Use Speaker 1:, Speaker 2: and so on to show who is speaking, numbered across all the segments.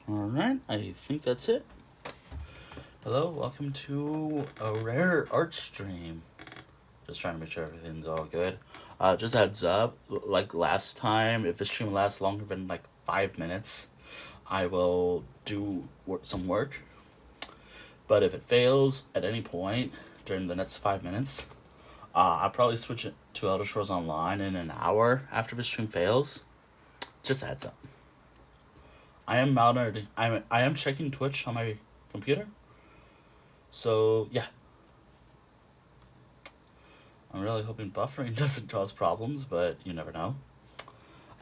Speaker 1: Alright, I think that's it. Hello, welcome to a rare art stream. Just trying to make sure everything's all good. Just heads up, like last time, if the stream lasts longer than like 5 minutes, I will do some work. But if it fails at any point during the next 5 minutes, I'll probably switch it to Elder Scrolls Online in an hour after the stream fails. Just a heads up. I am monitoring. I am checking Twitch on my computer. So yeah, I'm really hoping buffering doesn't cause problems, but you never know.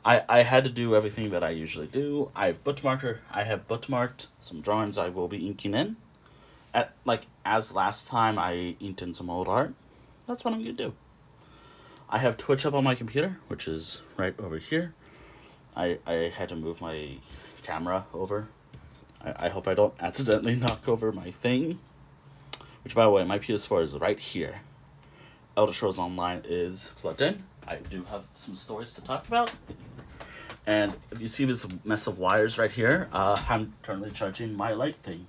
Speaker 1: I had to do everything that I usually do. I have bookmarked some drawings I will be inking in. As last time I inked in some old art. That's what I'm gonna do. I have Twitch up on my computer, which is right over here. I had to move my camera over. I hope I don't accidentally knock over my thing. Which, by the way, my PS4 is right here. Elder Scrolls Online is plugged in. I do have some stories to talk about. And if you see this mess of wires right here, I'm currently charging my light thing.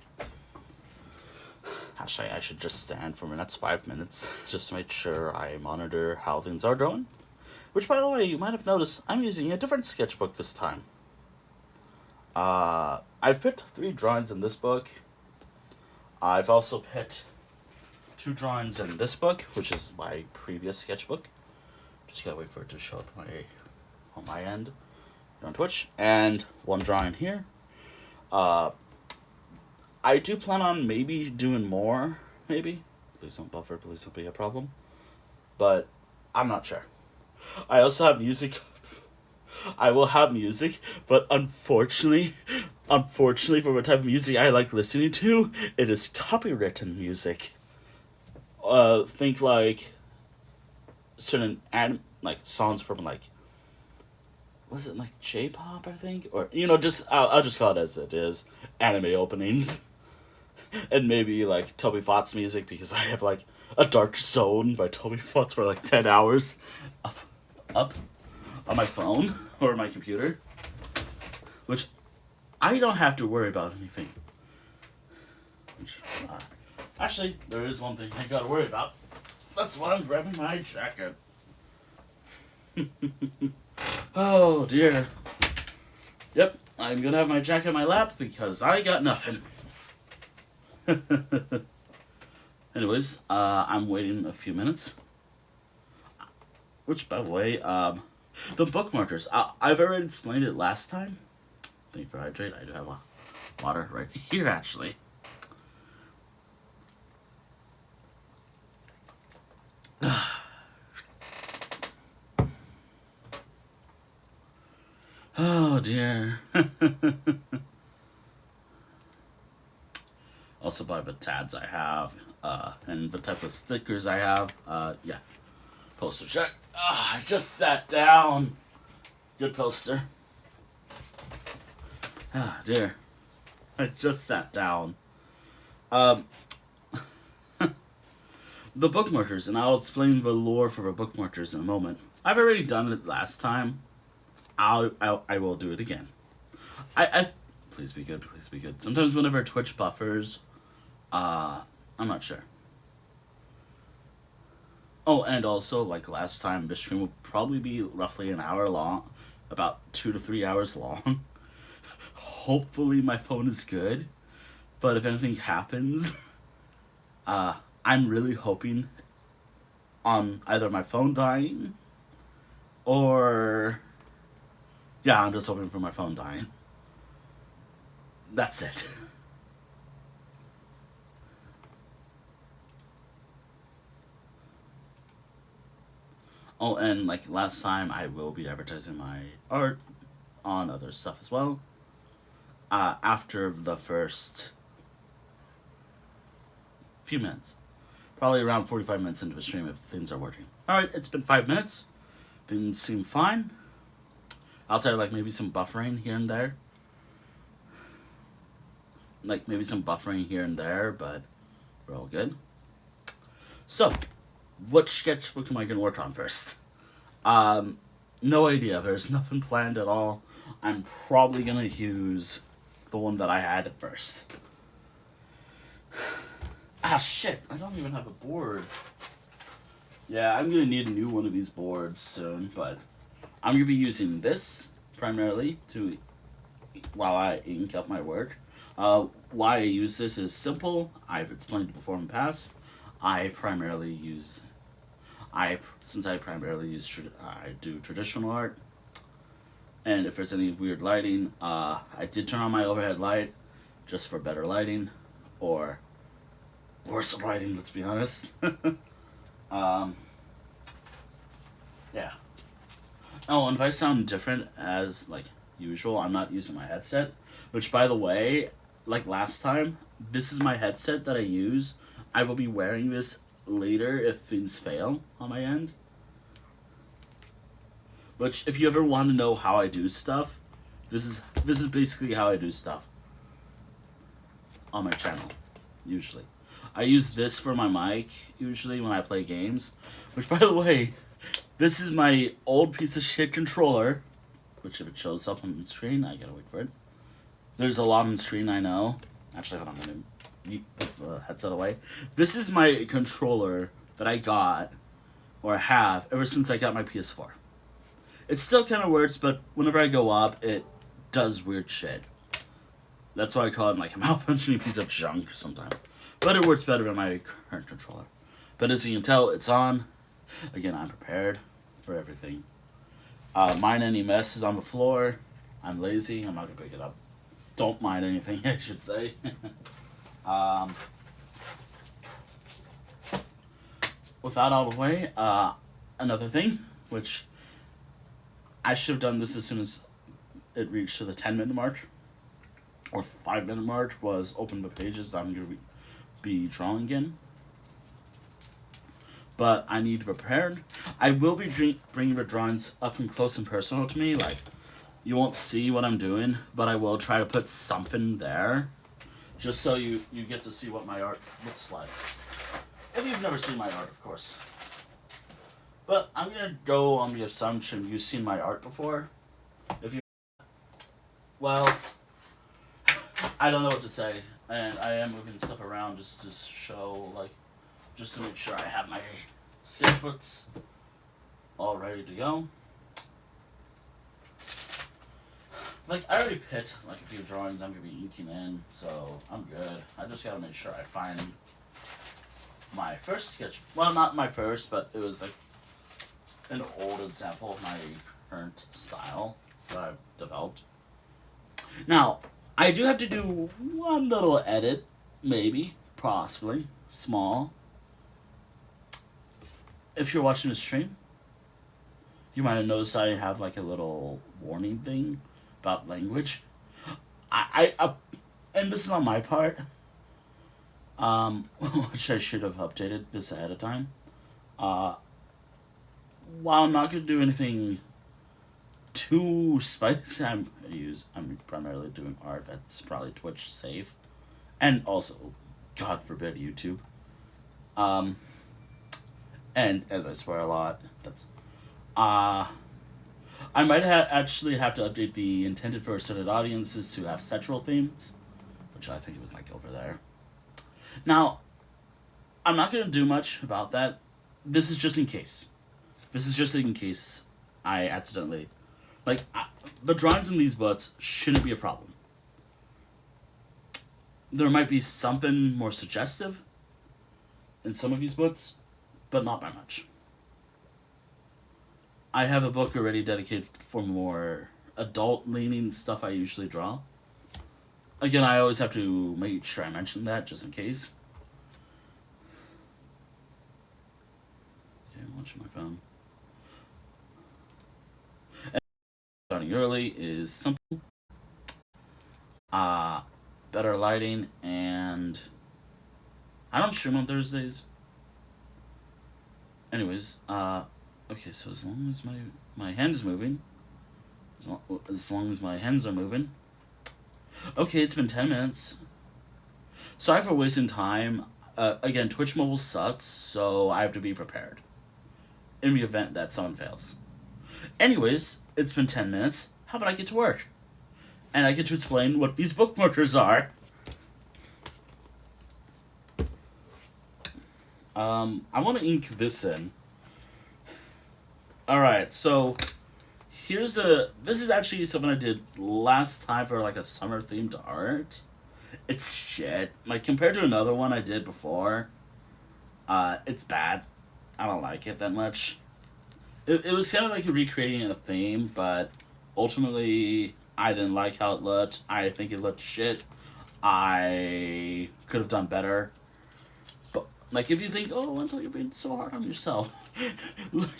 Speaker 1: Actually, I should just stand for the next 5 minutes just to make sure I monitor how things are going. Which, by the way, you might have noticed I'm using a different sketchbook this time. I've picked 3 drawings in this book. I've also picked 2 drawings in this book, which is my previous sketchbook. Just gotta wait for it to show up on my end on Twitch. And 1 drawing here. I do plan on maybe doing more, maybe. Please don't buffer, please don't be a problem. But I'm not sure. I also have music. I will have music, but unfortunately for the type of music I like listening to, it is copywritten music. Think like certain songs from was it like J-pop, I think, or just I'll just call it as it is, anime openings, and maybe like Toby Fox music because I have like a Dark Zone by Toby Fox for like 10 hours up on my phone or my computer, which I don't have to worry about anything. Which, actually, there is one thing I gotta worry about. That's why I'm grabbing my jacket. Oh dear. Yep, I'm gonna have my jacket in my lap because I got nothing. Anyways, I'm waiting a few minutes. Which, by the way, the bookmarkers. I've already explained it last time. Thank you for hydrate. I do have water right here, actually. Oh dear. Also by the tabs I have, and the type of stickers I have. Yeah. Poster check. I just sat down. Good poster. Ah, dear. I just sat down. The bookmarkers, and I'll explain the lore for the bookmarkers in a moment. I've already done it last time. I will do it again. Please be good, please be good. Sometimes whenever Twitch buffers, I'm not sure. Oh, and also, like last time, this stream will probably be roughly an hour long. About 2 to 3 hours long. Hopefully my phone is good. But if anything happens, I'm really hoping on either my phone dying or... Yeah, I'm just hoping for my phone dying. That's it. Oh, and like last time, I will be advertising my art on other stuff as well. After the first few minutes. Probably around 45 minutes into the stream if things are working. Alright, it's been 5 minutes. Things seem fine. Outside, like maybe some buffering here and there. Like maybe some buffering here and there, but we're all good. So, what sketchbook am I going to work on first? No idea. There's nothing planned at all. I'm probably going to use the the one that I had at first. Ah, shit. I don't even have a board. Yeah, I'm gonna need a new one of these boards soon, but I'm gonna be using this primarily to while I ink up my work. Why I use this is simple. I've explained it before in the past. I primarily use since I primarily I do traditional art, and if there's any weird lighting, I did turn on my overhead light just for better lighting, or worse lighting. Let's be honest. Yeah. Oh, and if I sound different as like usual, I'm not using my headset. Which, by the way, like last time, this is my headset that I use. I will be wearing this later if things fail on my end. Which, if you ever want to know how I do stuff, this is basically how I do stuff on my channel. Usually, I use this for my mic usually when I play games. Which, by the way, this is my old piece of shit controller. Which, if it shows up on the screen, I gotta wait for it. There's a lot on the screen, I know. Actually, hold on, I'm gonna put the headset away. This is my controller that I got, or have, ever since I got my PS4. It still kind of works, but whenever I go up, it does weird shit. That's why I call it like a malfunctioning piece of junk sometimes. But it works better than my current controller. But as you can tell, it's on. Again, I'm prepared for everything. Mind any messes on the floor. I'm lazy. I'm not going to pick it up. Don't mind anything, I should say. With that out of the way, another thing, which I should have done this as soon as it reached to the 10-minute mark, or 5-minute mark, was open the pages that I'm going to be drawing in. But I need to prepare. I will be bringing the drawings up and close and personal to me. Like, you won't see what I'm doing, but I will try to put something there, just so you get to see what my art looks like. If you've never seen my art, of course. But I'm gonna go on the assumption you've seen my art before. If you, well, I don't know what to say, and I am moving stuff around just to show, like, just to make sure I have my sketchbooks all ready to go. Like, I already picked, like, a few drawings I'm going to be inking in, so I'm good. I just got to make sure I find my first sketch. Well, not my first, but it was, like, an old example of my current style that I've developed. Now, I do have to do one little edit, maybe, possibly, small. If you're watching the stream, you might have noticed I have like a little warning thing about language. I and this is on my part, which I should have updated this ahead of time. While I'm not gonna do anything too spicy, I'm primarily doing art that's probably Twitch safe, and also, God forbid, YouTube. And as I swear a lot, that's I might actually have to update the intended for certain audiences to have sexual themes, which I think it was like over there. Now, I'm not gonna do much about that. This is just in case. This is just in case I accidentally, like, the drawings in these books shouldn't be a problem. There might be something more suggestive in some of these books, but not by much. I have a book already dedicated for more adult-leaning stuff I usually draw. Again, I always have to make sure I mention that, just in case. Okay, I'm watching my phone. And starting early is simple. Better lighting, and I don't stream on Thursdays. Anyways, okay, so as long as my hand is moving, as long as my hands are moving. Okay, it's been 10 minutes. Sorry for wasting time. Again, Twitch Mobile sucks, so I have to be prepared in the event that someone fails. Anyways, it's been 10 minutes. How about I get to work? and I get to explain what these bookmarkers are. I want to ink this in. Alright, so this is actually something I did last time for like a summer themed art. It's shit. Like compared to another one I did before, it's bad. I don't like it that much. It was kind of like recreating a theme, but ultimately I didn't like how it looked. I think it looked shit. I could have done better. But like if you think, oh, I thought you're being so hard on yourself,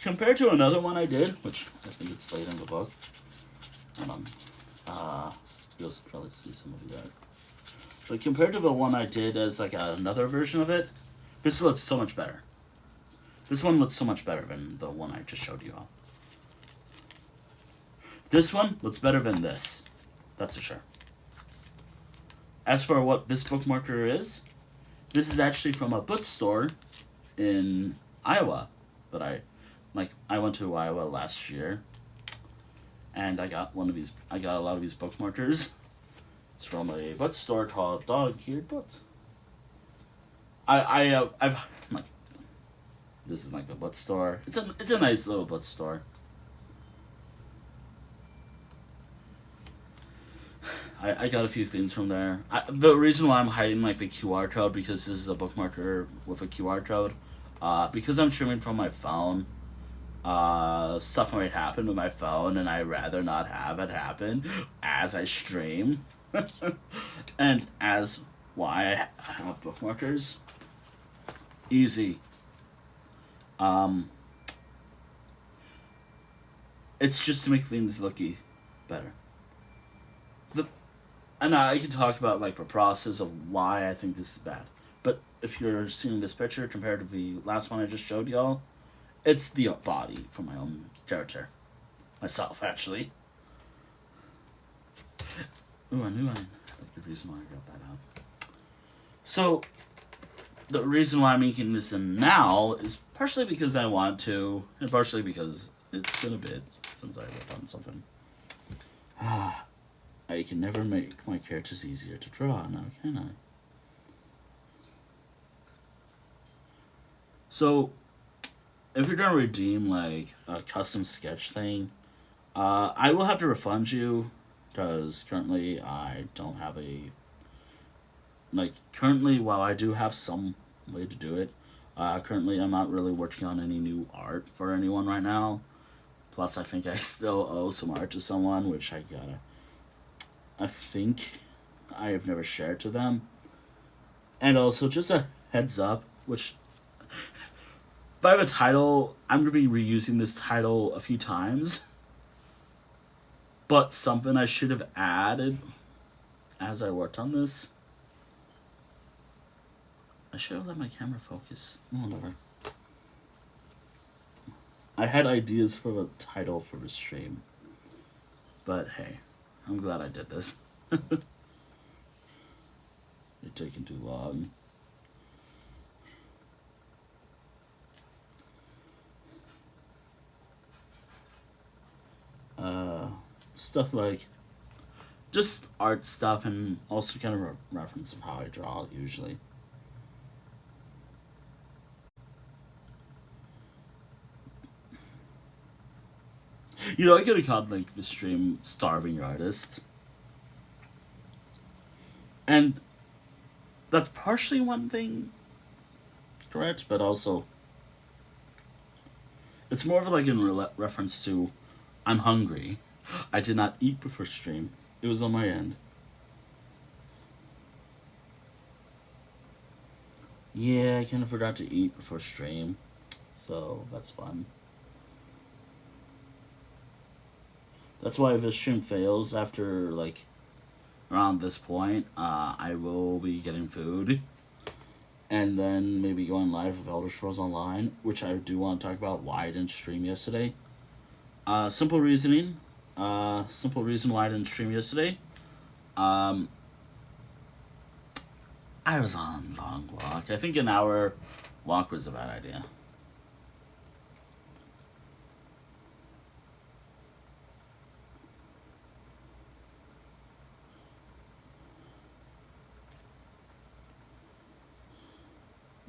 Speaker 1: compared to another one I did, which I think it's late in the book. Hold on. You'll probably see some of that. But compared to the one I did as like another version of it, this looks so much better. This one looks so much better than the one I just showed you all. This one looks better than this. That's for sure. As for what this bookmarker is, this is actually from a bookstore in Iowa that I went to Iowa last year, and I got a lot of these bookmarkers. It's from a bookstore called Dog-Eared Books. I've like, this is like a bookstore. It's a nice little bookstore. I got a few things from there. The reason why I'm hiding like the QR code, because this is a bookmarker with a QR code, because I'm streaming from my phone. Stuff might happen with my phone, and I'd rather not have it happen as I stream. And as why I have bookmarkers. Easy. It's just to make things look better. And I can talk about like the process of why I think this is bad. But if you're seeing this picture compared to the last one I just showed y'all, it's the body for my own character. Myself, actually. Ooh, I knew I had a good reason why I got that out. So, the reason why I'm making this in now is partially because I want to, and partially because it's been a bit since I worked on something. I can never make my characters easier to draw now, can I? So, if you're gonna redeem like a custom sketch thing, I will have to refund you, because currently I don't have currently, while I do have some way to do it, currently I'm not really working on any new art for anyone right now. Plus I think I still owe some art to someone, which I think I have never shared to them. And also, just a heads up, which, by the title, I'm going to be reusing this title a few times. But something I should have added as I worked on this. I should have let my camera focus. Whatever. I had ideas for the title for the stream. But hey, I'm glad I did this. It's taking too long. Stuff like just art stuff, and also kind of a reference of how I draw usually. You know, I could have called like the stream "Starving Artist," and that's partially one thing correct, but also it's more of like in reference to I'm hungry. I did not eat before stream. It was on my end. Yeah, I kind of forgot to eat before stream, so that's fun. That's why if this stream fails after like around this point, I will be getting food, and then maybe going live with Elder Scrolls Online, which I do want to talk about why I didn't stream yesterday. Simple reasoning. Simple reason why I didn't stream yesterday. I was on a long walk. I think an hour walk was a bad idea.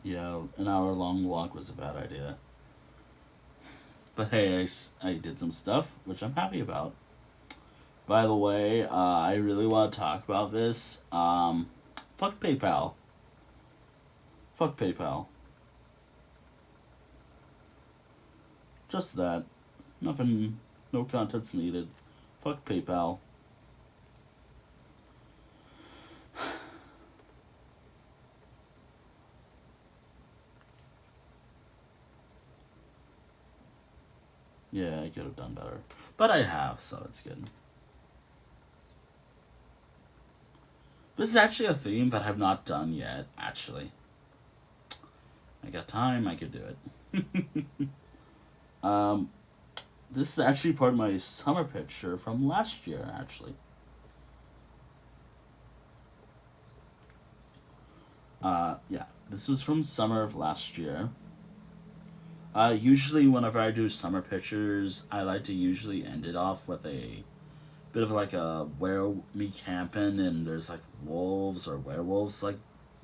Speaker 1: Yeah, an hour long walk was a bad idea. But hey, I did some stuff, which I'm happy about. By the way, I really want to talk about this. Fuck PayPal. Fuck PayPal. Just that. Nothing, no contents needed. Fuck PayPal. Yeah, I could have done better. But I have, so it's good. This is actually a theme that I've not done yet, actually. I got time, I could do it. um, this is actually part of my summer picture from last year, actually. Yeah, this was from summer of last year. Usually, whenever I do summer pictures, I like to usually end it off with a bit of like a where me camping and there's like wolves or werewolves like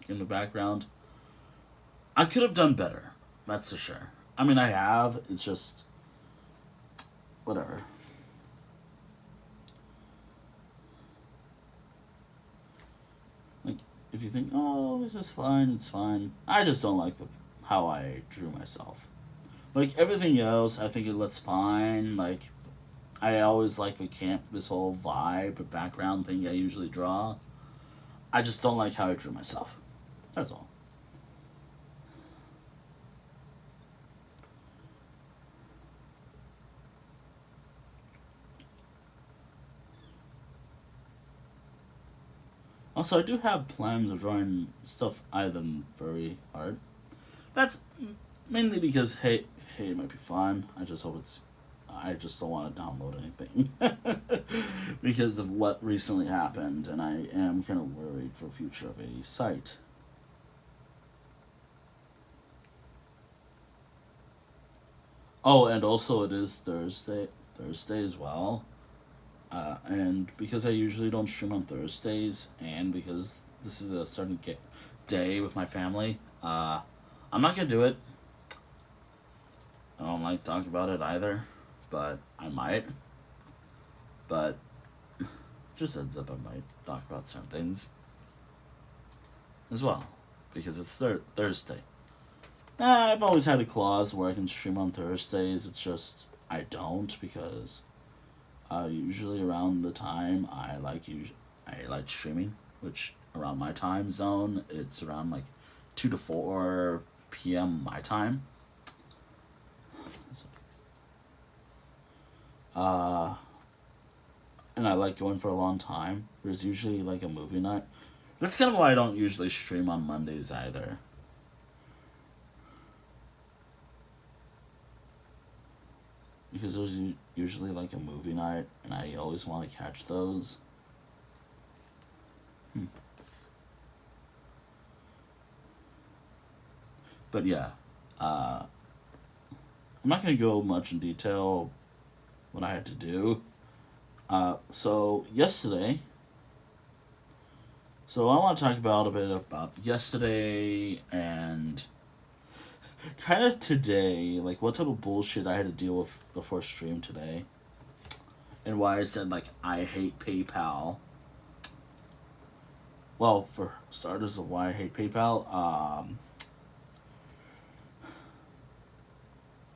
Speaker 1: in the background. I could have done better, that's for sure. I mean, I have. It's just whatever. Like, if you think, oh, this is fine, it's fine. I just don't like the how I drew myself. Like everything else, I think it looks fine. Like I always like the camp, this whole vibe, background thing I usually draw. I just don't like how I drew myself. That's all. Also, I do have plans of drawing stuff other than very hard. That's mainly because hey, it might be fun. I just hope it's. I just don't want to download anything because of what recently happened, and I am kind of worried for the future of a site. Oh, and also it is Thursday as well. And because I usually don't stream on Thursdays, and because this is a certain day with my family, I'm not gonna do it. I don't like talking about it either, but I might. But just heads up, I might talk about certain things as well because it's Thursday. I've always had a clause where I can stream on Thursdays. It's just I don't because usually around the time I like streaming, which around my time zone it's around like 2 to 4 p.m. my time. Uh, and I like going for a long time. There's usually like a movie night. That's kind of why I don't usually stream on Mondays either. Because there's usually like a movie night, and I always want to catch those. Hmm. But yeah, uh, I'm not going to go much in detail what I had to do. So yesterday, so I want to talk about a bit about yesterday and kind of today, like what type of bullshit I had to deal with before stream today, and why I said like I hate PayPal. Well, for starters, of why I hate PayPal,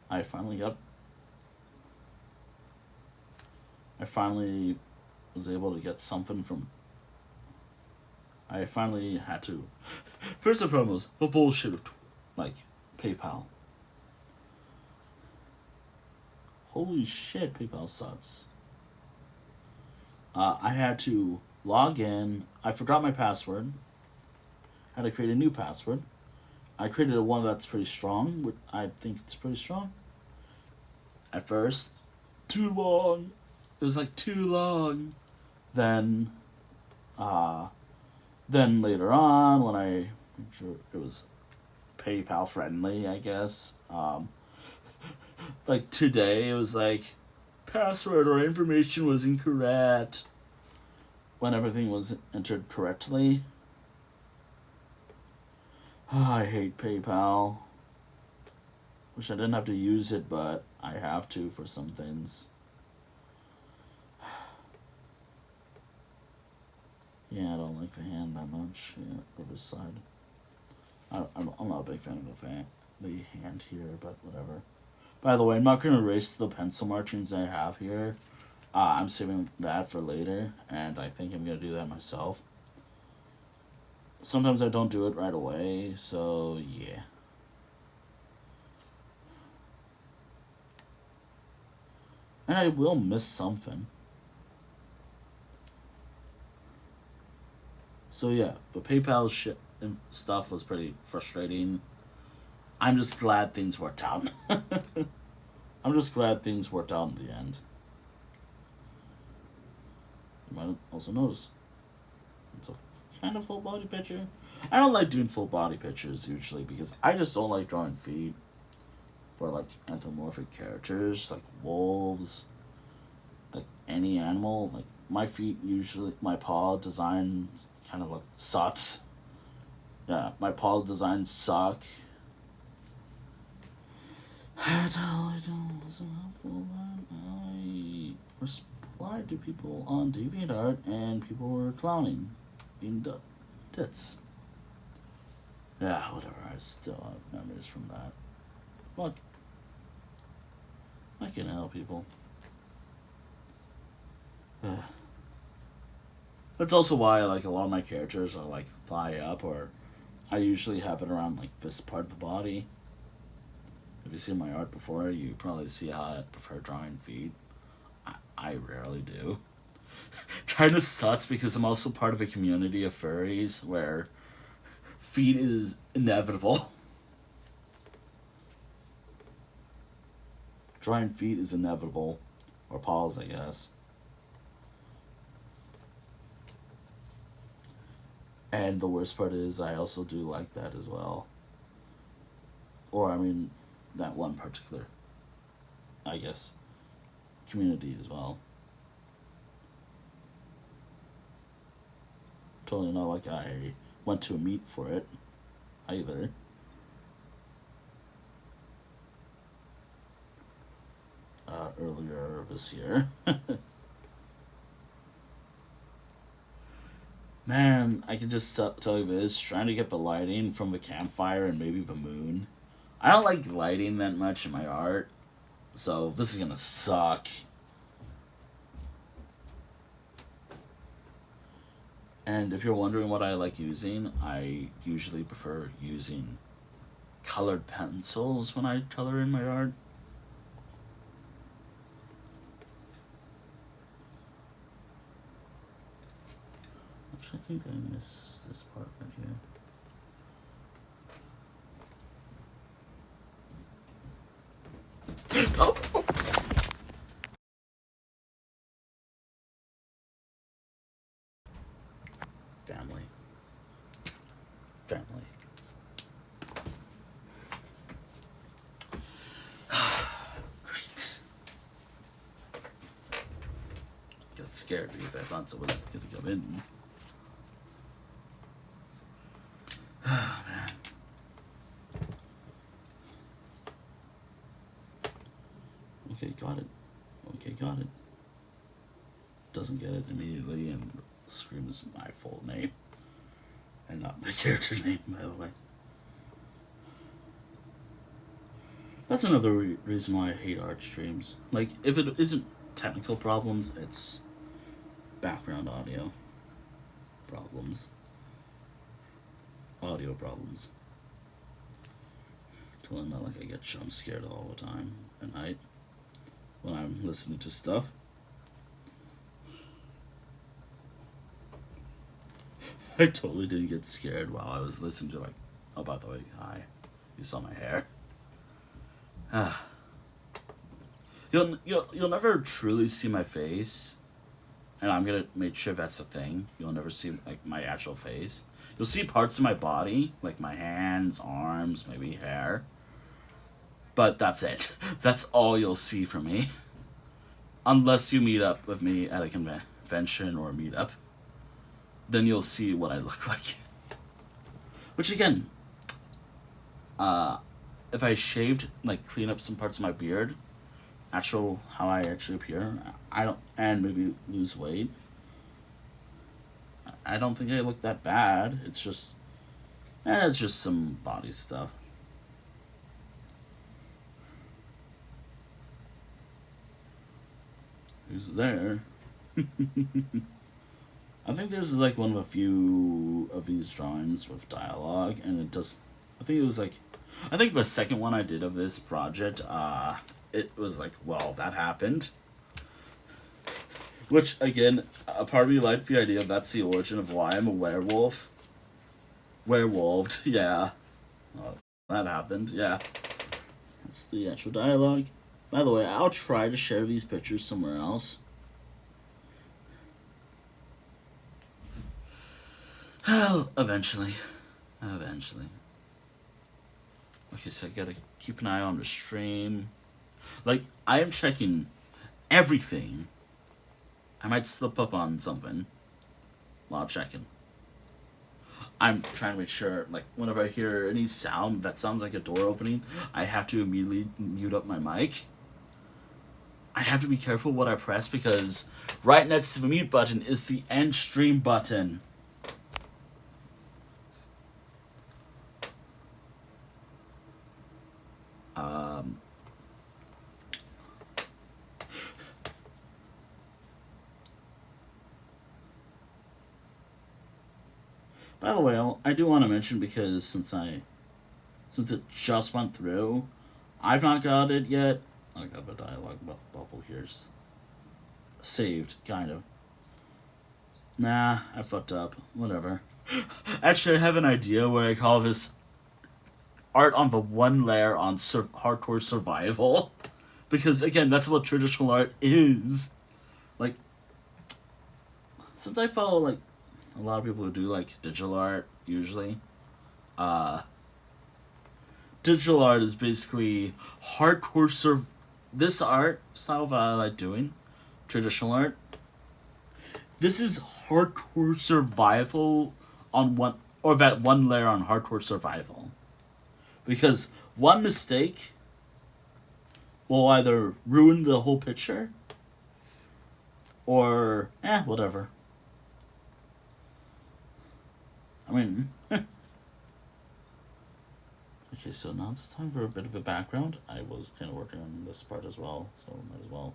Speaker 1: I finally got. I finally was able to get something from. I finally had to. First and foremost, the bullshit of like PayPal. Holy shit, PayPal sucks. I had to log in. I forgot my password. I had to create a new password. I created a one that's pretty strong. I think it's pretty strong. At first, too long. It was like too long. Then, uh, then later on, when I sure it was PayPal friendly, I guess. Like today, it was like password or information was incorrect. When everything was entered correctly, I hate PayPal. Wish I didn't have to use it, but I have to for some things. Yeah, I don't like the hand that much. Yeah, the this side. I'm not a big fan of the hand here, but whatever. By the way, I'm not going to erase the pencil markings I have here. I'm saving that for later, and I think I'm going to do that myself. Sometimes I don't do it right away, so yeah. And I will miss something. So yeah, the PayPal shit and stuff was pretty frustrating. I'm just glad things worked out. I'm just glad things worked out in the end. You might also notice it's a kind of full body picture. I don't like doing full body pictures usually because I just don't like drawing feet for like anthropomorphic characters like wolves, like any animal. Like my feet usually, my paw designs kind of look sucks. Yeah, my paw designs suck. I don't was so helpful that I replied to people on DeviantArt and people were clowning, being tits. Yeah, whatever. I still have memories from that. Fuck. I can help people. That's also why like a lot of my characters are like thigh up, or I usually have it around like this part of the body. If you've seen my art before, you probably see how I prefer drawing feet. I rarely do. Kind of sucks because I'm also part of a community of furries where feet is inevitable. Drawing feet is inevitable. Or paws, I guess. And the worst part is, I also do like that as well. Or, I mean, that one particular, I guess, community as well. Totally not like I went to a meet for it either. Earlier this year. Man, I can just tell you this, trying to get the lighting from the campfire and maybe the moon. I don't like lighting that much in my art, so this is gonna suck. And if you're wondering what I like using, I usually prefer using colored pencils when I color in my art. Actually, I think I missed this part right here. Oh! Family. Family. Great. Got scared because I thought someone was gonna come in. Oh, man. Okay, got it. Okay, got it. Doesn't get it immediately and screams my full name. And not my character name, by the way. That's another reason why I hate art streams. Like, if it isn't technical problems, it's background audio problems. Audio problems. Totally not like I get jump scared all the time at night when I'm listening to stuff. I totally didn't get scared while I was listening to, like, oh, by the way, hi, you saw my hair. You'll never truly see my face, and I'm gonna make sure that's the thing. You'll never see like my actual face. You'll see parts of my body, like my hands, arms, maybe hair. But that's it. That's all you'll see from me. Unless you meet up with me at a convention or a meetup. Then you'll see what I look like. Which again, uh, if I shaved, like clean up some parts of my beard, actual how I actually appear, I don't, and maybe lose weight. I don't think I look that bad. It's just some body stuff. Who's there? I think this is like one of a few of these drawings with dialogue, and it does. I think it was like, I think the second one I did of this project, it was like, well, that happened. Which again, a part of me liked the idea of that's the origin of why I'm a werewolf. Werewolved, yeah. That happened, yeah. That's the actual dialogue. By the way, I'll try to share these pictures somewhere else. Oh, eventually. Eventually. Okay, so I gotta keep an eye on the stream. Like, I am checking everything. I might slip up on something while checking. I'm trying to make sure, like, whenever I hear any sound that sounds like a door opening, I have to immediately mute up my mic. I have to be careful what I press because right next to the mute button is the end stream button. By the way, I do want to mention because since it just went through, I've not got it yet. I got the dialogue bubble here's saved, kind of. Nah, I fucked up. Whatever. Actually, I have an idea where I call this art on the one layer on hardcore survival. Because, again, that's what traditional art is. Like, since I follow, like, a lot of people who do, like, digital art, usually, uh, digital art is basically hardcore this art style that I like doing, traditional art, this is hardcore survival on one, or that one layer on hardcore survival. Because one mistake will either ruin the whole picture or, whatever. I mean, okay, so now it's time for a bit of a background. I was kind of working on this part as well, so might as well.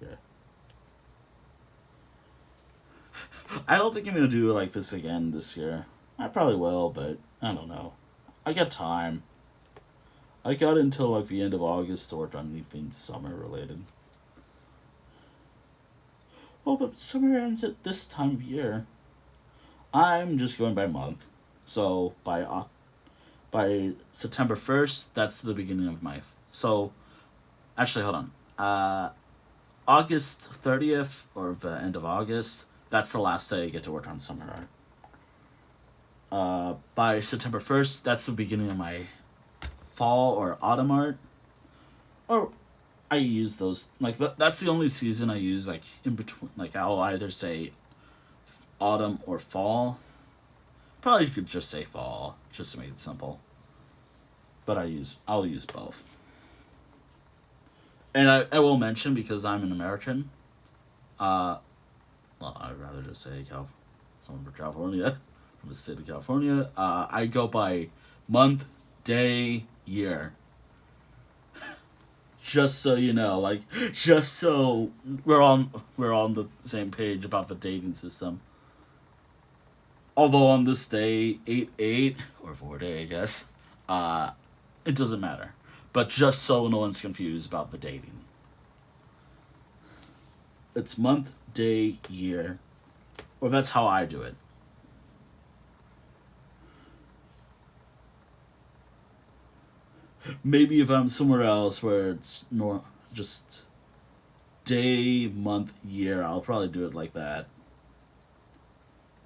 Speaker 1: Yeah. I don't think I'm gonna do it like this again this year. I probably will, but I don't know. I got time. I got until like the end of August to work on anything summer related. Oh, but summer ends at this time of year. I'm just going by month. So by September 1st, that's the beginning of my. So, actually, hold on. August 30th, or the end of August, that's the last day I get to work on summer art. By September 1st, that's the beginning of my fall or autumn art. Or I use those, like, that's the only season I use, like, in between. Like, I'll either say autumn or fall. Probably could just say fall, just to make it simple. But I'll use both. And I will mention, because I'm an American, well, I'd rather just say someone from California, from the state of California, I go by month, day, year. Just so you know, like, just so we're on the same page about the dating system. Although on this day, 8/8, or 4-day, I guess, it doesn't matter. But just so no one's confused about the dating. It's month, day, year. Or that's how I do it. Maybe if I'm somewhere else where it's just day, month, year, I'll probably do it like that.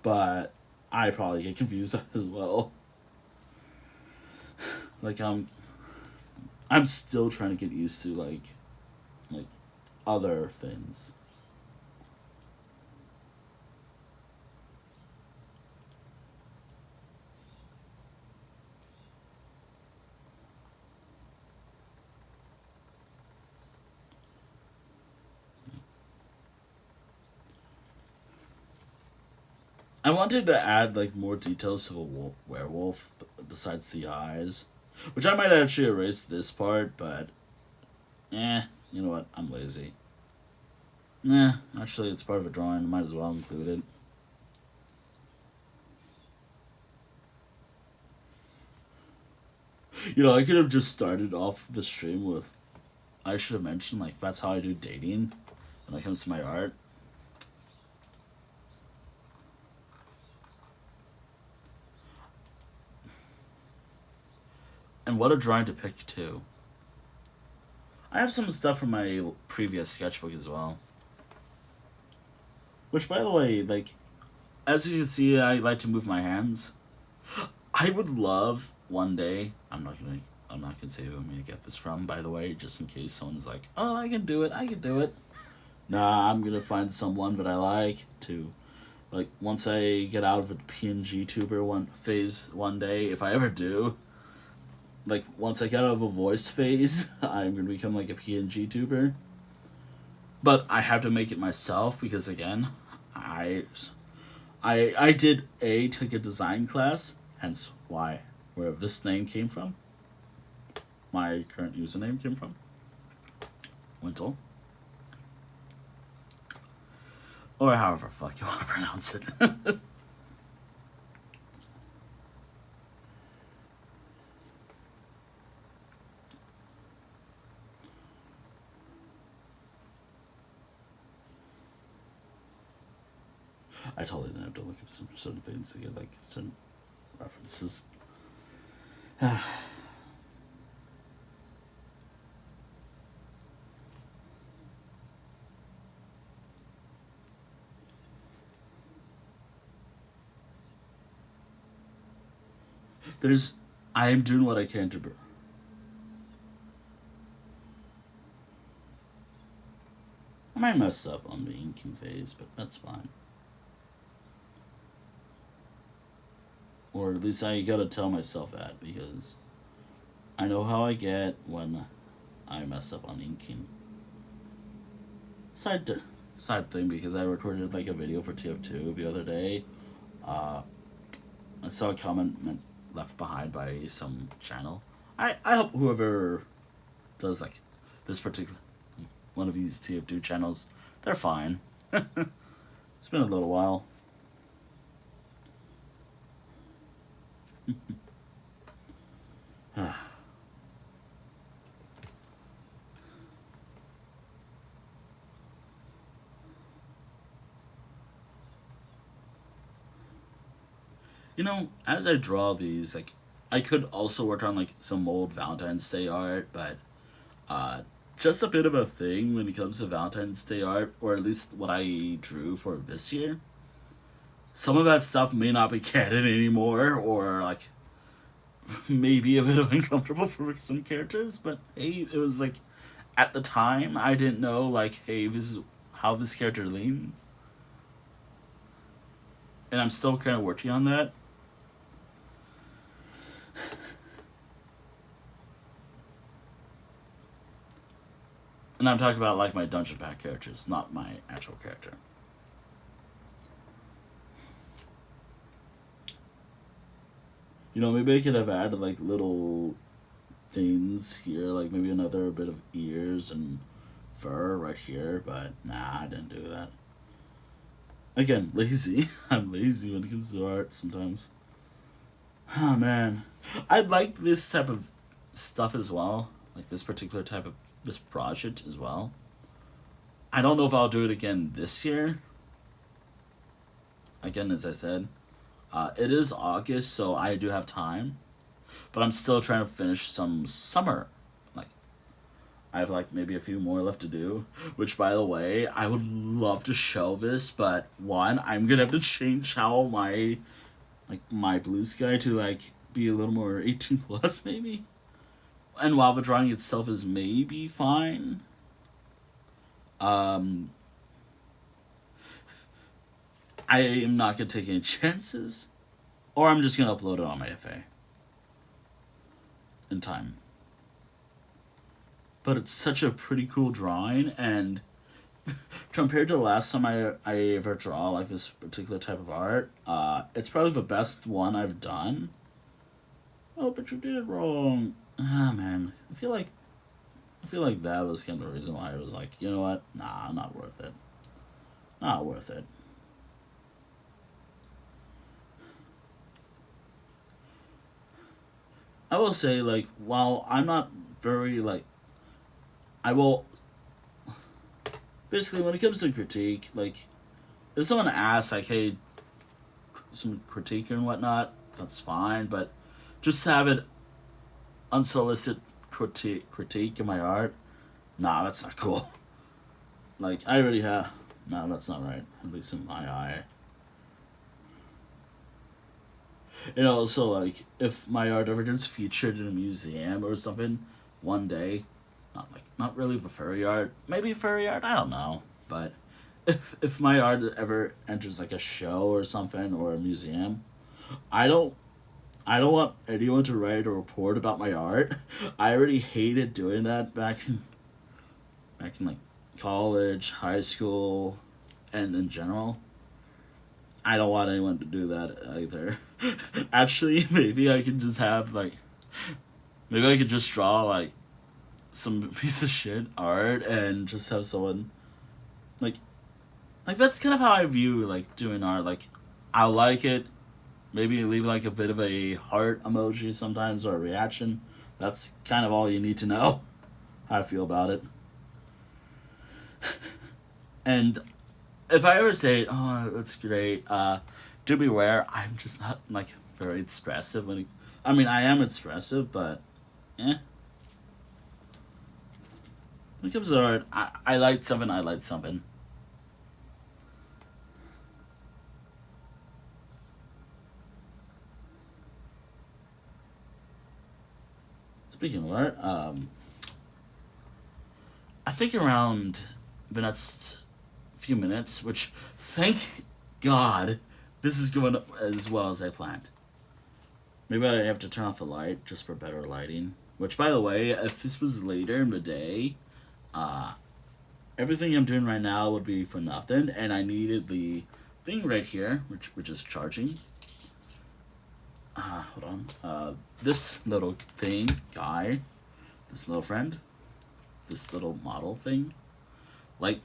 Speaker 1: But I probably get confused as well. Like, I'm still trying to get used to like other things. I wanted to add like more details to a werewolf besides the eyes, which I might actually erase this part, but you know what? I'm lazy. Actually, it's part of a drawing. I might as well include it. You know, I could have just started off the stream with, I should have mentioned, like, that's how I do dating when it comes to my art. And what a drawing to pick, too. I have some stuff from my previous sketchbook as well. Which, by the way, like, as you can see, I like to move my hands. I would love one day. I'm not gonna say who I'm gonna get this from. By the way, just in case someone's like, "Oh, I can do it. I can do it." Nah, I'm gonna find someone that I like to, like, once I get out of the PNG tuber phase one day, if I ever do. Like, once I get out of a voice phase, I'm gonna become like a PNG tuber. But I have to make it myself because again, I did take a design class, hence where this name came from. My current username came from. Wintle. Or however fuck you want to pronounce it. I totally didn't have to look up some certain things to get like certain references. I am doing what I can to. I might mess up on the inking phase, but that's fine. Or at least I gotta tell myself that because I know how I get when I mess up on inking. Side thing because I recorded like a video for TF2 the other day. I saw a comment left behind by some channel. I hope whoever does like this particular one of these TF2 channels, they're fine. It's been a little while. You know, as I draw these, like, I could also work on like some old Valentine's Day art, but just a bit of a thing when it comes to Valentine's Day art, or at least what I drew for this year. Some of that stuff may not be canon anymore, or like maybe a bit of uncomfortable for some characters, but hey, it was like at the time I didn't know like, hey, this is how this character leans. And I'm still kind of working on that. And I'm talking about like my dungeon pack characters, not my actual character. You know, maybe I could have added like little things here, like maybe another bit of ears and fur right here, but nah, I didn't do that. Again, lazy. I'm lazy when it comes to art sometimes. Oh man. I like this type of stuff as well. Like this particular type of this project as well. I don't know if I'll do it again this year. Again, as I said, it is August, so I do have time. But I'm still trying to finish some summer. Like, I have like maybe a few more left to do. Which, by the way, I would love to show this, but one, I'm gonna have to change how my blue sky to like be a little more 18 plus maybe. And while the drawing itself is maybe fine, I am not gonna take any chances, or I'm just gonna upload it on my FA in time. But it's such a pretty cool drawing, and compared to the last time I ever draw like this particular type of art, it's probably the best one I've done. Oh, but you did it wrong. Ah, man. I feel like that was kind of the reason why I was like, you know what? Nah, not worth it. Not worth it. I will say, like, while I'm not very, like, I will. Basically, when it comes to critique, like, if someone asks, like, hey, some critique and whatnot, that's fine, but just have it unsolicited critique of my art, nah, that's not cool. Like, I already have. No, that's not right. At least in my eye. And also, like, if my art ever gets featured in a museum or something one day, not really the furry art, maybe furry art, I don't know. But if my art ever enters like a show or something or a museum, I don't I don't want anyone to write a report about my art. I already hated doing that back in like college, high school, and in general. I don't want anyone to do that either. Actually, maybe I can just have like maybe I could just draw like some piece of shit art and just have someone like that's kind of how I view like doing art. Like I like it. Maybe leave like a bit of a heart emoji sometimes or a reaction. That's kind of all you need to know how I feel about it. And if I ever say, "Oh, that's great," do beware. I'm just not like very expressive when. I mean, I am expressive, but eh. When it comes to art, I like something. I like something. Speaking of art, I think around the next few minutes, which thank God this is going as well as I planned. Maybe I have to turn off the light just for better lighting. Which, by the way, if this was later in the day, uh, everything I'm doing right now would be for nothing, and I needed the thing right here, which is charging. Hold on. This little thing, guy, this little friend, this little model thing, like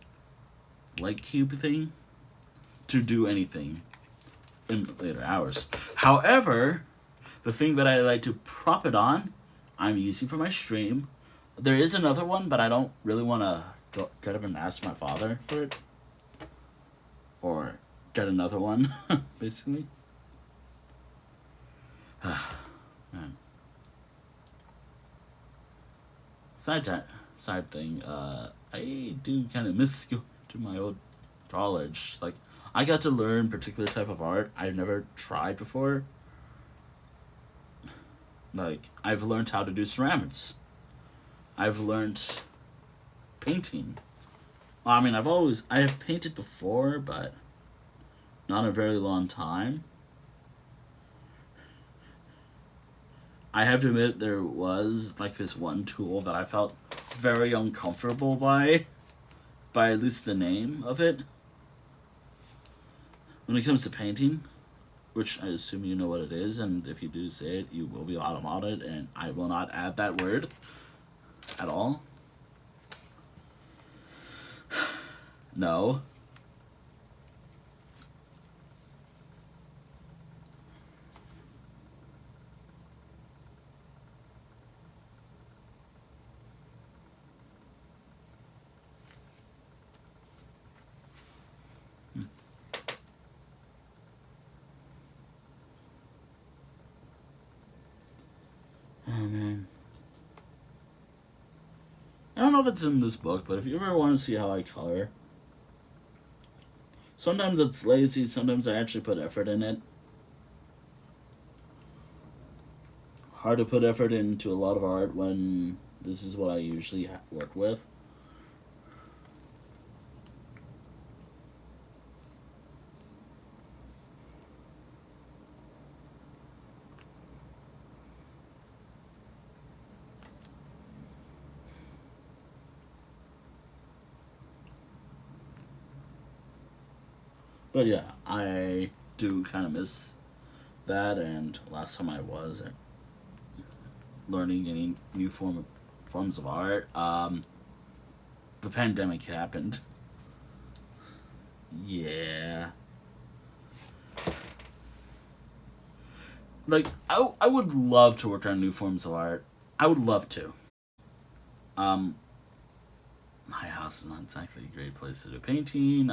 Speaker 1: light cube thing, to do anything in later hours. However, the thing that I like to prop it on, I'm using for my stream. There is another one, but I don't really want to get up and ask my father for it. Or get another one, basically. Man. Side thing, I do kind of miss going to my old college. Like, I got to learn particular type of art I've never tried before. Like, I've learned how to do ceramics. I've learned painting. Well, I mean, I have painted before, but not in a very long time. I have to admit, there was like this one tool that I felt very uncomfortable by at least the name of it. When it comes to painting, which I assume you know what it is, and if you do say it, you will be automated, and I will not add that word at all. No. Oh man. I don't know if it's in this book, but if you ever want to see how I color, sometimes it's lazy, sometimes I actually put effort in it. Hard to put effort into a lot of art when this is what I usually work with. But yeah, I do kind of miss that. And last time I was learning any new forms of art, the pandemic happened. Yeah. Like, I would love to work on new forms of art. I would love to. Um, my house is not exactly a great place to do painting.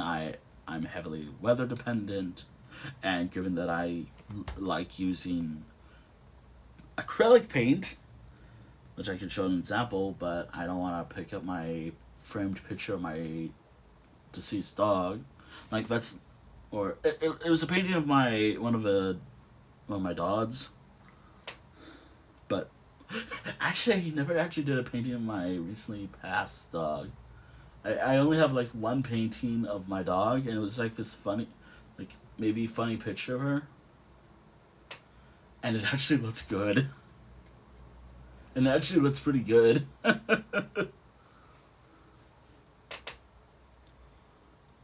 Speaker 1: I'm heavily weather dependent, and given that I like using acrylic paint, which I can show an example, but I don't want to pick up my framed picture of my deceased dog. Like that's, or it was a painting of my one of my dogs, but actually I never actually did a painting of my recently passed dog. I only have like one painting of my dog, and it was like this funny, like maybe funny picture of her, and it actually looks good. And it actually looks pretty good.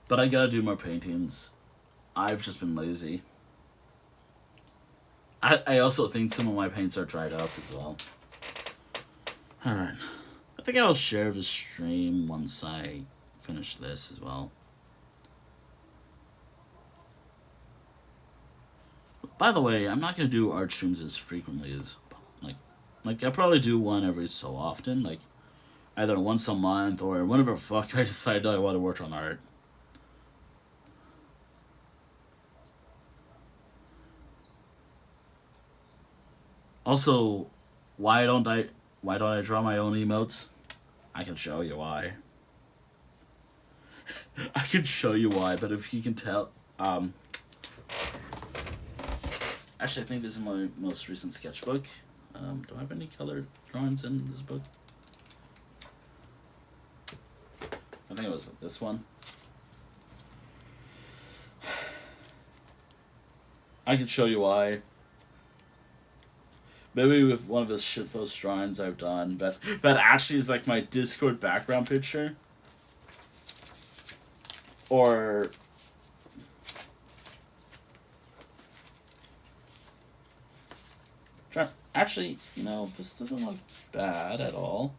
Speaker 1: But I gotta do more paintings. I've just been lazy. I also think some of my paints are dried up as well. Alright. I think I'll share the stream once I finish this as well. By the way, I'm not gonna do art streams as frequently as like I probably do one every so often, like either once a month or whenever fuck I decide I want to work on art. Also, why don't I draw my own emotes? I can show you why. I can show you why, but if you can tell, actually I think this is my most recent sketchbook. Do I have any colored drawings in this book? I think it was this one. I can show you why. Maybe with one of the shitpost drawings I've done, but that actually is like my Discord background picture. Or actually, you know, this doesn't look bad at all.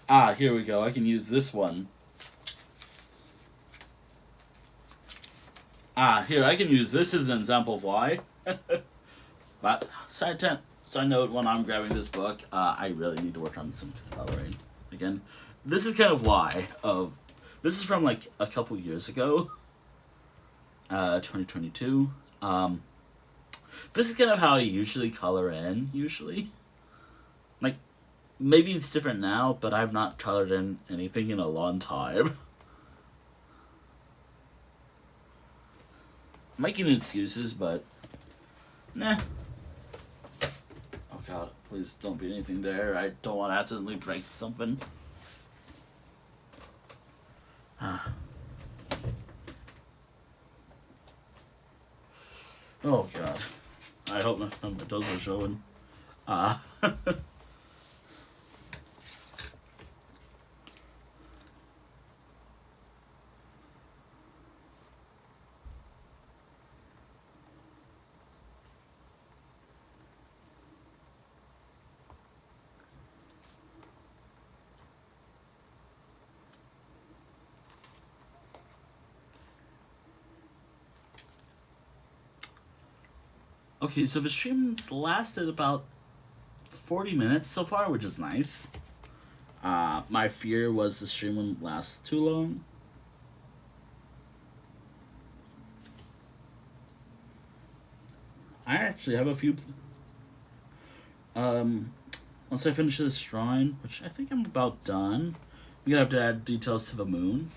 Speaker 1: Ah, here we go. I can use this one. Ah, here, I can use this as an example of why. But, side note, when I'm grabbing this book, I really need to work on some coloring. Again, this is kind of why. This is from, like, a couple years ago. 2022. This is kind of how I usually color in, usually. Like, maybe it's different now, but I've not colored in anything in a long time. I'm making excuses, but nah. Oh god, please don't be anything there. I don't want to accidentally break something. Oh god. I hope none of my toes are showing. Okay, so the stream's lasted about 40 minutes so far, which is nice. My fear was the stream wouldn't last too long. I actually have a few... once I finish this drawing, which I think I'm about done, I'm gonna have to add details to the moon.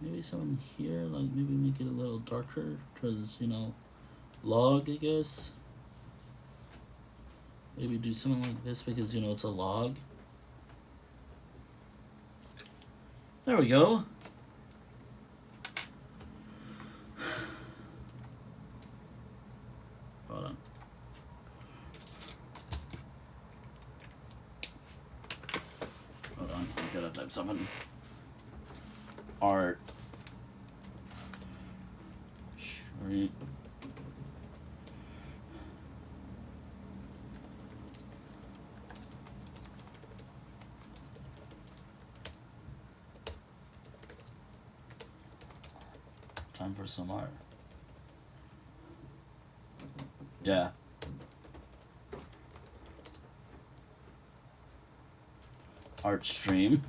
Speaker 1: Maybe something here, like maybe make it a little darker, because, you know, log, I guess. Maybe do something like this because, you know, it's a log. There we go. Hold on. Hold on, I gotta type something. Art. Stream. Time for some art. Yeah. Art stream.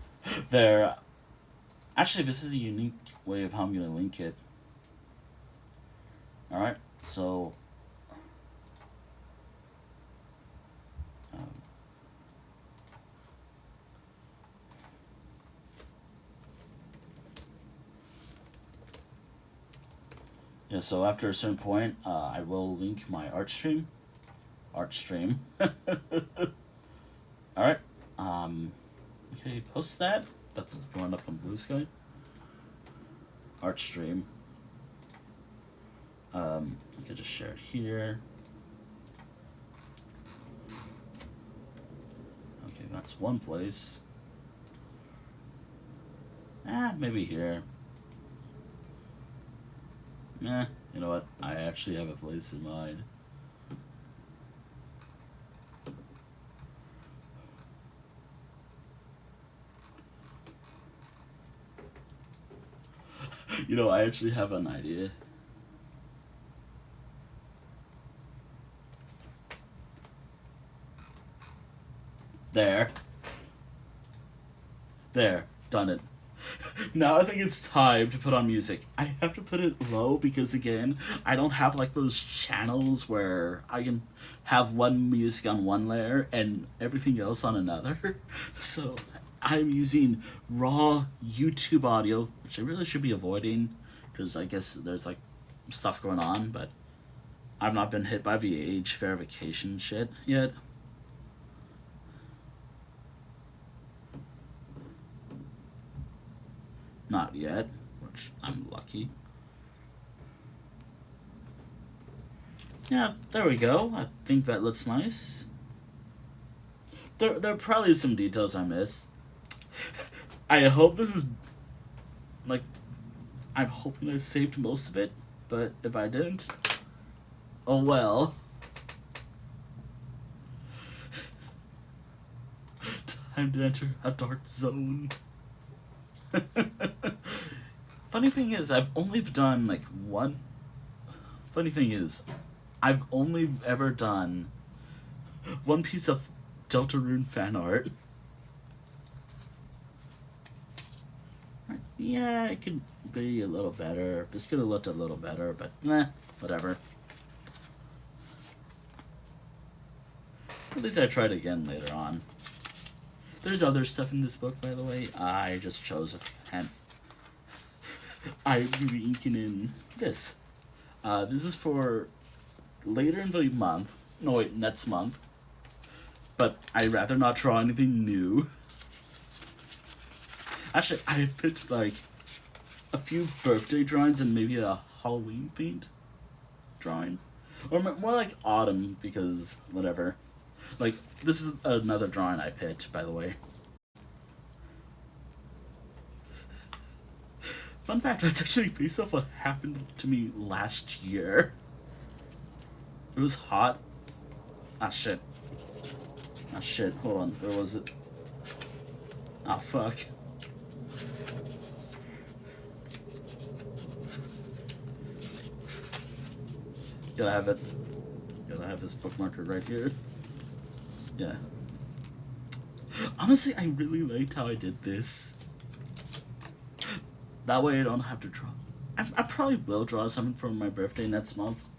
Speaker 1: There. Actually, this is a unique way of how I'm going to link it. Alright, so. Yeah, so after a certain point, I will link my art stream. Art stream. Alright. Okay, post that. That's going up on Blue Sky. Art stream. I could just share it here. Okay, that's one place. Maybe here. You know what? I actually have a place in mind. You know, I actually have an idea. There. There. Done it. Now I think it's time to put on music. I have to put it low because, again, I don't have like those channels where I can have one music on one layer and everything else on another. So I'm using raw YouTube audio, which I really should be avoiding because I guess there's like stuff going on, but I've not been hit by the age verification shit yet. Not yet, which I'm lucky. Yeah, there we go. I think that looks nice. There are probably some details I missed. I hope this is, like, I'm hoping I saved most of it, but if I didn't, oh well. Time to enter a dark zone. Funny thing is, I've only done like one. Funny thing is, I've only ever done one piece of Deltarune fan art. Yeah, it could be a little better. This could have looked a little better, but whatever. At least I tried again later on. There's other stuff in this book, by the way. I just chose a hand. I will be inking in this. This is for later in the month. No, wait, next month. But I'd rather not draw anything new. Actually, I picked, like, a few birthday drawings and maybe a Halloween-themed drawing. Or more like autumn, because whatever. Like, this is another drawing I picked, by the way. Fun fact, that's actually based off what happened to me last year. It was hot. Ah, shit. Ah, shit. Hold on. Where was it? Ah, fuck. Gotta have it. Gotta have this bookmarker right here. Yeah. Honestly, I really liked how I did this. That way I don't have to draw. I probably will draw something for my birthday next month.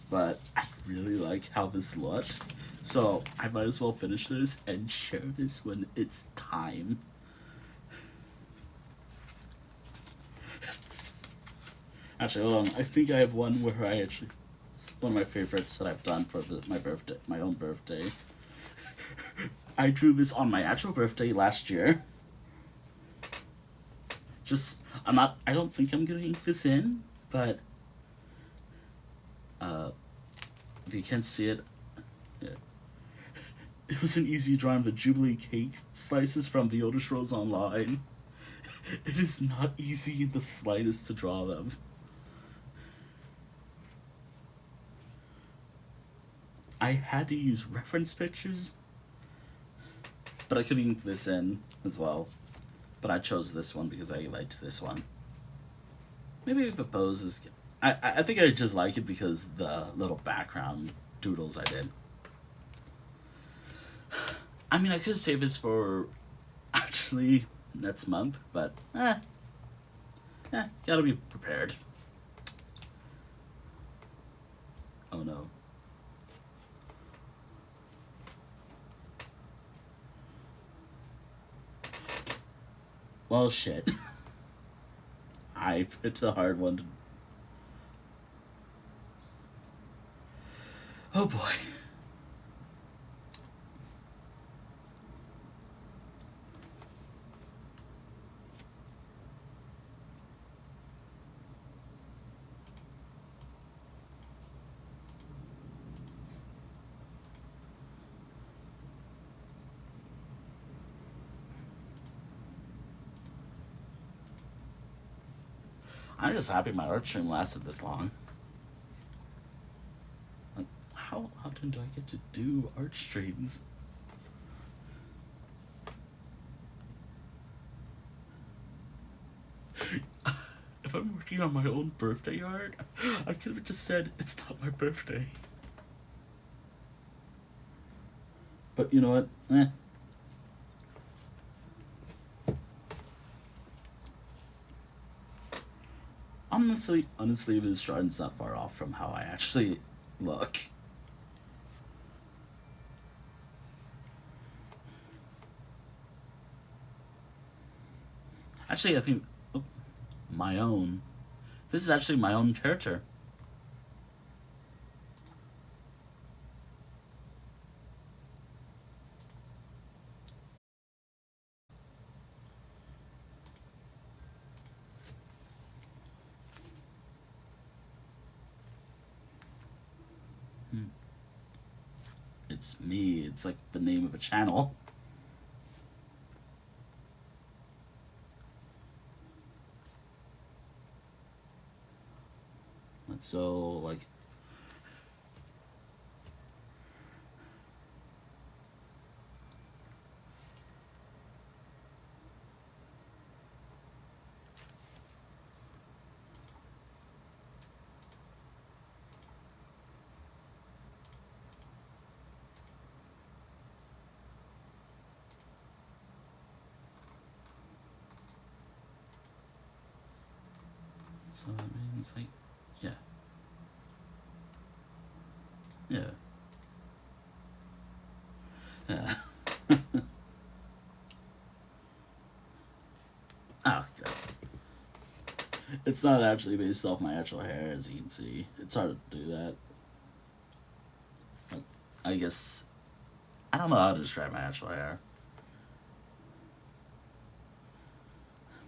Speaker 1: But I really like how this looked. So I might as well finish this and share this when it's time. Actually, hold on. I think I have one where I actually... It's one of my favorites that I've done for my birthday, my own birthday. I drew this on my actual birthday last year. I don't think I'm gonna ink this in, but, if you can't see it, yeah. It was an easy drawing the Jubilee cake slices from the Otis Rose Online. It is not easy in the slightest to draw them. I had to use reference pictures, but I could ink this in as well. But I chose this one because I liked this one. Maybe if a pose is... I think I just like it because the little background doodles I did. I mean, I could save this for actually next month, but gotta be prepared. Oh no. Well, shit. It's a hard one to... Oh boy. I'm just happy my art stream lasted this long. Like, how often do I get to do art streams? If I'm working on my own birthday art, I could have just said, it's not my birthday. But you know what? Honestly, this drawing's not far off from how I actually look. Actually, I think my own. This is actually my own character. It's me. It's like the name of a channel. And so, like... So that means, like... Yeah. Yeah. Yeah. Oh, God. It's not actually based off my actual hair, as you can see. It's hard to do that. Like, I guess... I don't know how to describe my actual hair.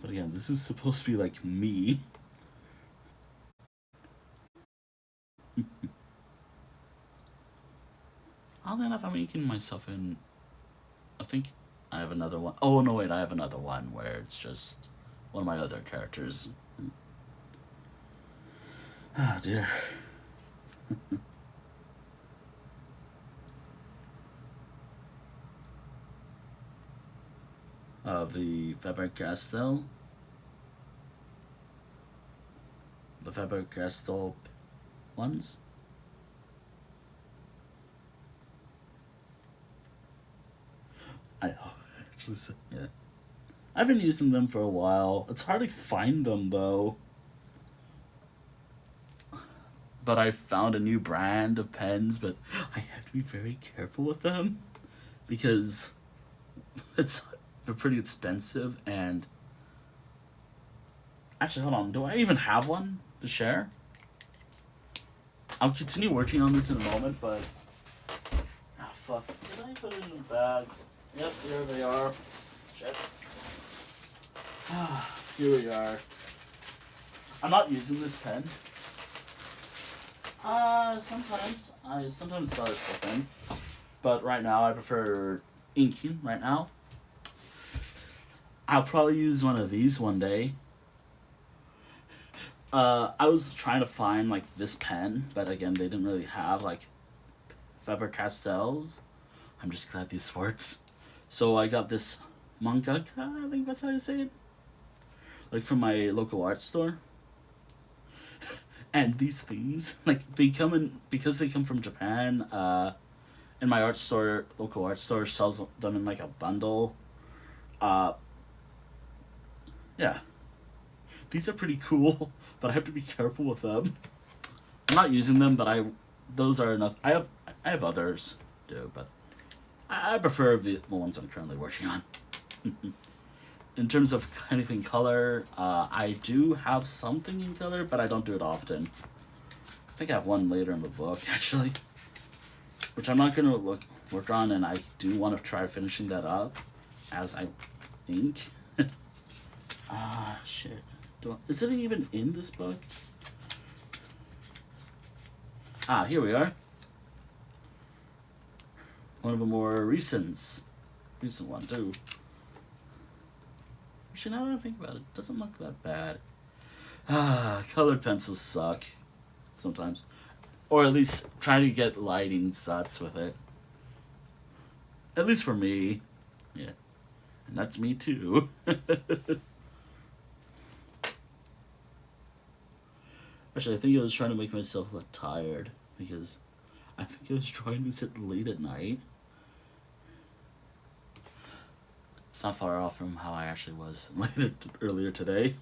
Speaker 1: But again, this is supposed to be like me. Oddly enough, I'm making myself in... I think I have another one. Oh, no, wait, I have another one where it's just one of my other characters. Oh, dear. The Faber-Castell. The Faber-Castell ones. I know, actually, yeah. I've been using them for a while. It's hard to find them, though. But I found a new brand of pens, but I have to be very careful with them because they're pretty expensive. And actually, hold on, do I even have one to share? I'll continue working on this in a moment, but fuck, did I put it in a bag? Yep, there they are. Shit. Here we are. I'm not using this pen. Sometimes I sometimes draw stuff in. But right now, I prefer inking. Right now, I'll probably use one of these one day. I was trying to find like this pen, but again, they didn't really have like Faber Castells. I'm just glad these works. So I got this manga. I think that's how you say it. Like from my local art store. And these things, like they come in because they come from Japan. And my art store, local art store, sells them in like a bundle. Uh, yeah, these are pretty cool, but I have to be careful with them. I'm not using them, but those are enough. I have others too, but I prefer the ones I'm currently working on. In terms of anything color, I do have something in color, but I don't do it often. I think I have one later in the book actually, which I'm not gonna work on, and I do want to try finishing that up as I ink. Shit. Is it even in this book? Here we are. One of the more recent one too. Actually, now that I think about it, it doesn't look that bad. Colored pencils suck sometimes, or at least try to get lighting sucks with it. At least for me, yeah, and that's me too. Actually, I think I was trying to make myself look tired because I think I was trying to sit late at night. It's not far off from how I actually was earlier today.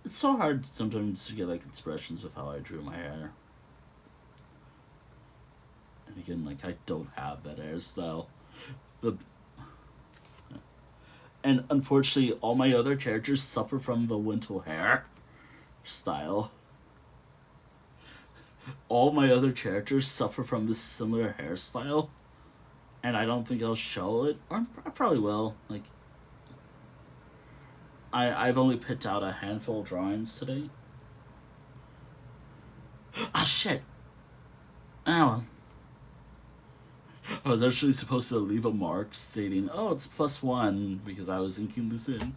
Speaker 1: It's so hard sometimes to get like expressions with how I drew my hair. And again, like I don't have that hairstyle. But and unfortunately, all my other characters suffer from the lentil hair style. All my other characters suffer from this similar hairstyle, and I don't think I'll show it, or I probably will. Like, I've only picked out a handful of drawings today. Shit! Oh, I was actually supposed to leave a mark stating, "Oh, it's +1" because I was inking this in.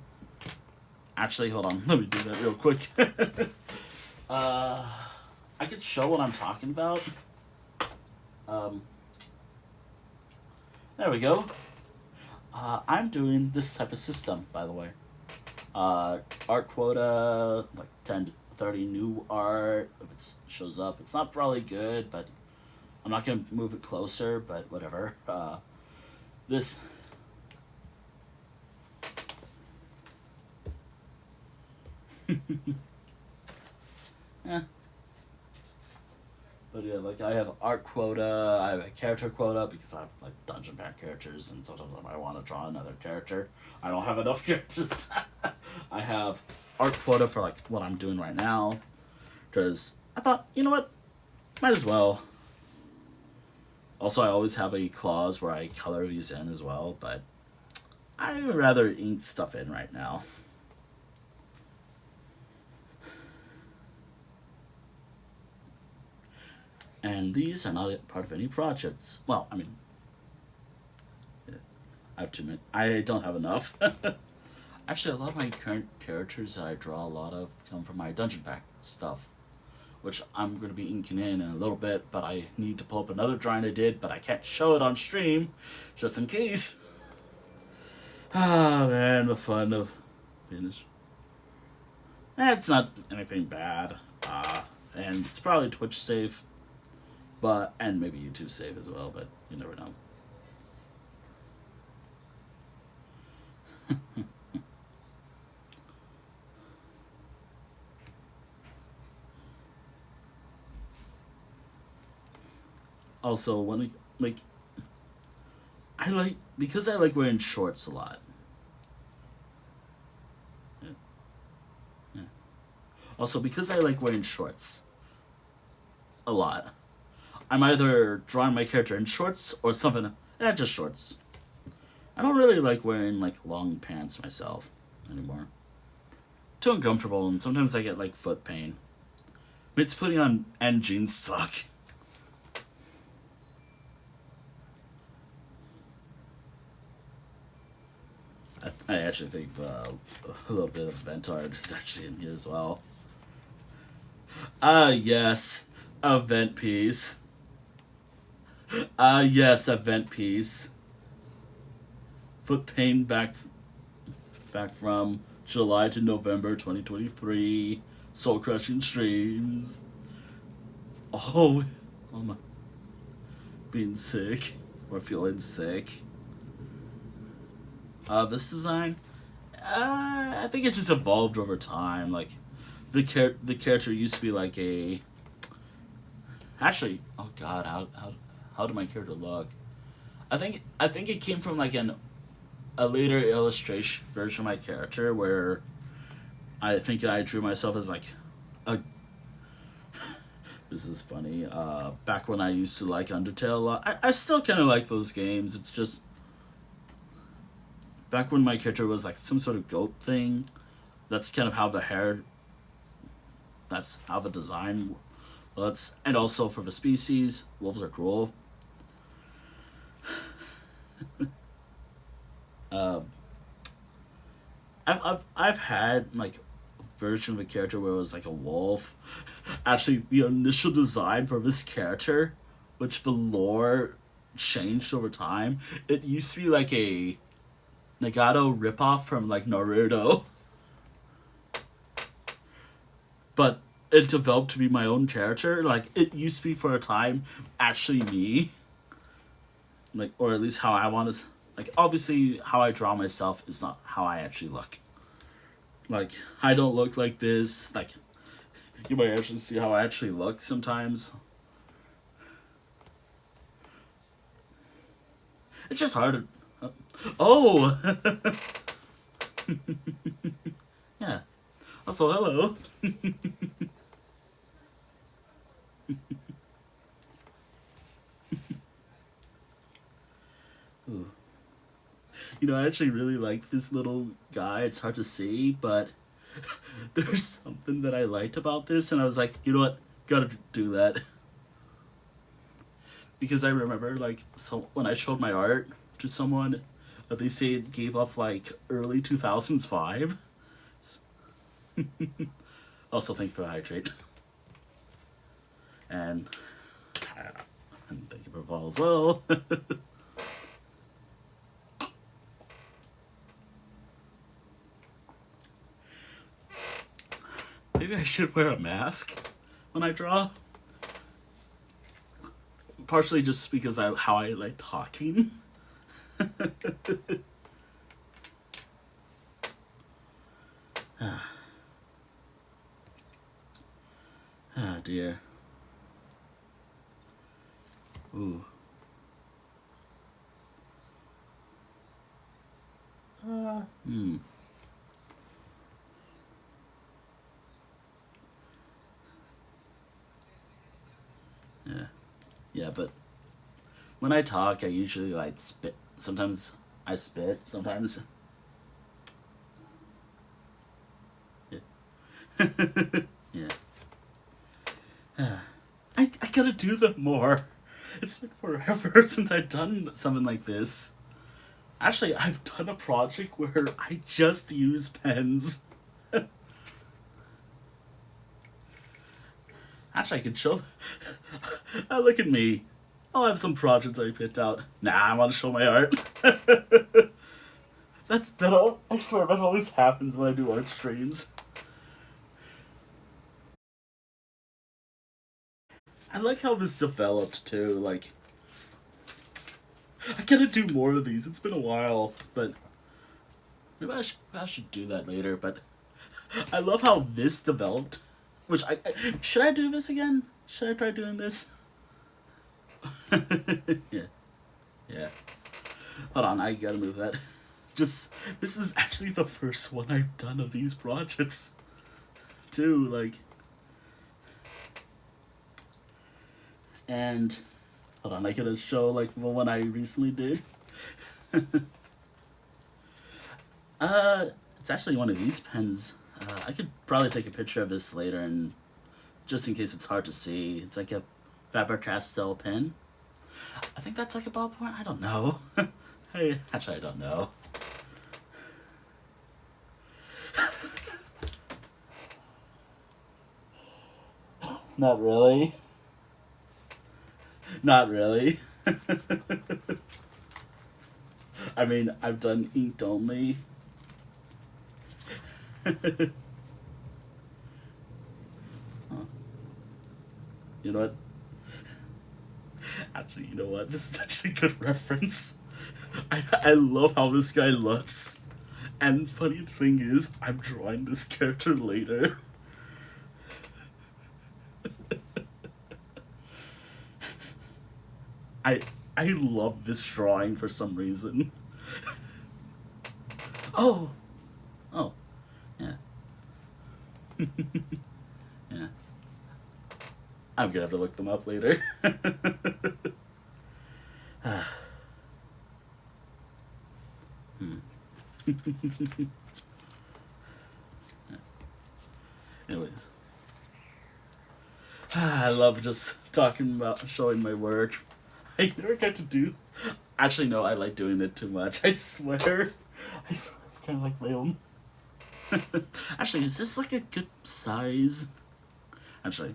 Speaker 1: Actually, hold on. Let me do that real quick. I could show what I'm talking about. There we go. I'm doing this type of system, by the way. Art quota, like 10 to 30 new art. If it shows up, it's not probably good, but I'm not going to move it closer, but whatever. This... eh. But yeah, like I have art quota, I have a character quota because I have like dungeon pack characters, and sometimes I might want to draw another character. I don't have enough characters. I have art quota for like what I'm doing right now, because I thought, you know what, might as well. Also, I always have a clause where I color these in as well, but I would rather ink stuff in right now. And these are not part of any projects. Well, I mean, I have too many. I don't have enough. Actually, a lot of my current characters that I draw a lot of come from my dungeon pack stuff, which I'm going to be inking in a little bit, but I need to pull up another drawing I did, but I can't show it on stream, just in case. Man, the fun of finish. It's not anything bad, and it's probably Twitch safe. But, and maybe YouTube save as well, but you never know. Also, when because I like wearing shorts a lot. Yeah. Yeah. Also, because I like wearing shorts a lot, I'm either drawing my character in shorts or something. Just shorts. I don't really like wearing like long pants myself anymore. Too uncomfortable, and sometimes I get like foot pain. It's putting on engines suck. I actually think a little bit of Ventard is actually in here as well. Ah, yes. A vent piece. Ah, yes, a vent piece. Foot pain back from July to November 2023. Soul crushing streams. Oh, I'm being sick or feeling sick. This design, I think it just evolved over time. Like the character used to be like a. Actually, oh god, how did my character look? I think it came from like a later illustration version of my character where I think I drew myself as like a. This is funny. Back when I used to like Undertale a lot, I still kind of like those games. It's just back when my character was like some sort of goat thing. That's kind of how the hair. That's how the design looks, and also for the species, wolves are cruel. Um, I've had like a version of a character where it was like a wolf. Actually, the initial design for this character, which the lore changed over time, it used to be like a Nagato ripoff from like Naruto, but it developed to be my own character. Like it used to be for a time actually me, like or at least how I want to. Like obviously, how I draw myself is not how I actually look. Like I don't look like this. Like you might actually see how I actually look sometimes. It's just hard to. Oh, yeah. Also, hello. Ooh. You know, I actually really like this little guy. It's hard to see, but there's something that I liked about this, and I was like, you know what, gotta do that because I remember like so when I showed my art to someone, they say it gave off like early 2005. Also, thank you for the hydrate and and thank you for the follow as well. Maybe I should wear a mask when I draw. Partially just because how I like talking. Ah dear. Ooh. Hmm. Yeah. Yeah, but when I talk, I usually like spit. Sometimes I spit. Sometimes. Yeah. Yeah. I gotta do them more. It's been forever since I've done something like this. Actually, I've done a project where I just use pens. Actually, I could show. Look at me. I'll have some projects I picked out. Nah, I want to show my art. I swear that always happens when I do art streams. I like how this developed too. Like, I gotta do more of these. It's been a while, but maybe I should do that later. But I love how this developed. Which should I do this again? Should I try doing this? Yeah, yeah. Hold on, I gotta move that. Just this is actually the first one I've done of these projects, too. Like, and hold on, I gotta show like the one I recently did. It's actually one of these pens. I could probably take a picture of this later and just in case it's hard to see, it's like a Faber-Castell pen. I think that's like a ballpoint. I don't know. Actually, I don't know. Not really. Not really. I mean, I've done inked only. You know what? Actually, you know what? This is actually a good reference. I love how this guy looks. And funny thing is, I'm drawing this character later. I I love this drawing for some reason. Oh, oh, yeah, yeah. I'm gonna have to look them up later. Anyways, I love just talking about showing my work. I never get to do. Actually, no, I like doing it too much. I swear. I swear, kind of like my own. Actually, is this like a good size? Actually,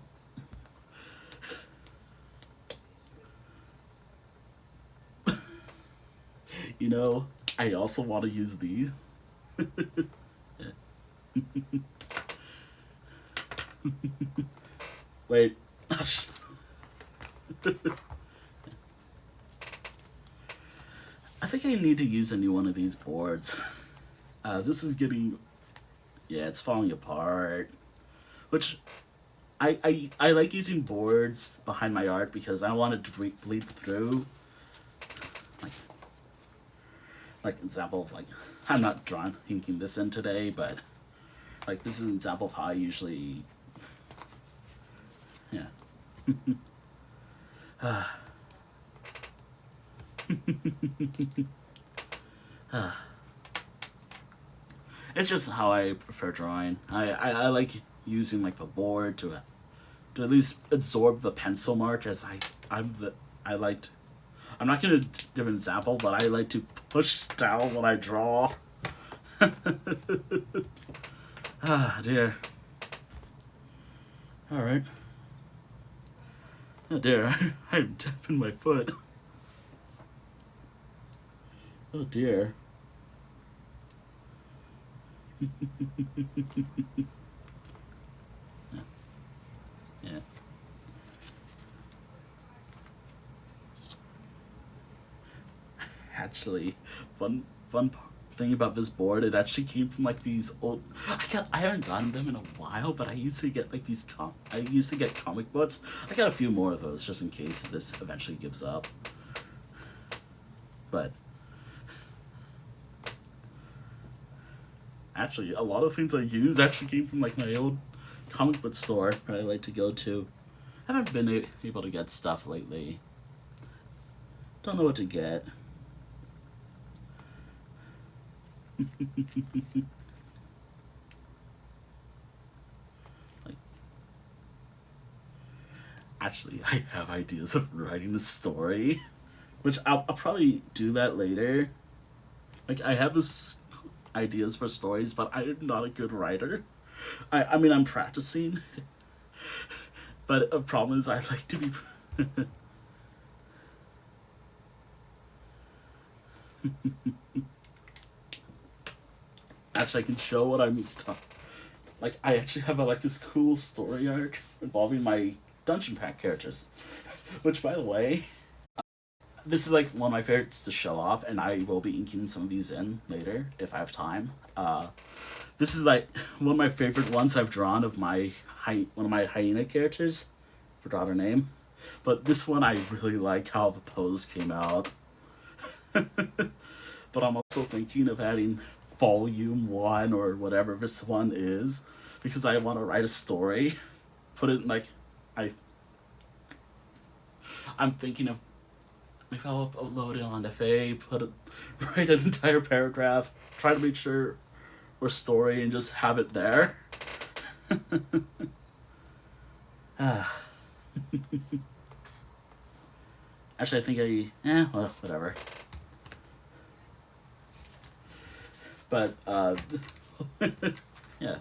Speaker 1: you know, I also want to use these. Wait. I think I need to use a new one of these boards. This is getting, yeah, it's falling apart. Which, I like using boards behind my art because I want it to bleed through. Like, like example of like, I'm not drawing inking this in today, but like this is an example of how I usually, yeah. It's just how I prefer drawing. I like using like the board to at least absorb the pencil mark as I like to, I'm not gonna give an example, but I like to push down when I draw. Ah dear. Alright. Oh dear, I'm tapping my foot. Oh dear. Yeah. Actually, fun thing about this board, it actually came from like these old. I haven't gotten them in a while, but I used to get like I used to get comic books. I got a few more of those just in case this eventually gives up. But actually, a lot of things I use actually came from like my old comic book store that I like to go to. I haven't been able to get stuff lately. Don't know what to get. Like, actually, I have ideas of writing a story, which I'll probably do that later. Like, I have this ideas for stories, but I'm not a good writer. I mean, I'm practicing, but a problem is I like to be. Actually, I can show what I'm. Like, I actually have like this cool story arc involving my dungeon pack characters, which, by the way, this is like one of my favorites to show off, and I will be inking some of these in later if I have time. This is like one of my favorite ones I've drawn of one of my hyena characters. Forgot her name, but this one I really like how the pose came out. But I'm also thinking of adding volume one or whatever this one is because I want to write a story. Put it in like I. I'm thinking of maybe I'll upload it on FA. Write an entire paragraph. Try to make sure we're story and just have it there. Actually, I think well, whatever. But, yeah.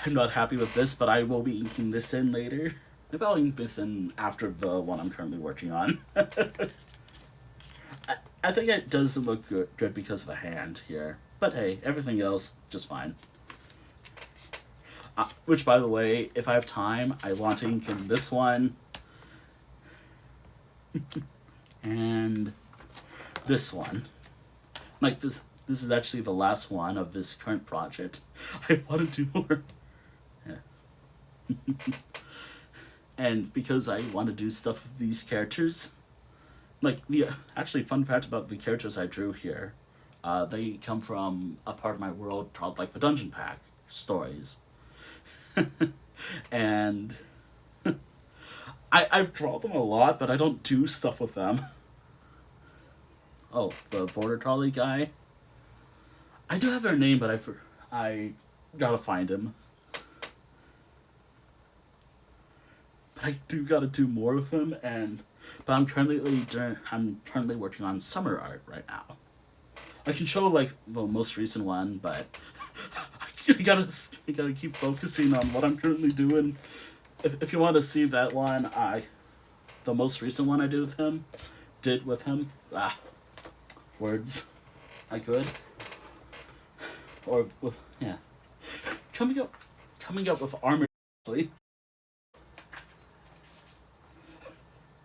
Speaker 1: I'm not happy with this, but I will be inking this in later. Maybe I'll ink this in after the one I'm currently working on. I think it doesn't look good because of the hand here. But hey, everything else, just fine. Which, by the way, if I have time, I want to ink in this one. And this one. Like, this is actually the last one of this current project. I want to do more. Yeah. And because I want to do stuff with these characters, like, the actually fun fact about the characters I drew here, they come from a part of my world called, like, the Dungeon Pack stories. And I've drawn them a lot, but I don't do stuff with them. Oh, the Border Collie guy? I do have their name, but I gotta find him. But I do gotta do more with him, but I'm currently working on summer art right now. I can show like the most recent one, but I gotta keep focusing on what I'm currently doing. If you want to see that one, the most recent one I did with him, words, I could, or with yeah, coming up with armor.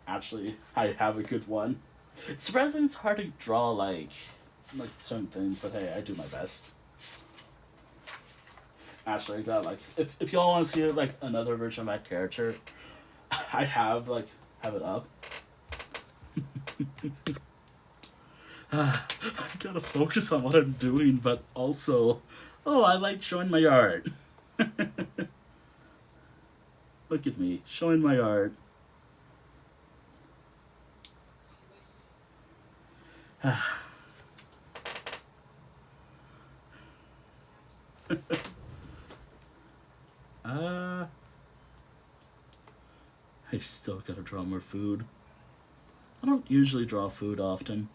Speaker 1: Actually, I have a good one. Surprisingly, it's hard to draw like certain things, but hey, I do my best. Actually, I got like if y'all want to see like another version of that character, I have it up. I gotta focus on what I'm doing, but also, oh, I like showing my art. Look at me showing my art. I still gotta draw more food. I don't usually draw food often.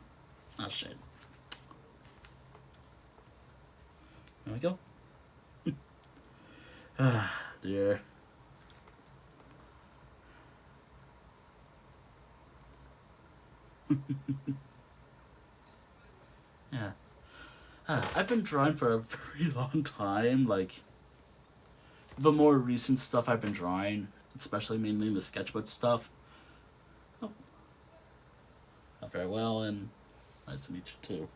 Speaker 1: Ah, shit. There we go. Dear. Yeah. I've been drawing for a very long time. Like, the more recent stuff I've been drawing, especially mainly the sketchbook stuff. Oh, not very well, and nice to meet you too.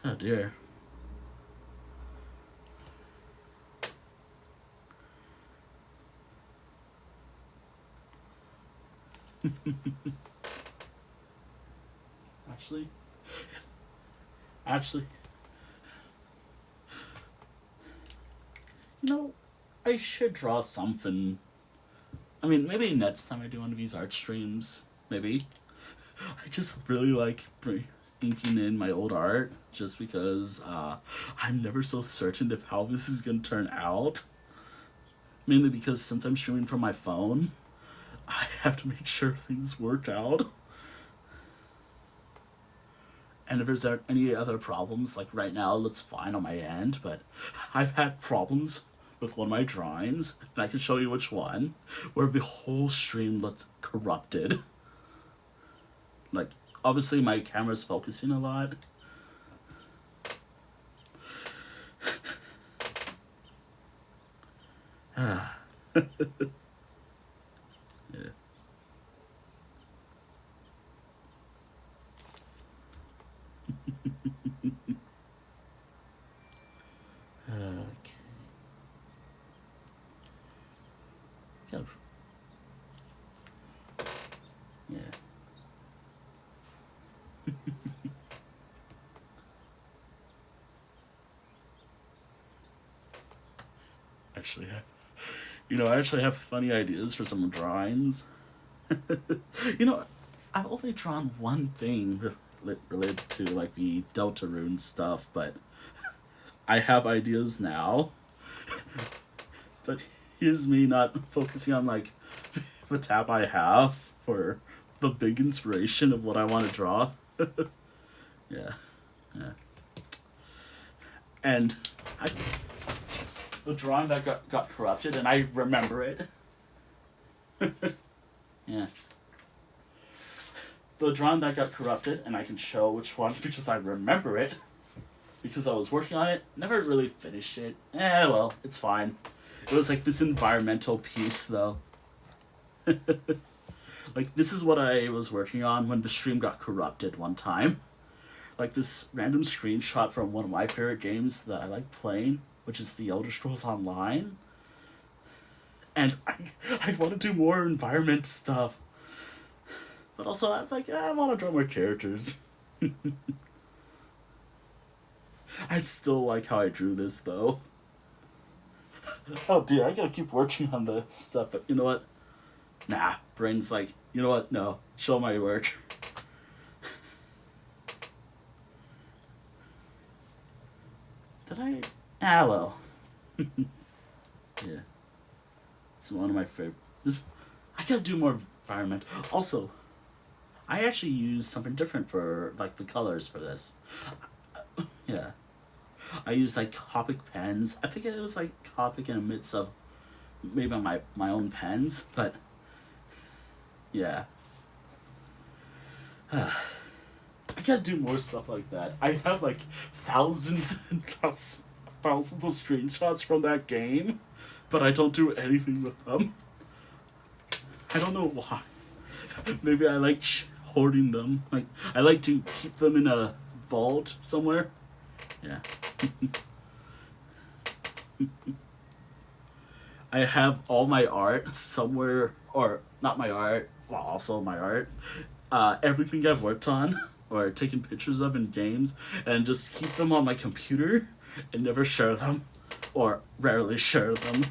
Speaker 1: Oh dear. Actually, actually, you know, I should draw something. I mean, maybe next time I do one of these art streams, maybe. I just really like inking in my old art, just because I'm never so certain of how this is gonna turn out. Mainly because since I'm shooting from my phone, I have to make sure things work out. And if there's any other problems, like right now, it looks fine on my end, but I've had problems with one of my drawings, and I can show you which one, where the whole stream looked corrupted. Like, obviously my camera's focusing a lot. Yeah. Okay. Yeah. Yeah. Actually, I actually have funny ideas for some drawings. you know, I've only drawn one thing related to like the Deltarune stuff, but I have ideas now, but here's me not focusing on like the tab I have for the big inspiration of what I want to draw. Yeah, yeah. And I, the drawing that got corrupted, and I remember it. Yeah. The drawing that got corrupted, and I can show which one because I remember it. Because I was working on it, never really finished it. Well, it's fine. It was like this environmental piece, though. Like, this is what I was working on when the stream got corrupted one time. Like, this random screenshot from one of my favorite games that I like playing, which is The Elder Scrolls Online. And I want to do more environment stuff. But also, I'm like, I want to draw more characters. I still like how I drew this, though. Oh dear, I gotta keep working on the stuff, but you know what? Nah, brain's like, you know what? No, show my work. Did I? Well. Yeah. It's one of my favorite. I gotta do more environment. Also, I actually used something different for, like, the colors for this. Yeah. I used, like, Copic pens. I think it was, like, Copic in a mix of maybe my own pens, but yeah. I gotta do more stuff like that. I have like thousands and thousands of screenshots from that game, but I don't do anything with them. I don't know why. Maybe I like hoarding them. Like, I like to keep them in a vault somewhere. Yeah. I have all my art somewhere, or not my art, well, also my art. Everything I've worked on or taken pictures of in games, and just keep them on my computer and never share them, or rarely share them.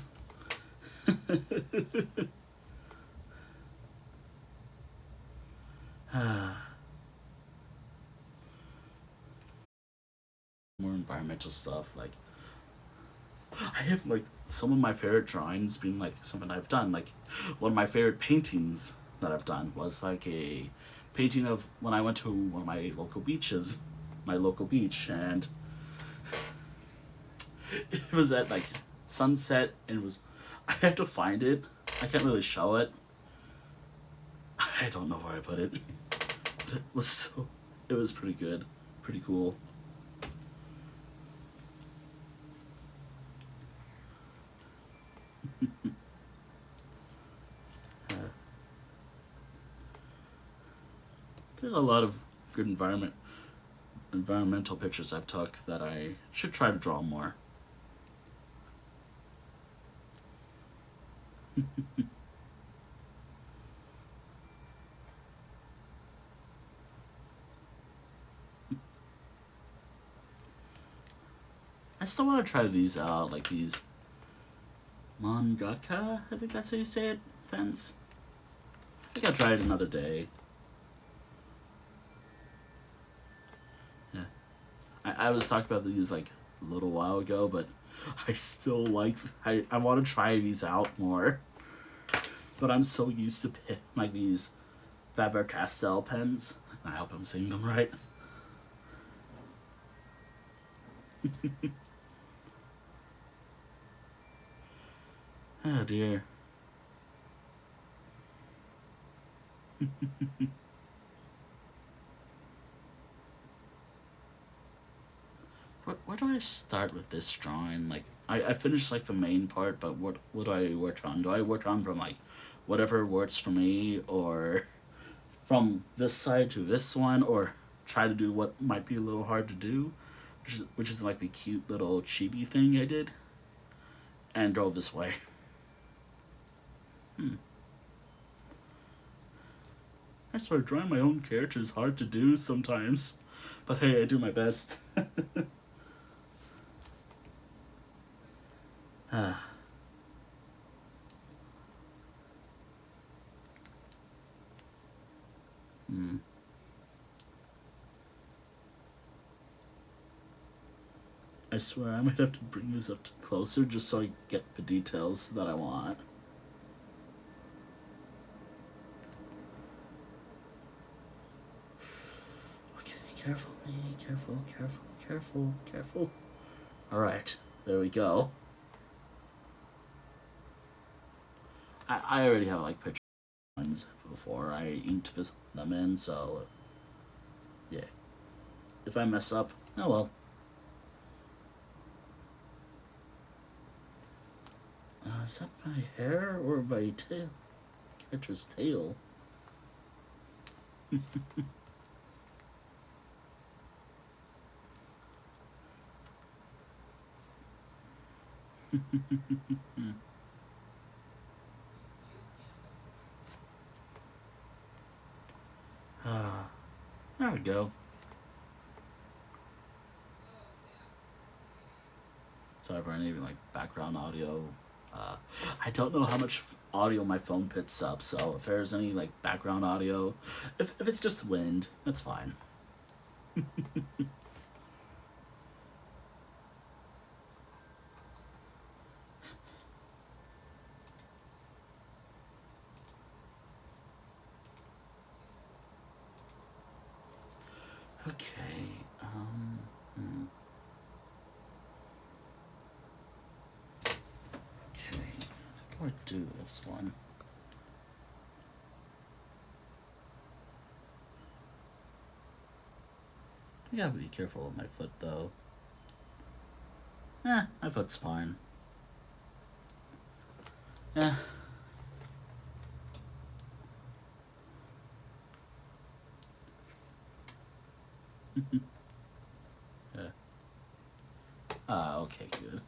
Speaker 1: More environmental stuff, like I have like some of my favorite drawings being like something I've done. Like, one of my favorite paintings that I've done was like a painting of when I went to one of my local beaches, my local beach, and it was at like sunset, and it was, I have to find it. I can't really show it. I don't know where I put it. But it was pretty good, pretty cool. There's a lot of good environmental pictures I've took that I should try to draw more. I still want to try these out, like these mangaka, I think that's how you say it, pens. I think I'll try it another day. Yeah. I was talking about these like a little while ago, but I still like, I want to try these out more. But I'm so used to like these Faber-Castell pens. I hope I'm saying them right. Oh dear. Where do I start with this drawing? Like, I finished like the main part, but what do I work on? Do I work on from like whatever works for me, or from this side to this one, or try to do what might be a little hard to do, which is like the cute little chibi thing I did, and go this way. I swear, drawing my own character is hard to do sometimes, but hey, I do my best. Hmm. I swear I might have to bring this up closer just so I get the details that I want. Okay, careful, me, careful, careful, careful, careful. Alright, there we go. I already have like pictures before I inked them in, so yeah. If I mess up, oh well. Is that my hair or my tail? Character's tail. There we go. Sorry for any like background audio. I don't know how much audio my phone picks up, so if there's any like background audio, if it's just wind, that's fine. Okay. Okay. How do I do this one? I gotta be careful with my foot though. My foot's fine. Yeah. Yeah. Okay, good.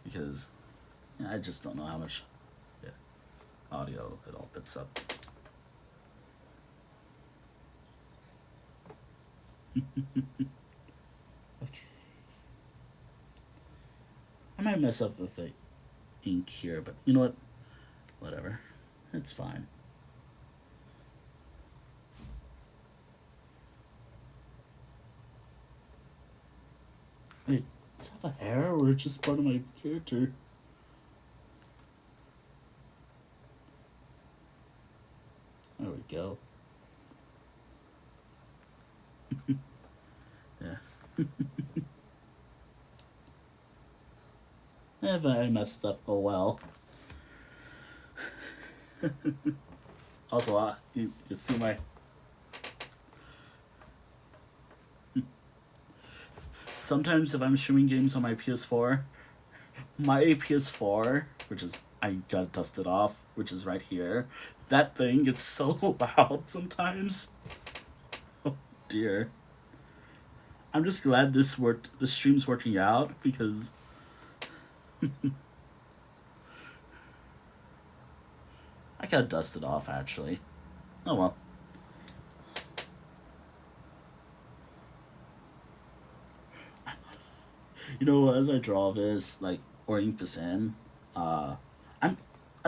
Speaker 1: Because I just don't know how much audio it all picks up. Okay. I might mess up with the ink here, but you know what? Whatever. It's fine. Wait, is that the hair or just part of my character? There we go. Yeah. But I messed up. Oh well. Also, you see my. Sometimes if I'm streaming games on my PS4, which is I got dusted off, which is right here, that thing gets so loud sometimes. Oh dear. I'm just glad this stream's working out because I got dusted off actually. Oh well. You know, as I draw this, like, or ink this in, I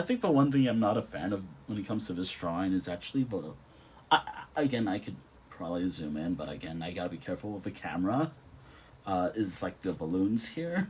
Speaker 1: think the one thing I'm not a fan of when it comes to this drawing is actually again, I could probably zoom in, but again, I gotta be careful with the camera, is like the balloons here.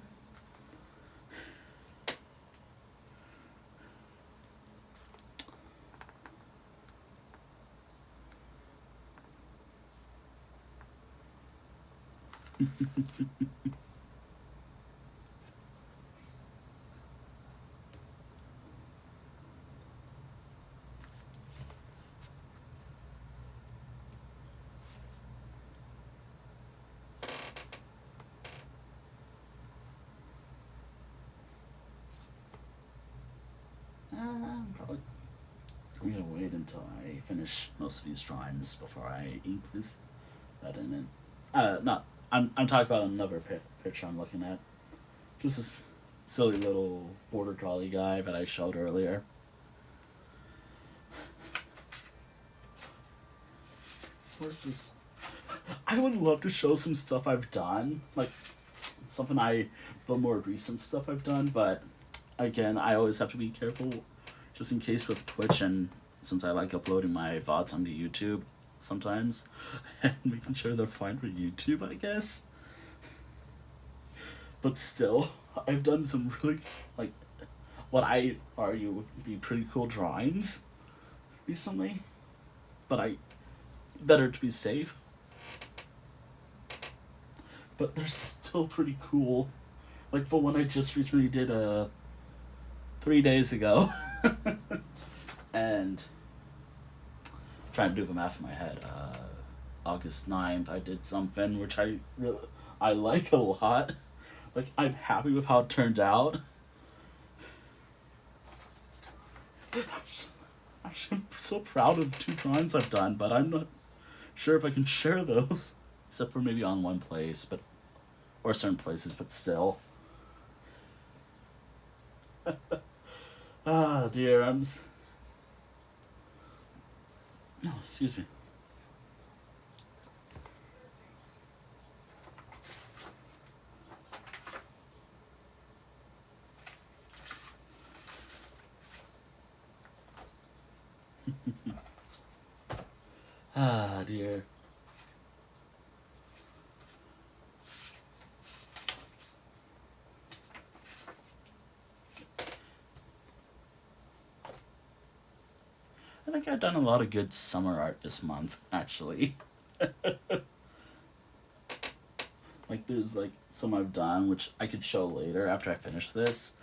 Speaker 1: I'm gonna wait until I finish most of these drawings before I ink that in. Not. I'm talking about another picture I'm looking at. Just this silly little border collie guy that I showed earlier. I would love to show some stuff I've done, like the more recent stuff I've done, but again, I always have to be careful, just in case with Twitch, and since I like uploading my VODs onto YouTube sometimes, and making sure they're fine for YouTube, I guess. But still, I've done some really, like, what I argue would be pretty cool drawings recently. But I, better to be safe. But they're still pretty cool. Like the one I just recently did 3 days ago. And trying to do the math in my head. August 9th, I did something which I like a lot. Like, I'm happy with how it turned out. Actually, I'm so proud of 2 drawings I've done, but I'm not sure if I can share those. Except for maybe on one place, but or certain places, but still. Ah, dear, no, excuse me. Ah, dear. I think I've done a lot of good summer art this month, actually. Like, there's, like, some I've done, which I could show later after I finish this.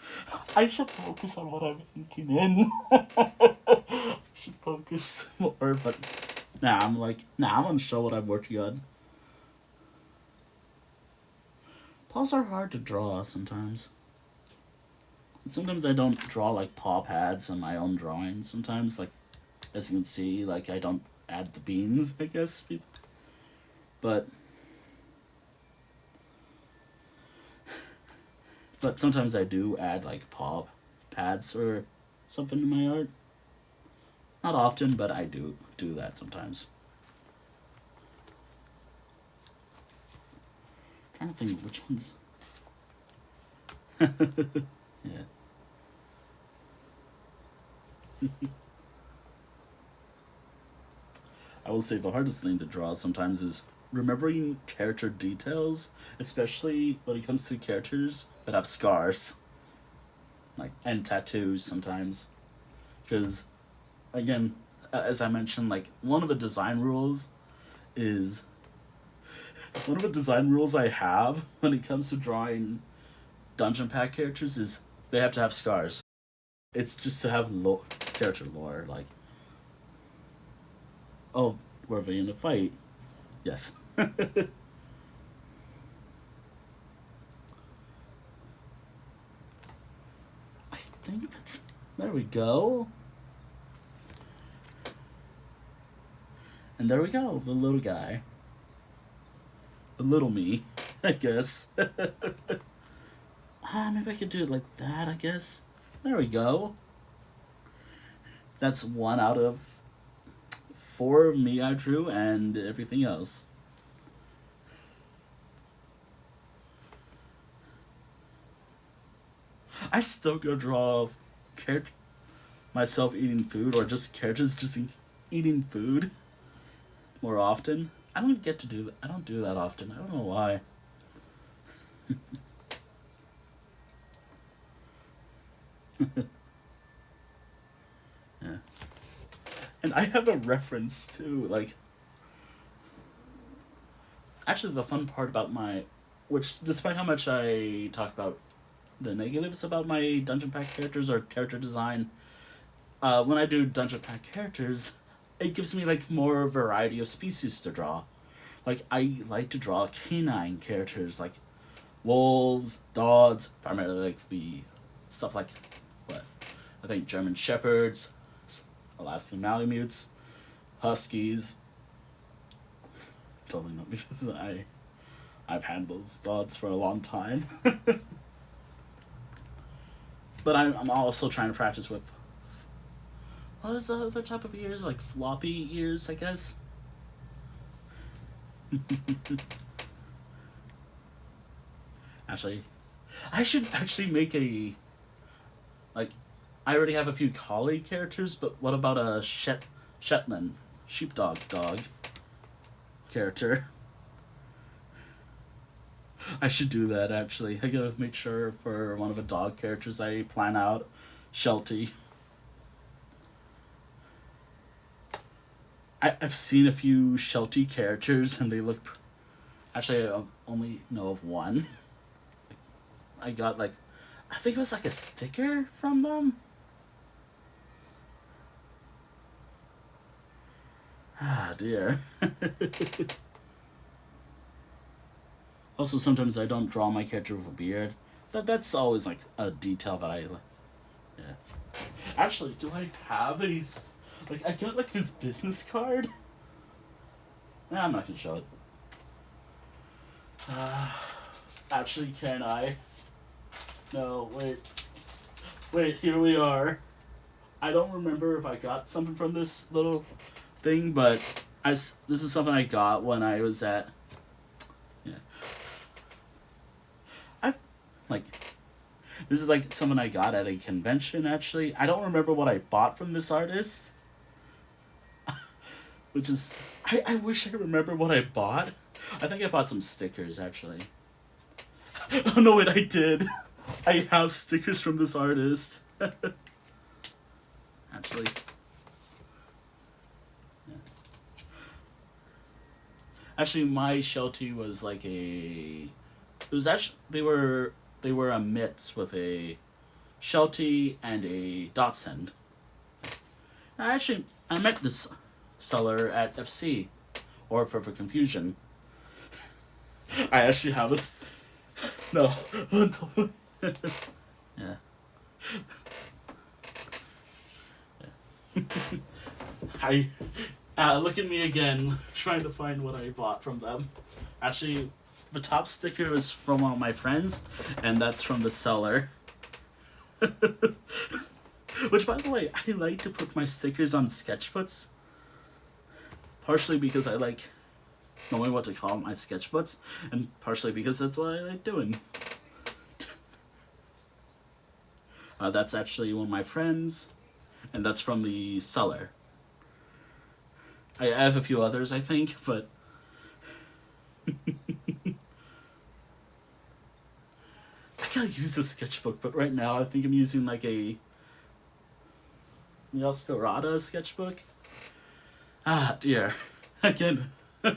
Speaker 1: I should focus on what I'm inking in. I should focus more, but I'm gonna show what I'm working on. Paws are hard to draw sometimes. Sometimes I don't draw, like, paw pads on my own drawings. Sometimes, like, as you can see, like, I don't add the beans, I guess. But sometimes I do add, like, paw pads or something to my art. Not often, but I do that sometimes. I'm trying to think which ones. Yeah. I will say the hardest thing to draw sometimes is remembering character details, especially when it comes to characters that have scars, like, and tattoos sometimes. Because, again, as I mentioned, like, is one of the design rules I have when it comes to drawing dungeon pack characters is they have to have scars. It's just to have character lore, like, oh, were they in a fight? Yes. I think that's. There we go. And there we go, the little guy. The little me, I guess. Maybe I could do it like that, I guess. There we go. That's 1 out of 4 of me I drew, and everything else. I still go draw myself eating food, or just characters just eating food more often. I don't get to do that. I don't do that often. I don't know why. Yeah. And I have a reference too, like, actually the fun part about which, despite how much I talk about the negatives about my dungeon pack characters or character design, when I do dungeon pack characters, it gives me, like, more variety of species to draw. Like, I like to draw canine characters, like wolves, dogs, primarily, like, the stuff like, what, I think German Shepherds, Alaskan Malamutes, Huskies. Totally not, because I've had those dogs for a long time. But I'm also trying to practice with, what is the other type of ears? Like floppy ears, I guess? Actually, I should actually make like, I already have a few collie characters, but what about a Shetland sheepdog dog character? I should do that actually. I gotta make sure for one of the dog characters I plan out, Sheltie. I've seen a few Sheltie characters and they look. Actually, I only know of one. I got like, I think it was like a sticker from them. Ah, dear. Also, sometimes I don't draw my character with a beard. That's always like a detail that I yeah. Actually, do I have a like I got like this business card? Nah, I'm not gonna show it. Uh, Actually, can I? No, wait. Wait, here we are. I don't remember if I got something from this little thing, but this is something I got when I was at. Yeah. I like this is like something I got at a convention actually. I don't remember what I bought from this artist. Which is I wish I remember what I bought. I think I bought some stickers actually. Oh no wait, I did. I have stickers from this artist. Actually. Yeah. Actually my Sheltie was like a it was actually they were a mix with a Sheltie and a Dachshund. I met this seller at FC, or for Confusion. I actually have a no. Yeah. I look at me again, trying to find what I bought from them. Actually, the top sticker is from one of my friends, and that's from the seller. Which, by the way, I like to put my stickers on sketchbooks. Partially because I like knowing what to call my sketchbooks, and partially because that's what I like doing. That's actually one of my friends, and that's from the seller. I have a few others, I think, but I gotta use a sketchbook, but right now I think I'm using like a Neoscarada sketchbook. Ah, dear. Again. I'm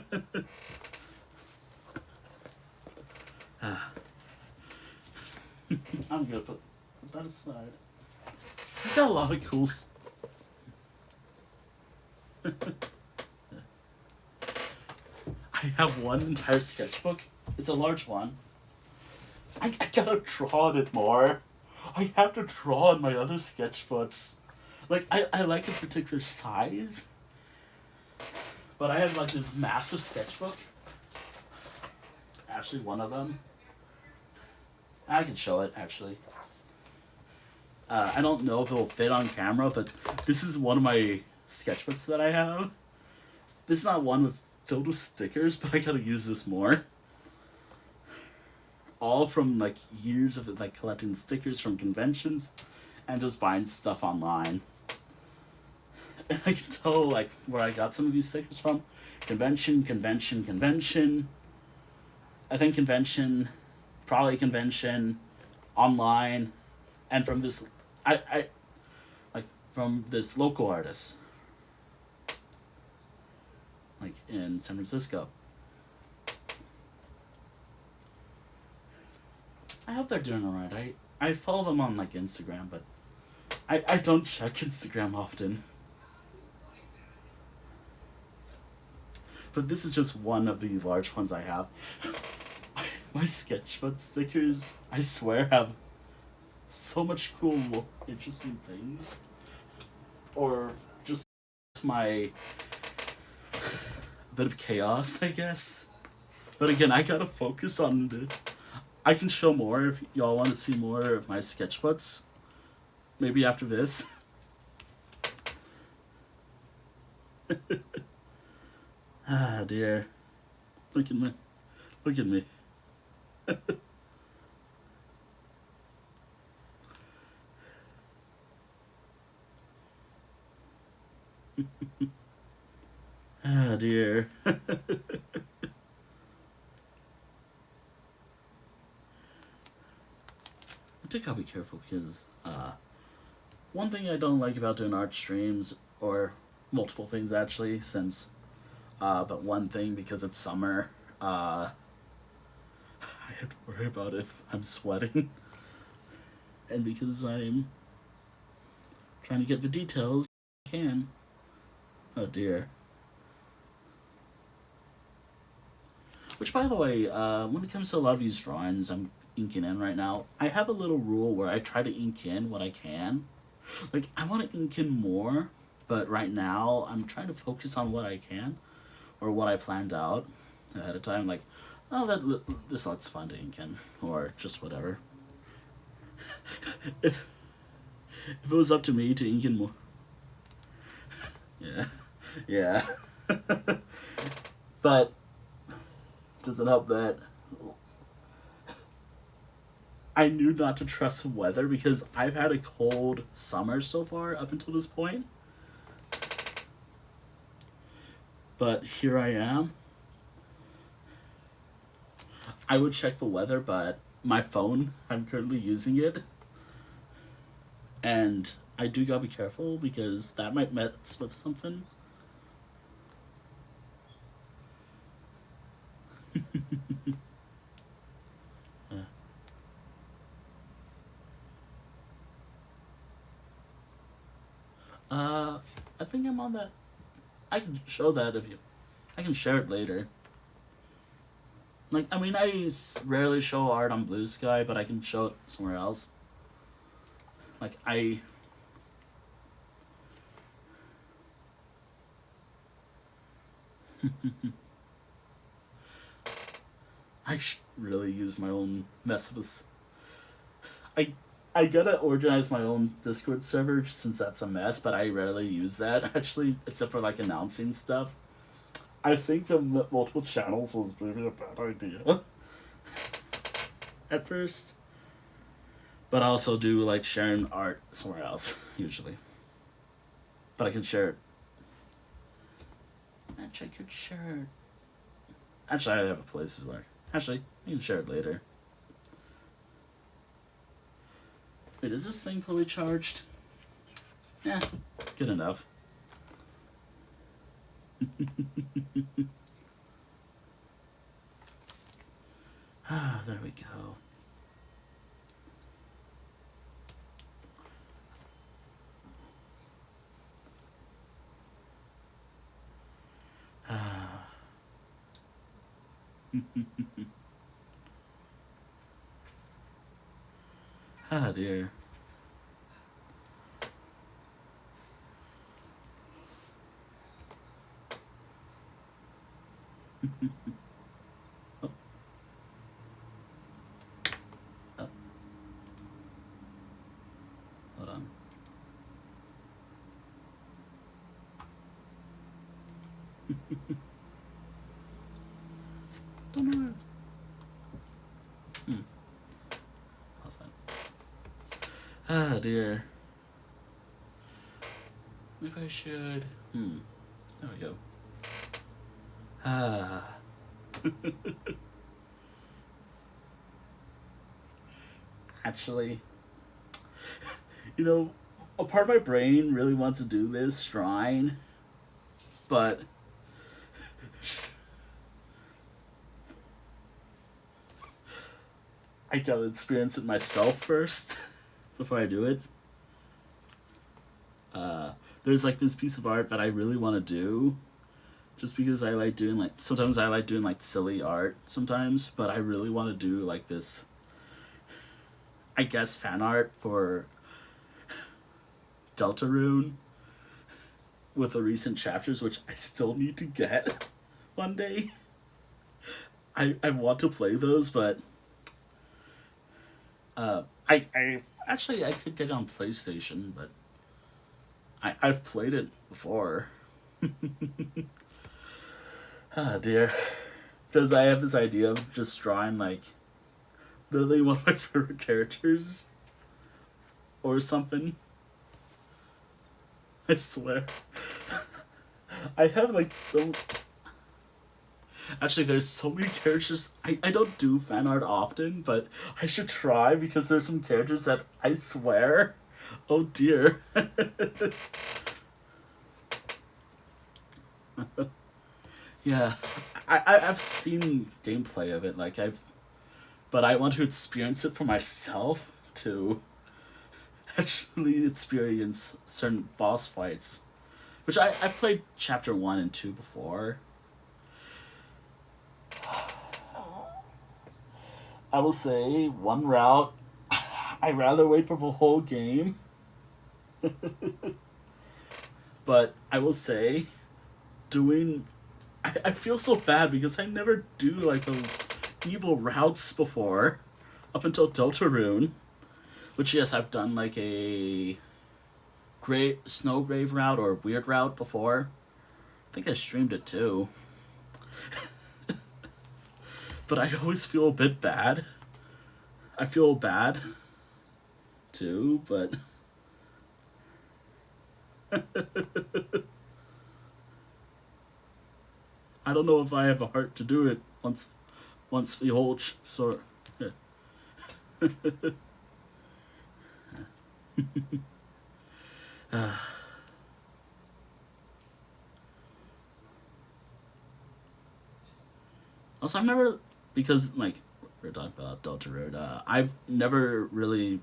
Speaker 1: gonna put that aside. I got a lot of cool I have one entire sketchbook. It's a large one. I gotta draw on it more. I have to draw on my other sketchbooks. Like, I like a particular size. But I have like this massive sketchbook. Actually, one of them. I can show it, actually. I don't know if it will fit on camera, but this is one of my sketchbooks that I have. This is not one filled with stickers, but I gotta use this more. All from like years of like collecting stickers from conventions and just buying stuff online. And I can tell like where I got some of these stickers from. Convention. I think convention, probably convention, online, and from this I like from this local artist. Like in San Francisco. I hope they're doing alright. I follow them on like Instagram, but I don't check Instagram often. But this is just one of the large ones I have. My sketchbook stickers, I swear, have so much cool, interesting things. Or just my bit of chaos, I guess. But again, I gotta focus on the. I can show more if y'all want to see more of my sketchbooks. Maybe after this. Ah, dear. Look at me. Look at me. Ah, dear. think I'll be careful because one thing I don't like about doing art streams, or multiple things actually, since but one thing because it's summer, I have to worry about if I'm sweating, and because I'm trying to get the details, I can. Oh dear. Which, by the way, when it comes to a lot of these drawings I'm inking in right now, I have a little rule where I try to ink in what I can. Like, I want to ink in more, but right now I'm trying to focus on what I can, or what I planned out ahead of time. Like, oh, this looks fun to ink in, or just whatever. if if it was up to me to ink in more, yeah, yeah. But does it help that I knew not to trust weather because I've had a cold summer so far up until this point. But here I am. I would check the weather, but my phone, I'm currently using it. And I do gotta be careful because that might mess with something. Uh, uh, I think I'm on that. I can show that if you. I can share it later. Like, I mean, rarely show art on Blue Sky, but I can show it somewhere else. Like, I should really use my own messages. I I gotta organize my own Discord server since that's a mess, but I rarely use that actually, except for like announcing stuff. I think the multiple channels was maybe a bad idea at first, but I also do like sharing art somewhere else usually. But I can share it. Actually, I could share it. Actually, I have a places where. Actually, I can share it later. Wait, is this thing fully charged? Yeah, good enough. Ah, there we go. Ah. Ah, dear. Oh, oh, hold on. Don't know. Hmm. How's that? Ah, dear. Maybe I should. Hmm. There we go. Ah. Actually, you know, a part of my brain really wants to do this shrine, but I gotta experience it myself first before I do it. There's like this piece of art that I really want to do, just because I like doing like sometimes I like doing like silly art sometimes, but I really want to do like this. I guess fan art for Deltarune with the recent chapters, which I still need to get one day. I want to play those, but I actually I could get it on PlayStation, but I've played it before. Ah, dear. Because I have this idea of just drawing like literally one of my favorite characters or something. I swear. I have like so Actually, there's so many characters. I don't do fan art often, but I should try because there's some characters that I swear. Oh dear. Yeah, I've seen gameplay of it. But I want to experience it for myself to actually experience certain boss fights, which I've played chapter 1 and 2 before. I will say one route. I rather wait for the whole game, but I will say doing. I feel so bad because I never do like the evil routes before, up until Deltarune, which yes I've done like a great snow grave route or weird route before. I think I streamed it too, but I always feel a bit bad. I feel bad too, but I don't know if I have a heart to do it once the whole sort. Also, I've never because like we're talking about Delta Road. I've never really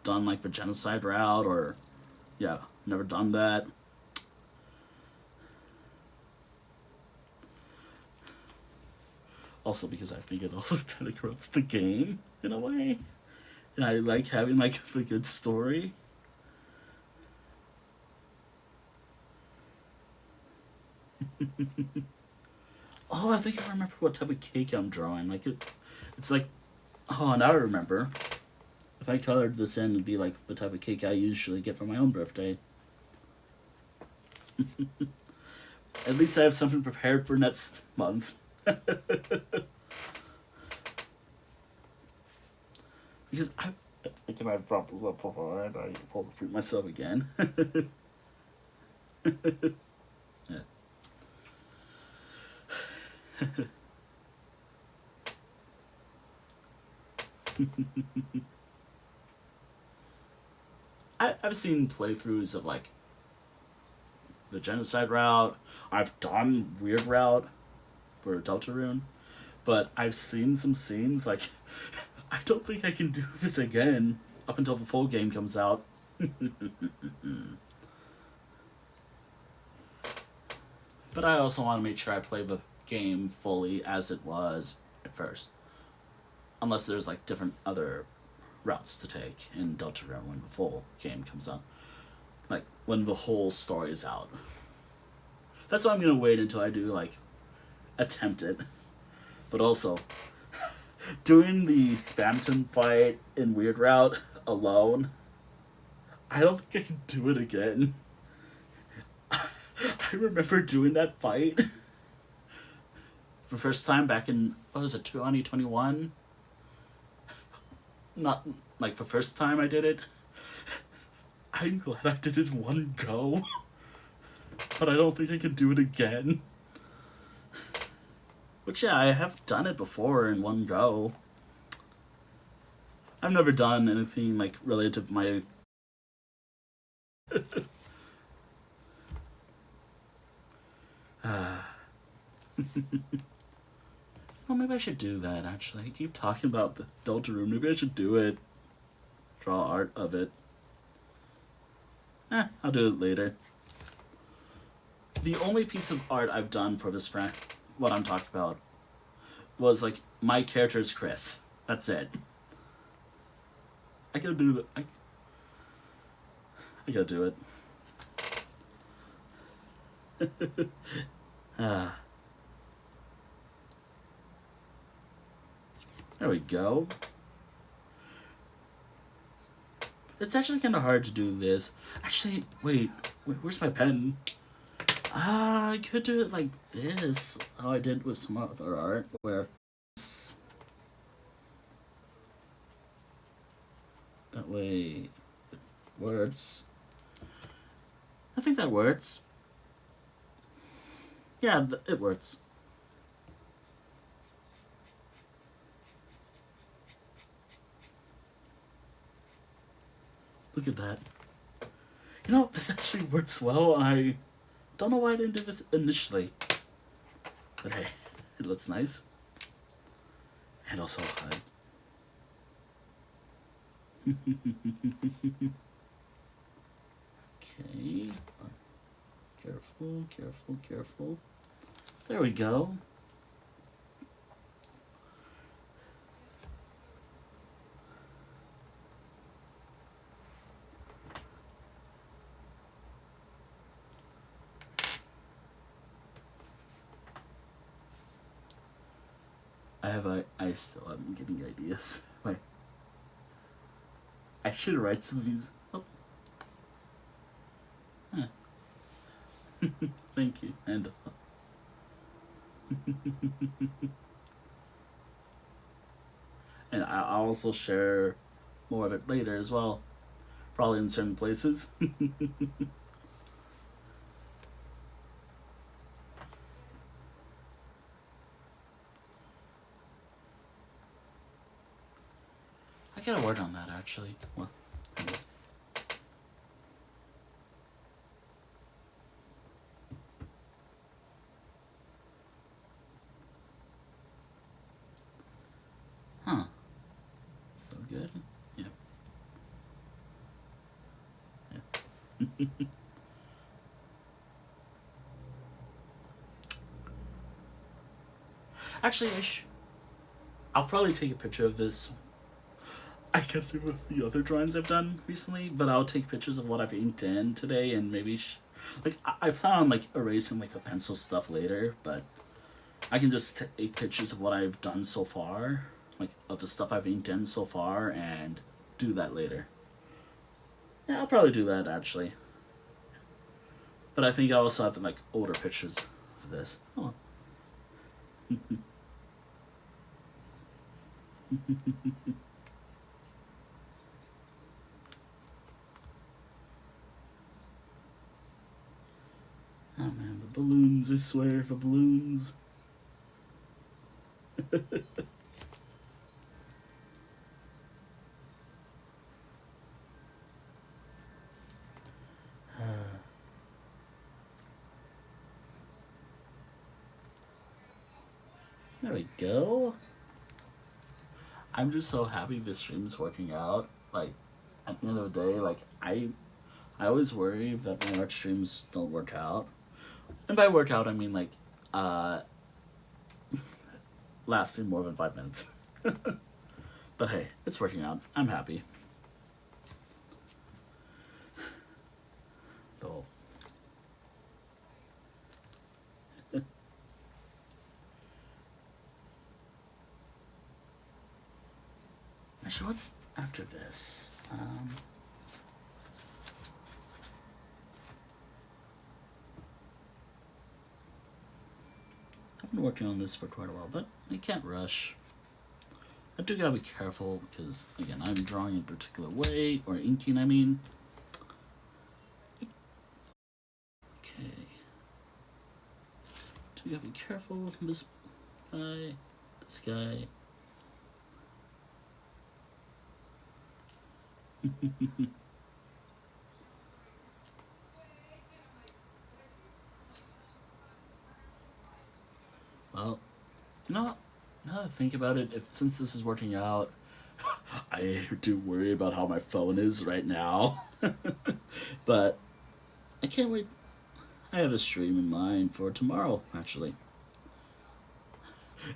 Speaker 1: done like the genocide route or yeah, never done that. Also, because I think it also kind of corrupts the game in a way, and I like having like a good story. Oh, I think I remember what type of cake I'm drawing. Like it's like, oh, now I remember. If I colored this in, it'd be like the type of cake I usually get for my own birthday. At least I have something prepared for next month. Because I can I brought this up before and I will repeat myself again. Yeah. I've seen playthroughs of like the genocide route. I've done weird route for Deltarune, but I've seen some scenes like I don't think I can do this again up until the full game comes out. But I also want to make sure I play the game fully as it was at first, unless there's like different other routes to take in Deltarune when the full game comes out, like when the whole story is out. That's why I'm gonna wait until I do like attempt it. But also, doing the Spamton fight in Weird Route alone, I don't think I can do it again. I remember doing that fight for the first time back in, what was it, 2021? Not like the first time I did it. I'm glad I did it in one go. But I don't think I can do it again. Which, yeah, I have done it before in one go. I've never done anything like related to my. Well, maybe I should do that actually. I keep talking about the Deltarune. Maybe I should do it. Draw art of it. I'll do it later. The only piece of art I've done for this friend, what I'm talking about, was like my character is Chris. That's it. I gotta do it. I gotta do it. There we go. It's actually kind of hard to do this. Actually, wait, where's my pen? I could do it like this. How I did with some other art, where that way it works. I think that works. Yeah, it works. Look at that. You know, this actually works well. I don't know why I didn't do this initially. But hey, it looks nice. And also high. Okay. Careful, careful, careful. There we go. I still am getting ideas. Like, I should write some of these. Oh. Huh. Thank you. And and I'll also share more of it later as well. Probably in certain places. I gotta work on that actually. Well, I guess. Huh. So good. Yeah. Yeah. Actually, I'll probably take a picture of this. I can't do with the other drawings I've done recently, but I'll take pictures of what I've inked in today and maybe like I plan on like erasing like the pencil stuff later, but I can just take pictures of what I've done so far, like of the stuff I've inked in so far, and do that later. Yeah, I'll probably do that actually. But I think I also have like older pictures of this. Oh. Oh man, the balloons, I swear, the balloons. There we go. I'm just so happy this stream's working out. Like, at the end of the day, like, I always worry that my art streams don't work out. And by work out, I mean, like, uh, lasting more than 5 minutes. But hey, it's working out. I'm happy. Though. Actually, what's after this? I've been working on this for quite a while, but I can't rush. I do gotta be careful because, again, I'm drawing in a particular way, or inking, I mean. Okay. Do gotta be careful with this guy, this guy. Well, you know what? Now that I think about it, since this is working out, I do worry about how my phone is right now. But I can't wait. I have a stream in mind for tomorrow, actually.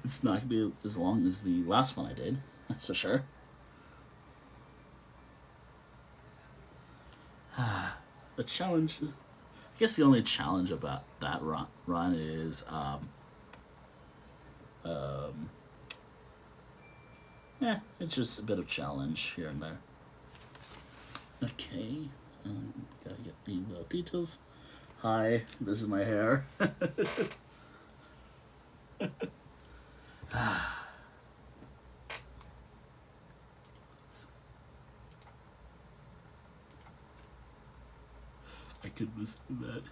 Speaker 1: It's not going to be as long as the last one I did, that's for sure. The challenge is, I guess the only challenge about that run is, it's just a bit of challenge here and there. Okay, gotta get the details. Hi, this is my hair. I could listen to that.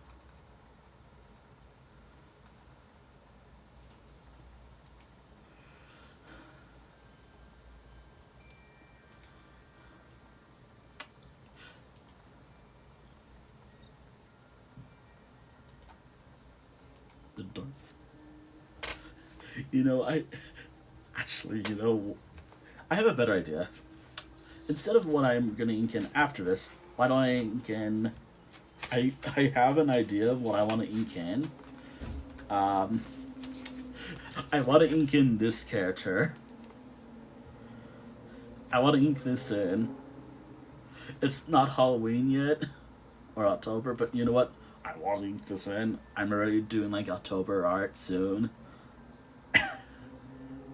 Speaker 1: I actually, I have a better idea. Instead of what I'm gonna ink in after this, why don't I ink in? I have an idea of what I want to ink in. I want to ink in this character. I want to ink this in. It's not Halloween yet, or October, but you know what? I want to ink this in. I'm already doing like October art soon.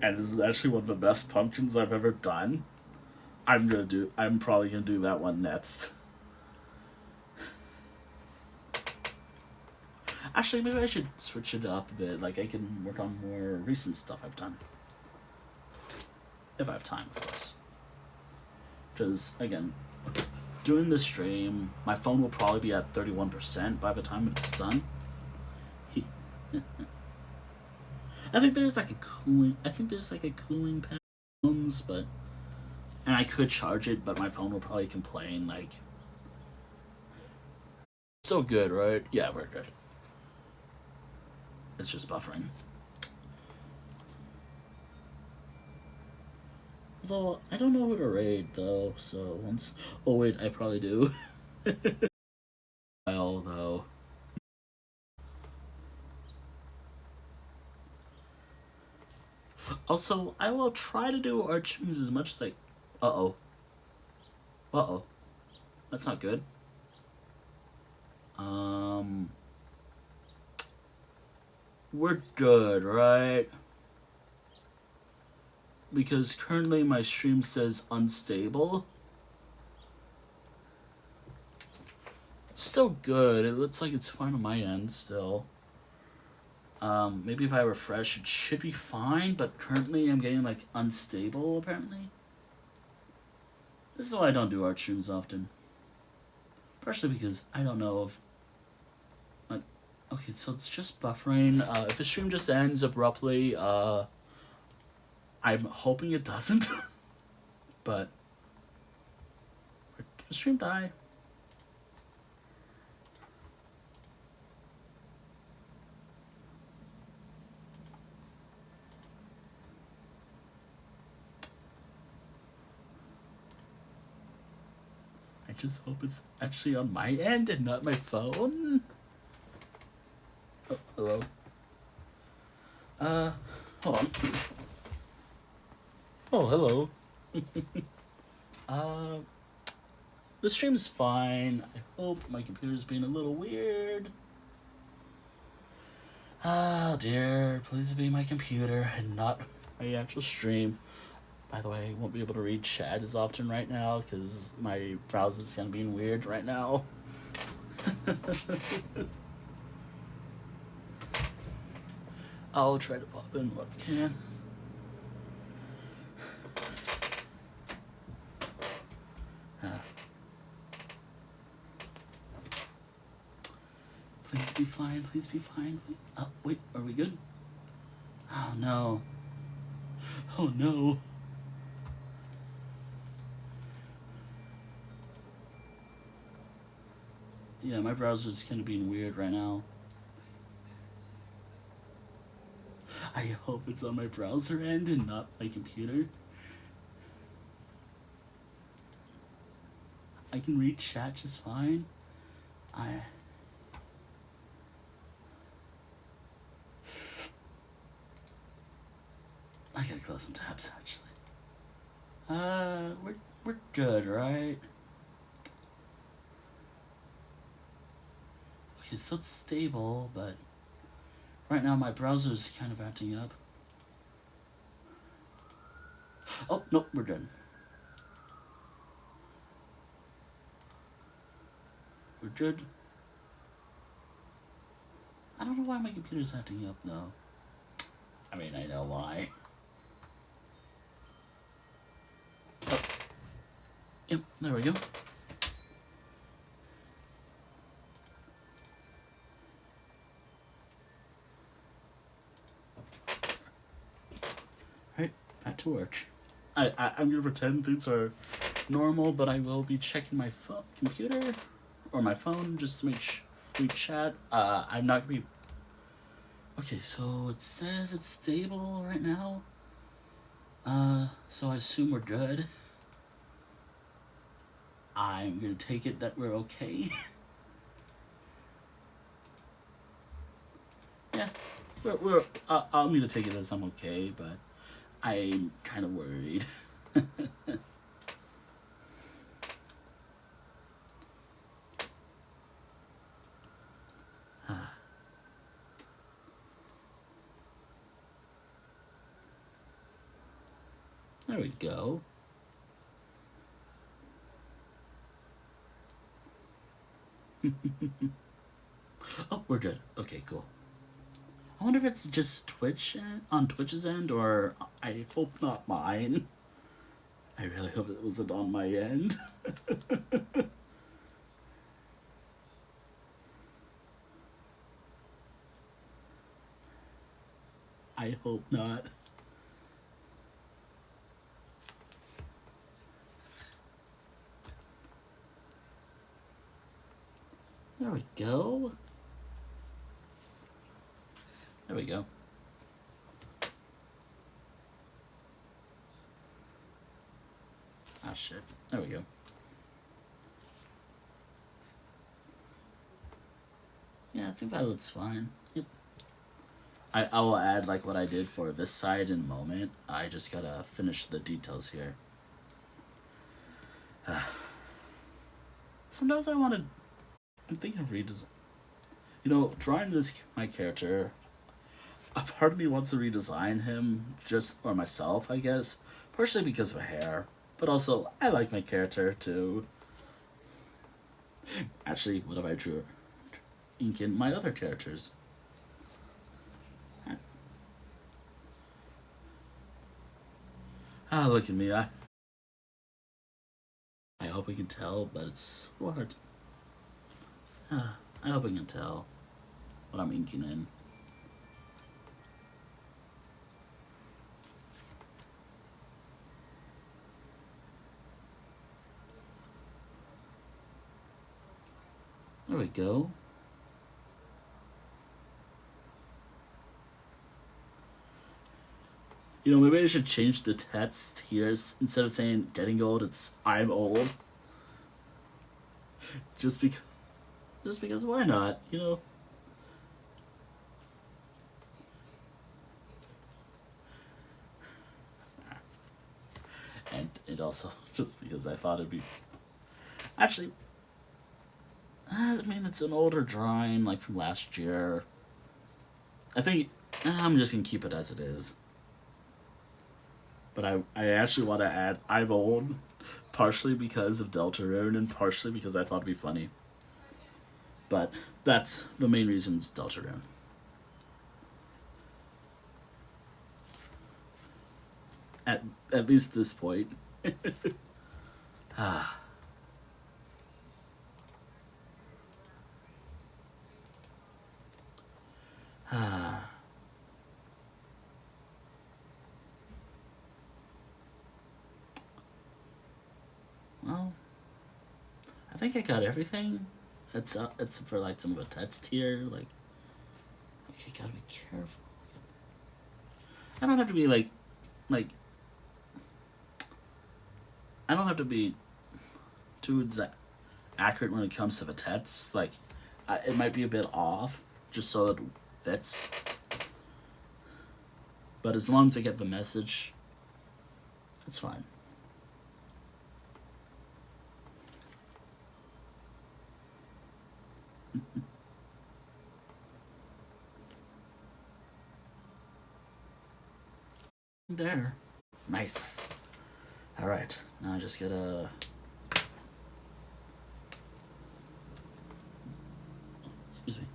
Speaker 1: And this is actually one of the best pumpkins I've ever done. I'm probably gonna do that one next. Actually, maybe I should switch it up a bit. Like, I can work on more recent stuff I've done. If I have time, of course. Because, again, doing this stream, my phone will probably be at 31% by the time it's done. I think there's like a cooling pad on phones, but... And I could charge it, but my phone will probably complain, like... So good, right? Yeah, we're good. It's just buffering. Although, I don't know who to raid, though, so once... Oh, wait, I probably do. Well, though. Also, I will try to do art streams as much as I... Uh-oh. Uh-oh. That's not good. We're good, right? Because currently my stream says unstable. It's still good. It looks like it's fine on my end still. Maybe if I refresh it should be fine, but currently I'm getting like unstable apparently. This is why I don't do art streams often. Partially because I don't know if... Like, okay, so it's just buffering. If the stream just ends abruptly, I'm hoping it doesn't. But... Did the stream die? I just hope it's actually on my end and not my phone. Oh, hello. Hold on. Oh, hello. The stream is fine. I hope my computer's being a little weird. Oh dear, please be my computer and not my actual stream. By the way, I won't be able to read chat as often right now because my browser's kind of being weird right now. I'll try to pop in what I can. Please be fine, please be fine. Please. Oh, wait, are we good? Oh no. Oh no. Yeah, my browser's kind of being weird right now. I hope it's on my browser end and not my computer. I can read chat just fine. I gotta close some tabs actually. We're good, right? Okay, so it's stable, but right now my browser's kind of acting up. Oh, nope, we're good. We're good. I don't know why my computer's acting up though. I mean, I know why. Oh. Yep, there we go. Right, back to work. I'm gonna pretend things are normal, but I will be checking my computer or my phone just to make sure we chat. I'm not gonna be Okay, so it says it's stable right now. So I assume we're good. I'm gonna take it that we're okay. Yeah, I'm gonna take it as I'm okay, but I'm kind of worried. There we go. Oh, we're good. Okay, cool. I wonder if it's just on Twitch's end, or I hope not mine. I really hope it wasn't on my end. I hope not. There we go. There we go. Ah, shit. There we go. Yeah, I think that looks fine. Yep. I will add like what I did for this side in a moment. I just gotta finish the details here. Sometimes I'm thinking of redesign. You know, drawing this my character, a part of me wants to redesign him or myself, I guess, partially because of hair, but also I like my character too. Actually, what if I drew ink in my other characters? Ah, look at me. I hope I can tell, but it's hard. I hope I can tell what I'm inking in. There we go. You know, maybe I should change the text here. Instead of saying getting old, it's I'm old. Just because, why not? You know. And it also just because I thought it'd be actually. I mean, it's an older drawing, like from last year. I think I'm just gonna keep it as it is. But I actually want to add I'm old, partially because of Deltarune and partially because I thought it'd be funny. But that's the main reason it's Deltarune. At at least this point. Ah. Ah. Well, I think I got everything. It's for like some of the text here. Like, okay, gotta be careful. I don't have to be like I don't have to be too accurate when it comes to the text. Like, it might be a bit off, just so it fits. But as long as I get the message, it's fine. There. Nice. Alright, now I just gotta. Excuse me.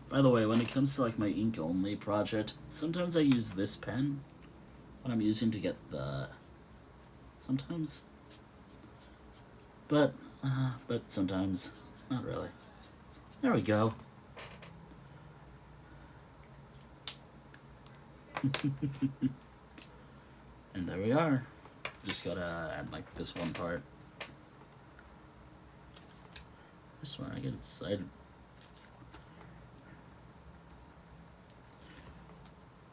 Speaker 1: By the way, when it comes to like my ink only project, sometimes I use this pen when I'm using to get the. Sometimes. But sometimes, not really. There we go. And there we are. Just gotta add like this one part. swear I get excited.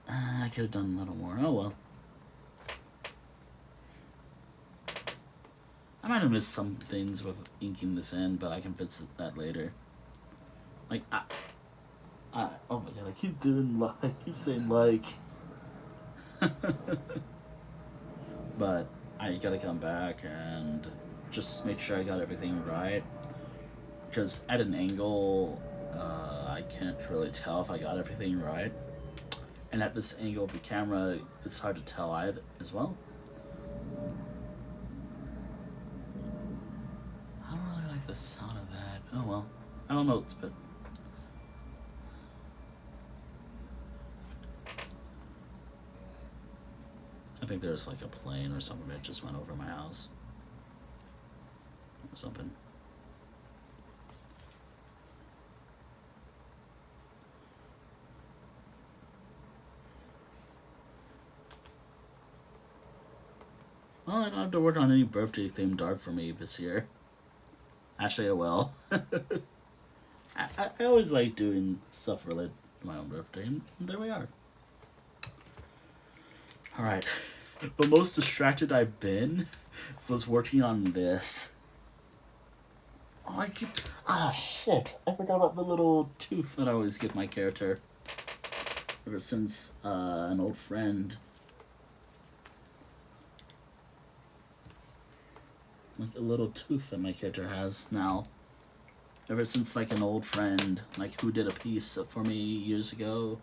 Speaker 1: I could have done a little more. Oh well. I might have missed some things with inking this in, but I can fix that later. Like, oh my god, I keep doing like, I keep saying like. But I gotta come back and just make sure I got everything right. Because at an angle, I can't really tell if I got everything right. And at this angle of the camera, it's hard to tell either as well. I don't really like the sound of that. Oh well. I don't know, but I think there's like a plane or something that just went over my house. Or something. Well, I don't have to work on any birthday themed art for me this year. Actually, I will. I always like doing stuff related to my own birthday, and there we are. Alright. The most distracted I've been was working on this. Oh, I keep. Ah, shit. I forgot about the little tooth that I always give my character. Ever since an old friend. Like a little tooth that my character has now. Ever since like an old friend, like who did a piece for me years ago.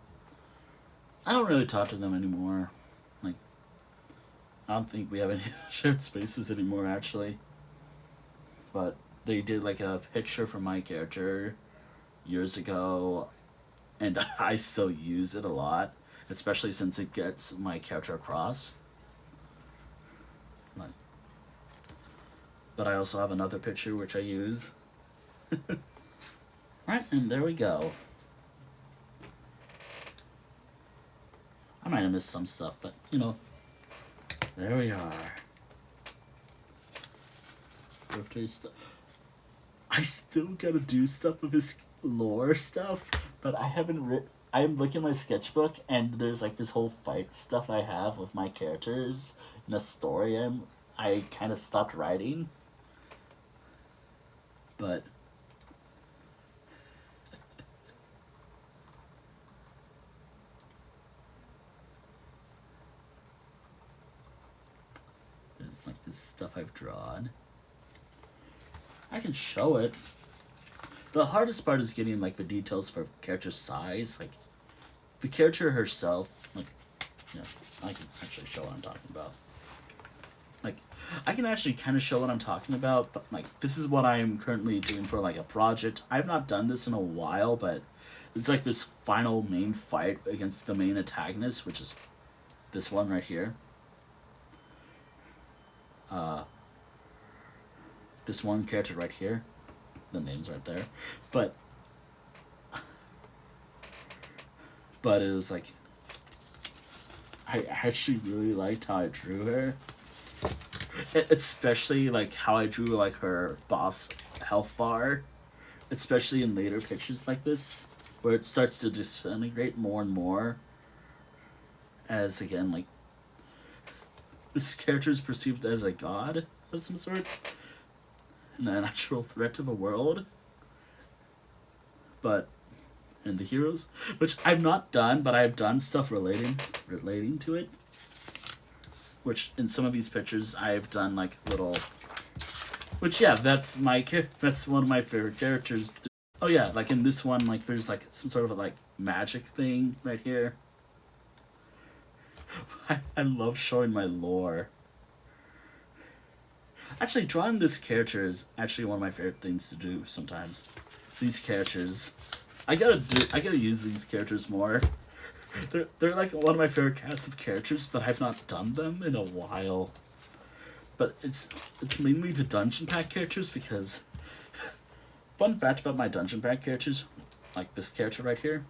Speaker 1: I don't really talk to them anymore. Like, I don't think we have any shared spaces anymore actually. But they did like a picture for my character years ago, and I still use it a lot, especially since it gets my character across. Like, but I also have another picture which I use. Right, and there we go. I might have missed some stuff, but you know, there we are. Birthday stuff. I still gotta do stuff with his lore stuff, but I haven't I'm looking at my sketchbook, and there's like this whole fight stuff I have with my characters in a story I kind of stopped writing. But there's like this stuff I've drawn. I can show it. The hardest part is getting like the details for character size, like the character herself. Like, yeah, I can actually show what I'm talking about. Like, I can actually kind of show what I'm talking about, but like this is what I am currently doing for like a project. I've not done this in a while, but it's like this final main fight against the main antagonist, which is this one right here. This one character right here. The name's right there. But it was like, I actually really liked how I drew her. Especially like how I drew like her boss health bar. Especially in later pictures like this, where it starts to disintegrate more and more. As again, like, this character is perceived as a god of some sort. And a natural threat to the world. But, and the heroes, which I've not done, but I've done stuff relating to it. Which in some of these pictures I've done like little, which yeah, that's one of my favorite characters. Oh yeah, like in this one, like there's like some sort of a, like magic thing right here. I love showing my lore. Actually, drawing this character is actually one of my favorite things to do sometimes. These characters. I gotta use these characters more. They're like one of my favorite casts of characters, but I've not done them in a while. But it's mainly the Dungeon Pack characters, because fun fact about my Dungeon Pack characters, like this character right here,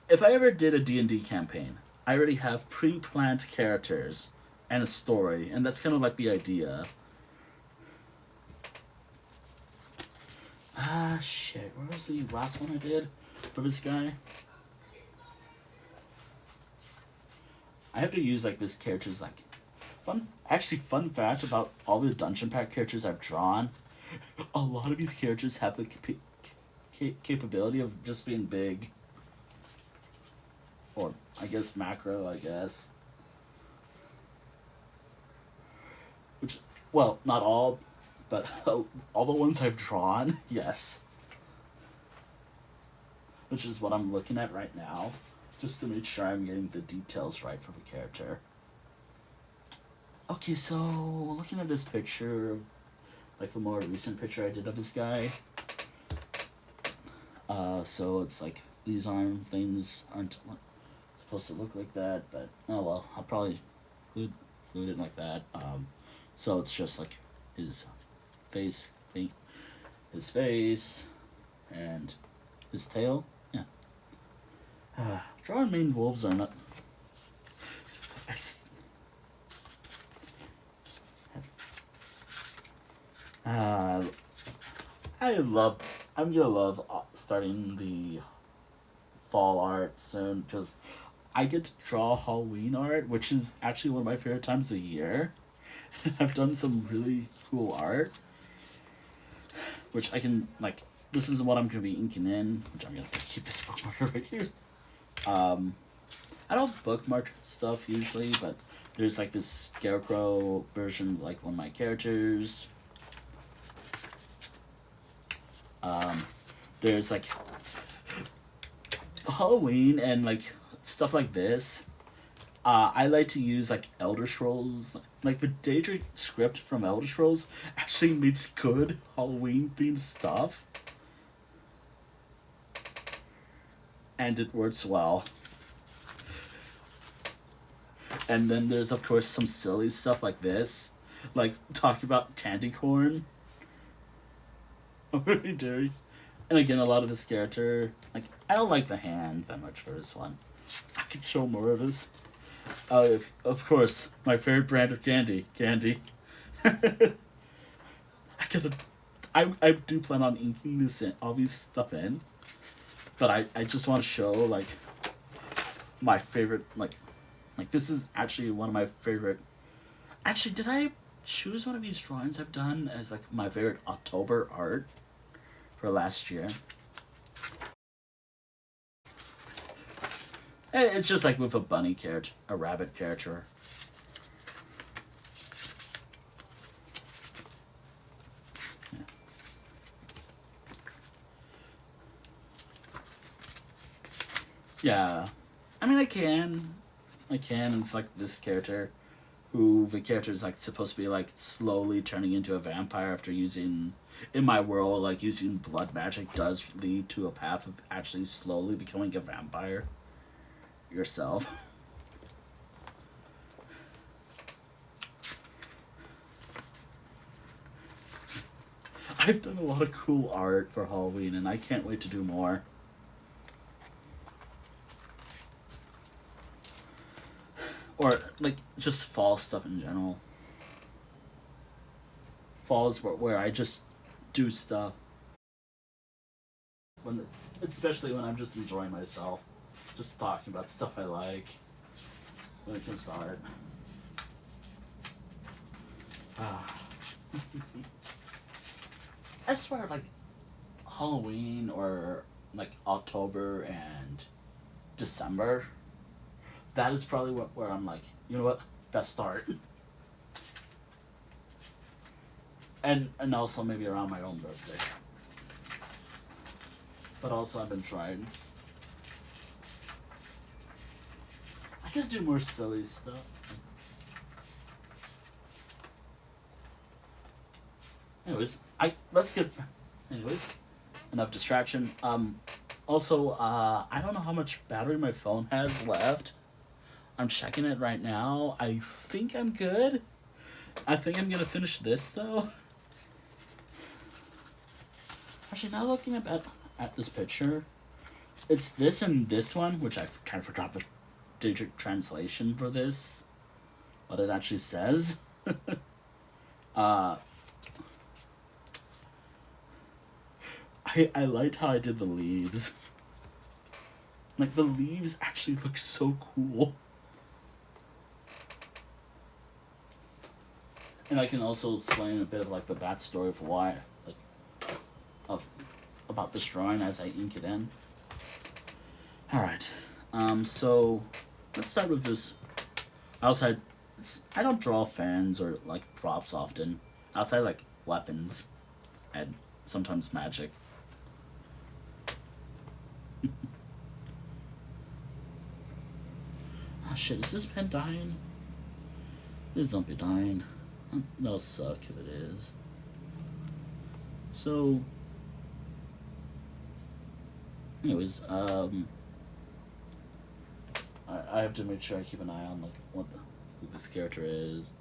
Speaker 1: if I ever did a D&D campaign, I already have pre-planned characters and a story, and that's kind of like the idea. Shit. Where was the last one I did for this guy? I have to use like this character's like fun fact about all the dungeon pack characters I've drawn. A lot of these characters have the capability of just being big. Or I guess macro, I guess. Which, well, not all, but all the ones I've drawn, yes. Which is what I'm looking at right now, just to make sure I'm getting the details right for the character. Okay, so looking at this picture, like the more recent picture I did of this guy, so it's like these arm things aren't supposed to look like that, but oh well, I'll probably include it like that. So it's just like his face, his face, and his tail. Yeah. Drawing main wolves are not. I love. I'm gonna love starting the fall art soon because I get to draw Halloween art, which is actually one of my favorite times of year. I've done some really cool art, which I can like. This is what I'm gonna be inking in, which I'm gonna keep this bookmarker right here. I don't bookmark stuff usually, but there's like this scarecrow version of like one of my characters. There's like Halloween and like stuff like this. I like to use like Elder Scrolls, like the Daedric script from Elder Scrolls actually makes good Halloween themed stuff, and it works well. And then there's of course some silly stuff like this, like talking about candy corn. Very dirty. And again, a lot of his character, like I don't like the hand that much for this one. I could show more of his. Of course, my favorite brand of candy. I I do plan on inking this in, all these stuff in, but I just want to show like my favorite like this is actually one of my favorite. Actually, did I choose one of these drawings I've done as like my favorite October art for last year? It's just like with a bunny character, a rabbit character. Yeah. I mean, I can. It's like this character, who the character is like supposed to be like slowly turning into a vampire after using, in my world, like using blood magic does lead to a path of actually slowly becoming a vampire yourself. I've done a lot of cool art for Halloween and I can't wait to do more. Or like just fall stuff in general. Fall is where I just do stuff. When it's especially when I'm just enjoying myself, just talking about stuff I like. When it comes to art. I swear, like Halloween or like October and December, that is probably where I'm like, you know what, best art. And also maybe around my own birthday. But also I've been trying. I gotta do more silly stuff. Anyways, enough distraction. Also, I don't know how much battery my phone has left. I'm checking it right now. I think I'm good. I think I'm gonna finish this though. Actually, now looking at this picture, it's this and this one, which I kind of forgot the Daedric translation for this. What it actually says. I liked how I did the leaves. Like, the leaves actually look so cool. And I can also explain a bit of, like, the backstory of why, like, of, about this drawing as I ink it in. Alright, so, let's start with this. Outside, I don't draw fans or, like, props often. Outside, like, weapons and sometimes magic. Oh shit, is this pen dying? Please don't be dying. That'll suck if it is. So, anyways, I have to make sure I keep an eye on, like, who this character is,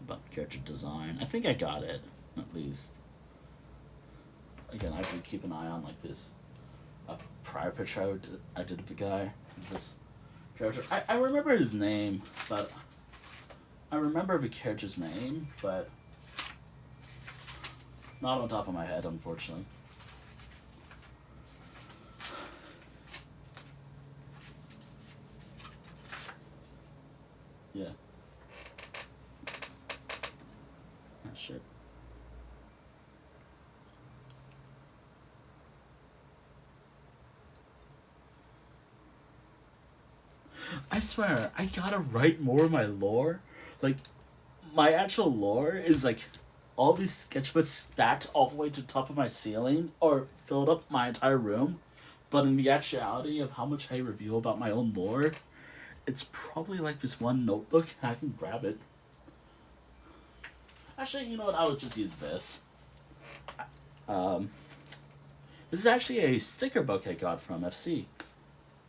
Speaker 1: about character design. I think I got it, at least. Again, I have to keep an eye on, like, this prior picture I did of the guy. This character. I remember his name, but I remember the character's name, but not on top of my head, unfortunately. Yeah. Ah, shit. I swear, I gotta write more of my lore. Like, my actual lore is like all these sketchbooks stacked all the way to the top of my ceiling or filled up my entire room. But in the actuality of how much I reveal about my own lore, it's probably like this one notebook. I can grab it. Actually, you know what? I would just use this. Um, this is actually a sticker book I got from FC.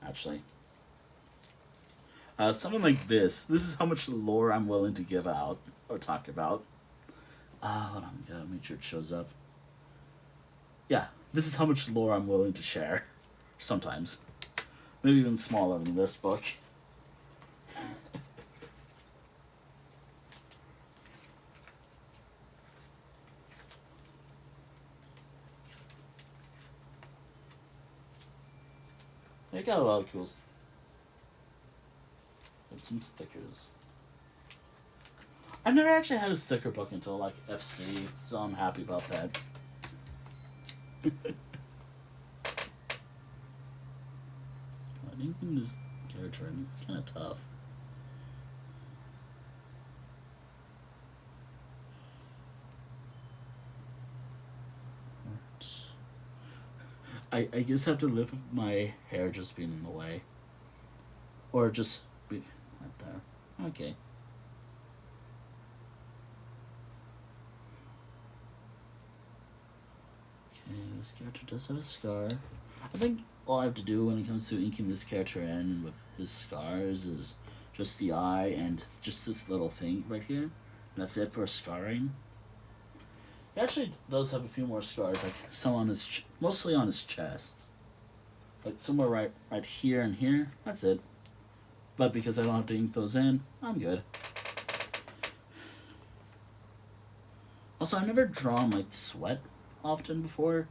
Speaker 1: Actually. Something like this. This is how much lore I'm willing to give out or talk about. Hold on, gotta make sure it shows up. Yeah, this is how much lore I'm willing to share. Sometimes. Maybe even smaller than this book. I got a lot of cool. Some stickers. I never actually had a sticker book until like FC, so I'm happy about that. I think this character and it's kind of tough. I guess I have to live with my hair just being in the way. Or just be right there. Okay. Okay, this character does have a scar. I think all I have to do when it comes to inking this character in with his scars is just the eye and just this little thing right here. That's it for scarring. He actually does have a few more scars, like some on his, mostly on his chest. Like somewhere right here and here. That's it. But because I don't have to ink those in, I'm good. Also, I've never drawn like sweat often before.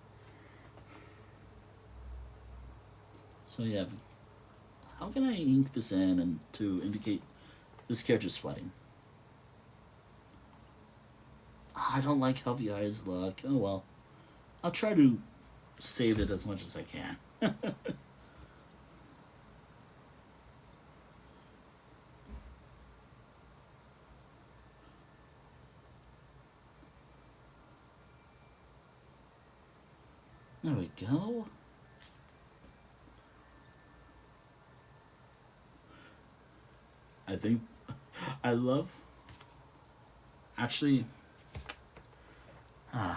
Speaker 1: So yeah, how can I ink this in and to indicate this character's sweating? I don't like how the eyes look. Oh well. I'll try to save it as much as I can. There we go. I think I love actually I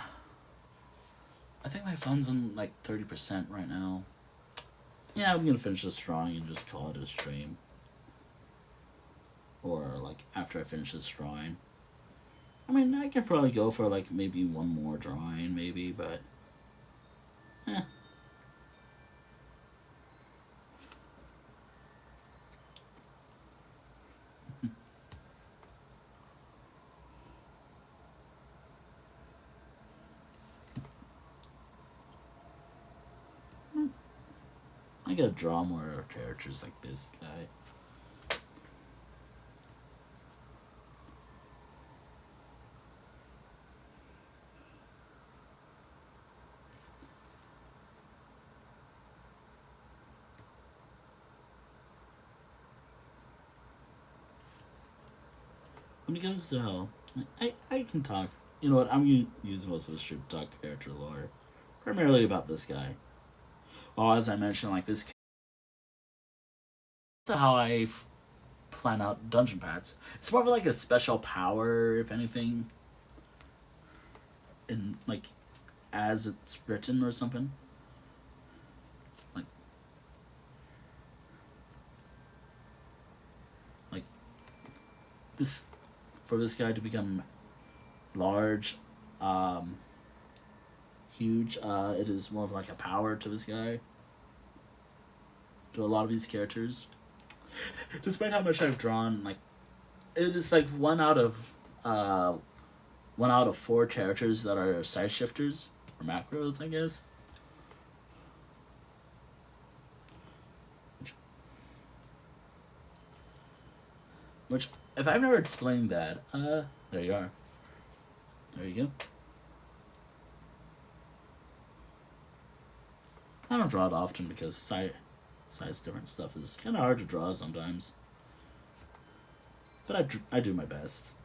Speaker 1: think my phone's on like 30% right now. Yeah, I'm gonna finish this drawing and just call it a stream. Or like after I finish this drawing. I mean, I can probably go for like maybe one more drawing, maybe, but eh. I gotta draw more characters like this guy. Because I can talk. You know what? I'm gonna use most of this trip to talk character lore, primarily about this guy. Well, as I mentioned, like this. That's how plan out dungeon paths. It's more of like a special power, if anything, in like as it's written or something. Like, like this for this guy to become large, um, huge. It is more of like a power to this guy. To a lot of these characters, despite how much I've drawn, like it is like one out of four characters that are side shifters or macros, I guess. Which, if I've never explained that, there you are. There you go. I don't draw it often because size different stuff is kind of hard to draw sometimes. But I do my best.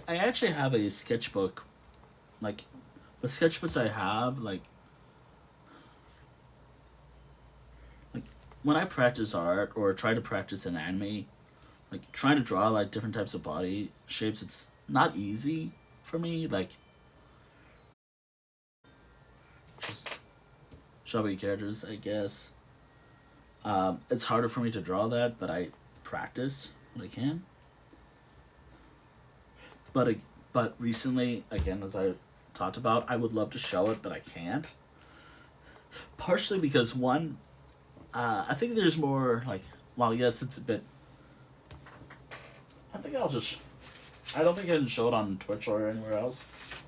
Speaker 1: I actually have a sketchbook. Like, the sketchbooks I have, like when I practice art or try to practice an anime, like trying to draw like different types of body shapes, it's not easy for me. Like, just chubby characters, I guess. It's harder for me to draw that, but I practice when I can. But but recently, again, as I talked about, I would love to show it, but I can't. Partially because one, I think there's more like. Well, yes, it's a bit. I think I'll just. I don't think I can show it on Twitch or anywhere else,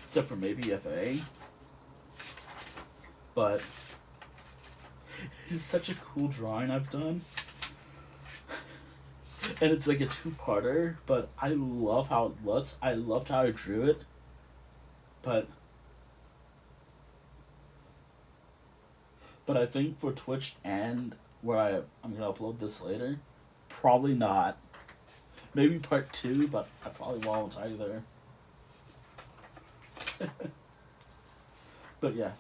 Speaker 1: except for maybe FA. But it's such a cool drawing I've done. And it's like a two-parter, but I love how it looks. I loved how I drew it. But I think for Twitch and where I'm gonna upload this later, probably not. Maybe part 2, but I probably won't either. But yeah.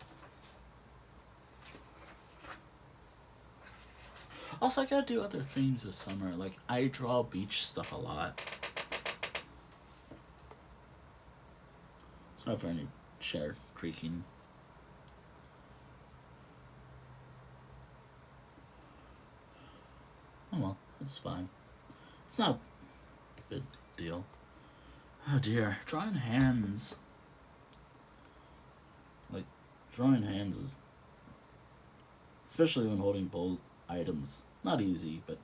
Speaker 1: Also, I gotta do other things this summer. Like, I draw beach stuff a lot. It's not for any chair creaking. Oh well, it's fine. It's not a big deal. Oh dear, drawing hands. Like, drawing hands is. Especially when holding both items. Not easy, but.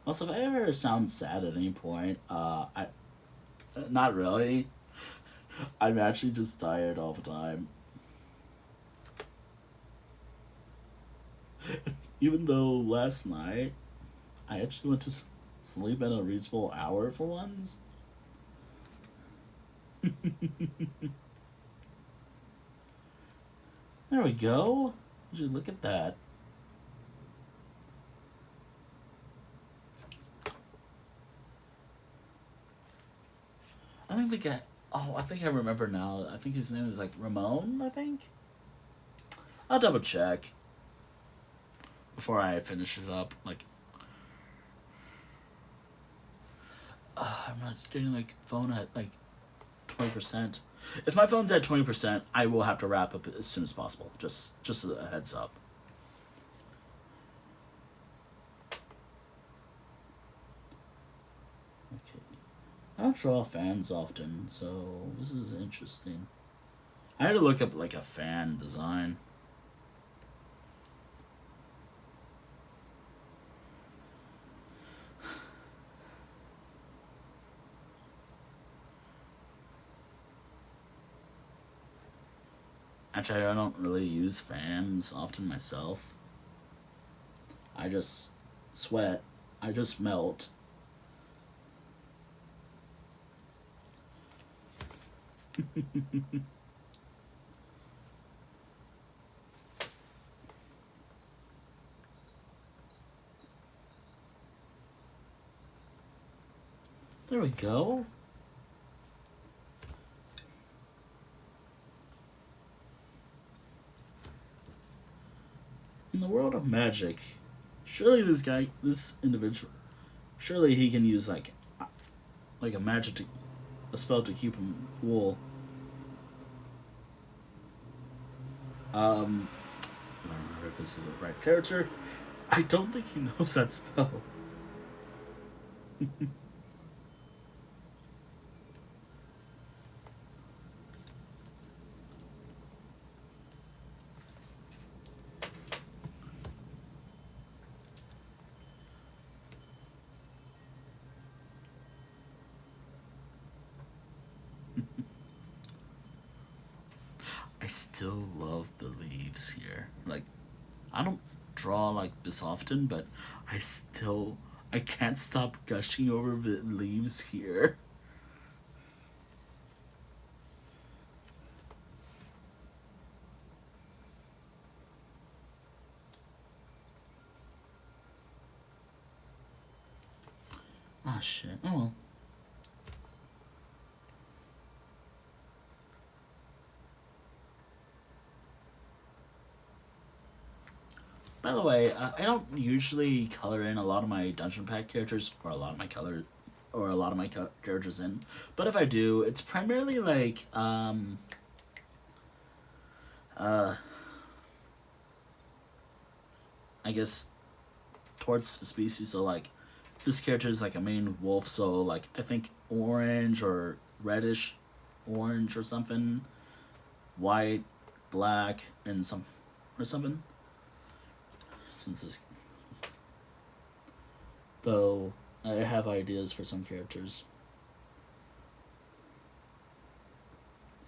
Speaker 1: Also, if I ever sound sad at any point, I. Not really. I'm actually just tired all the time. Even though last night, I actually went to sleep at a reasonable hour for once. There we go. Would you look at that? I think the guy. Oh, I think I remember now. I think his name is like Ramon, I think? I'll double check before I finish it up. Like, I'm not getting like phone at like 20%. If my phone's at 20%, I will have to wrap up as soon as possible. Just a heads up. Okay. I don't draw fans often, so this is interesting. I had to look up like a fan design. Actually, I don't really use fans often myself. I just sweat. I just melt. There we go. In the world of magic, surely this individual, surely he can use like a spell to keep him cool. I don't remember if this is the right character. I don't think he knows that spell. I still love the leaves here. Like, I don't draw like this often, but I can't stop gushing over the leaves here. Ah, shit. Oh well. By the way, I don't usually color in a lot of my dungeon pack characters, or a lot of my characters in. But if I do, it's primarily like uh, I guess towards the species. So like, this character is like a main wolf, so like I think orange or reddish, orange or something, white, black, and some or something. Since this, though, I have ideas for some characters.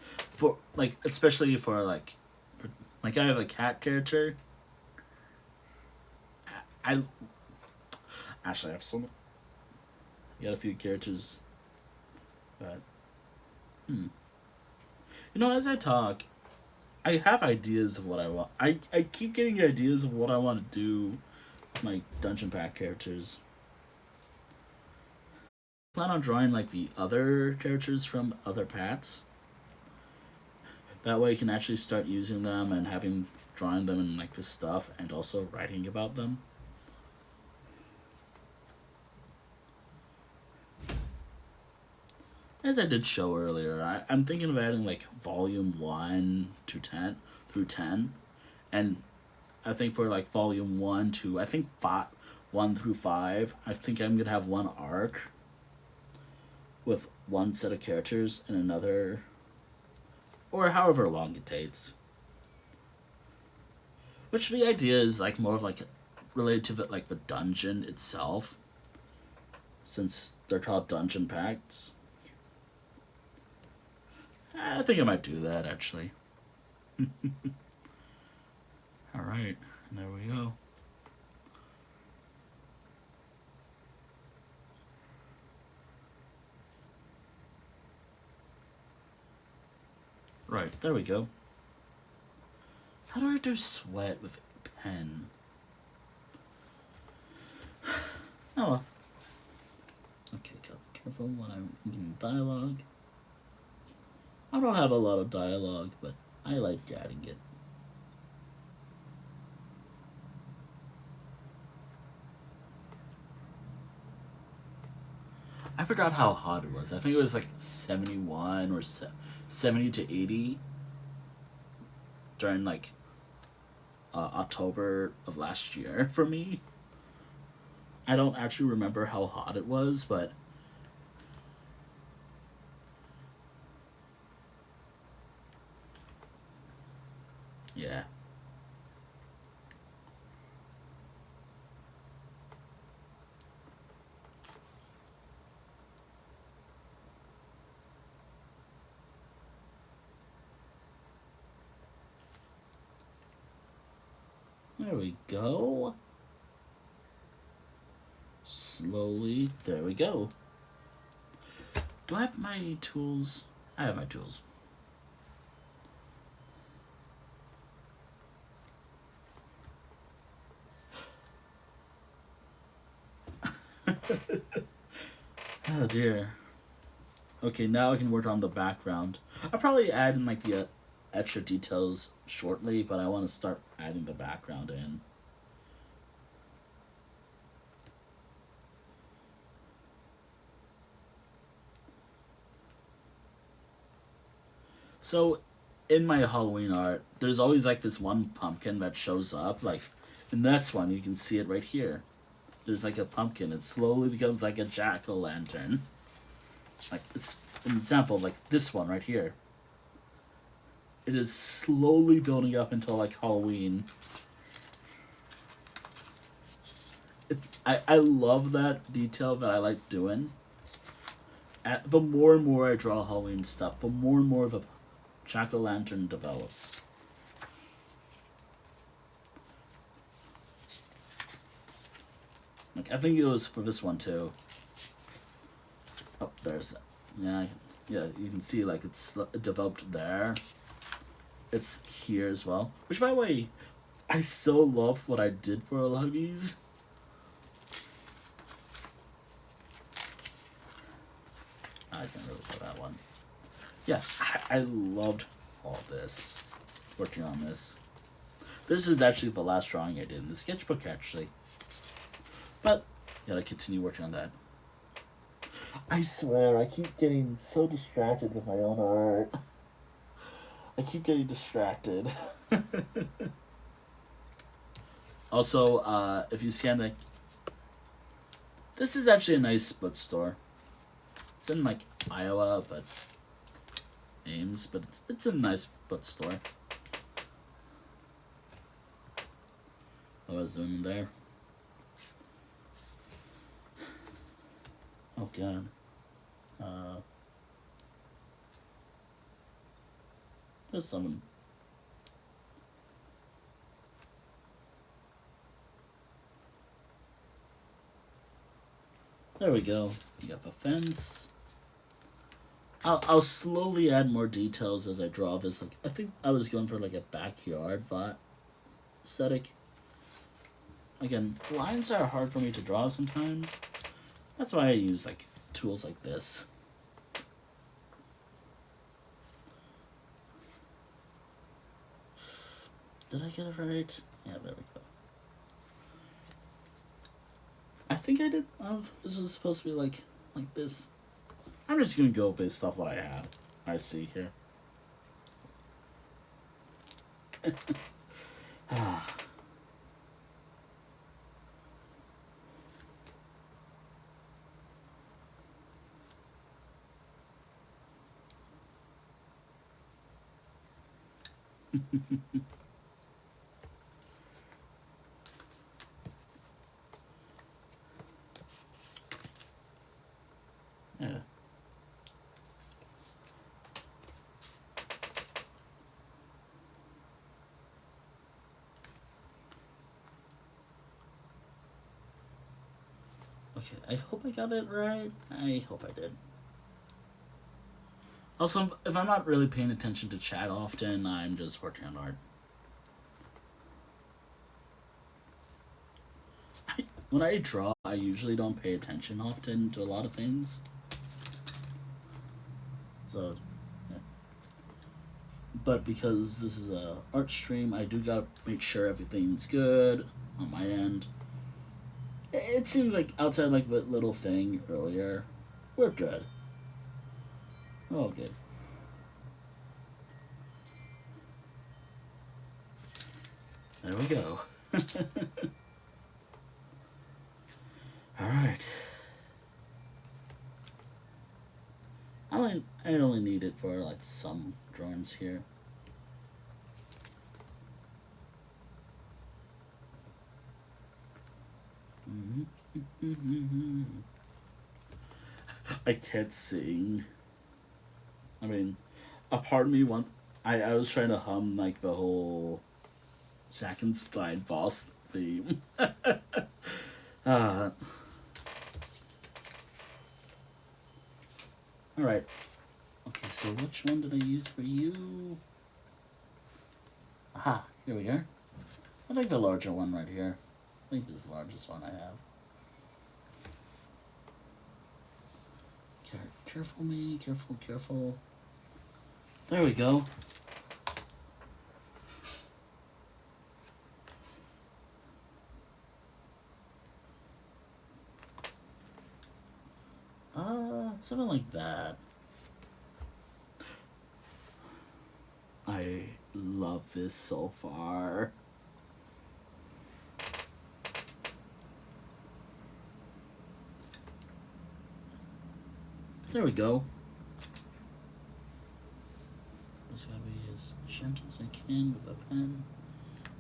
Speaker 1: For like, especially for like I have a cat character. I actually have some. Got a few characters, but you know, as I talk, I have ideas of what I want. I keep getting ideas of what I want to do with my dungeon pack characters. Plan on drawing like the other characters from other packs. That way, you can actually start using them and having drawing them in like this stuff, and also writing about them. As I did show earlier, I'm thinking of adding like volume 1 to 10 through 10, and I think for like volume 1 to I think 1 through 5, I think I'm gonna have one arc with one set of characters and another, or however long it takes. Which the idea is like more of like related to like the dungeon itself, since they're called dungeon packs. I think I might do that actually. Alright, and there we go. Right, there we go. How do I do sweat with a pen? Oh well. Okay, careful when I'm reading dialogue. I don't have a lot of dialogue, but I like adding it. I forgot how hot it was. I think it was like 71 or 70 to 80 during like October of last year for me. I don't actually remember how hot it was, but There we go. Slowly, there we go. Do I have my tools? I have my tools. Oh dear. Okay, now I can work on the background. I'll probably add in like the extra details shortly, but I want to start adding the background in. So, in my Halloween art, there's always like this one pumpkin that shows up. Like, in this one, you can see it right here. There's like a pumpkin. It slowly becomes like a jack-o'-lantern. Like, it's an example of like this one right here. It is slowly building up until like Halloween. I love that detail that I like doing. The more and more I draw Halloween stuff, the more and more of a jack-o'-lantern develops. Like, I think it was for this one too. Oh, there's, yeah, yeah. You can see like it's developed there. It's here as well. Which, by the way, I still love what I did for a lot of these. I can really for that one. Yeah, I loved all this. Working on this. This is actually the last drawing I did in the sketchbook, actually. But, yeah, I continue working on that. I swear, I keep getting so distracted with my own art. I keep getting distracted. Also, if you scan the... This is actually a nice bookstore. It's in, like, Iowa, but... Ames, but it's a nice bookstore. What I was doing there. Oh, God. There's someone. There we go. You got the fence. I'll slowly add more details as I draw this. Like, I think I was going for like a backyard vibe aesthetic. Again, lines are hard for me to draw sometimes. That's why I use like tools like this. Did I get it right? Yeah, there we go. I think I did. This is supposed to be like this. I'm just gonna go based off what I have. I see here. Yeah. Okay, I hope I got it right. I hope I did. Also, if I'm not really paying attention to chat often, I'm just working on art. When I draw, I usually don't pay attention often to a lot of things. So, yeah. But because this is a art stream, I do gotta make sure everything's good on my end. It seems like outside like that little thing earlier, we're good. We're all good. There we go. Alright. I only need it for like some drawings here. I can't sing. I mean, a part of me I was trying to hum like the whole Jackenstein boss theme. uh, Alright. Okay, so which one did I use for you? Aha, here we are. I think the larger one right here. I think this is the largest one I have. Careful me, careful, careful. There we go. Something like that. I love this so far. There we go. Just gotta be as gentle as I can with a pen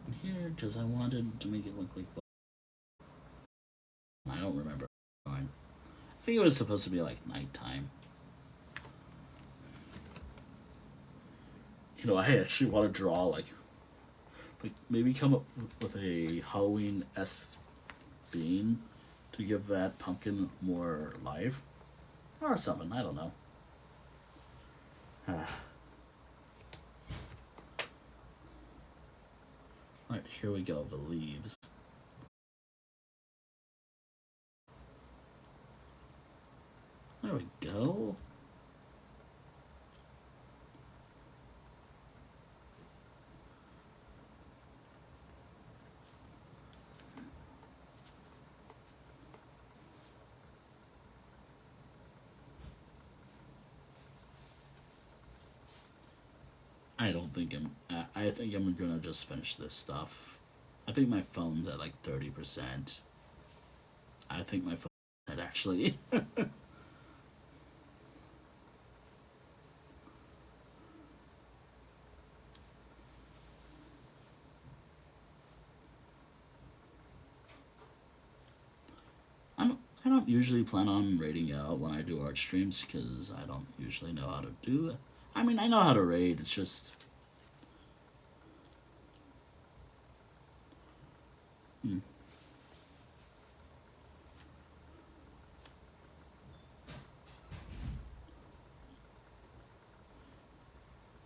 Speaker 1: in here, because I wanted to make it look like. I don't remember. I think it was supposed to be like nighttime. You know, I actually want to draw like maybe come up with a Halloween-esque theme to give that pumpkin more life or something. I don't know. Alright, here we go. The leaves. There we go. I don't think I think I'm gonna just finish this stuff. I think my phone's at like 30%. I think my phone's at actually. I don't usually plan on raiding out when I do art streams because I don't usually know how to do it. I mean, I know how to raid, it's just.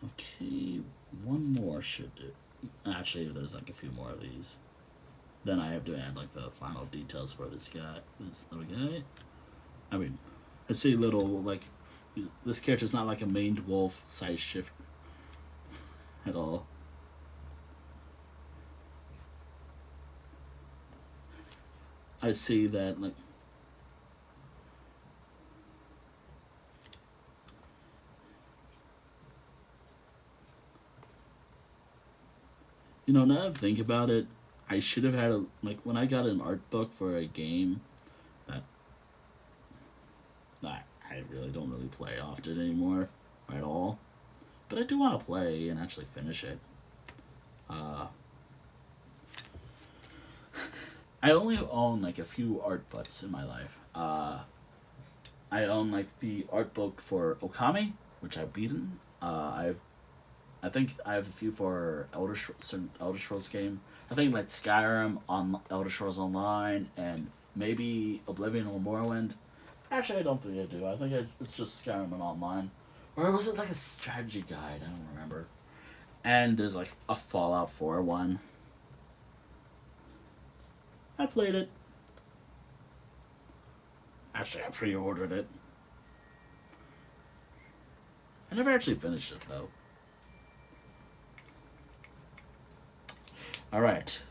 Speaker 1: Okay, one more should do. Actually, there's like a few more of these. Then I have to add like the final details for this guy, this little guy. I mean, I'd say little like this character's not like a maned wolf size shift at all. I see that like. You know, now that I think about it, I should have had like when I got an art book for a game that I really don't really play often anymore at all, but I do want to play and actually finish it. I only own like a few art books in my life. I own like the art book for Okami, which I've beaten. I think I have a few for certain Elder Scrolls game. I think like Skyrim on Elder Scrolls Online and maybe Oblivion or Morrowind. Actually, I don't think I do. I think it's just Skyrim and Online. Or was it like a strategy guide? I don't remember. And there's like a Fallout 4 one. I played it. Actually, I pre-ordered it. I never actually finished it though. Alright.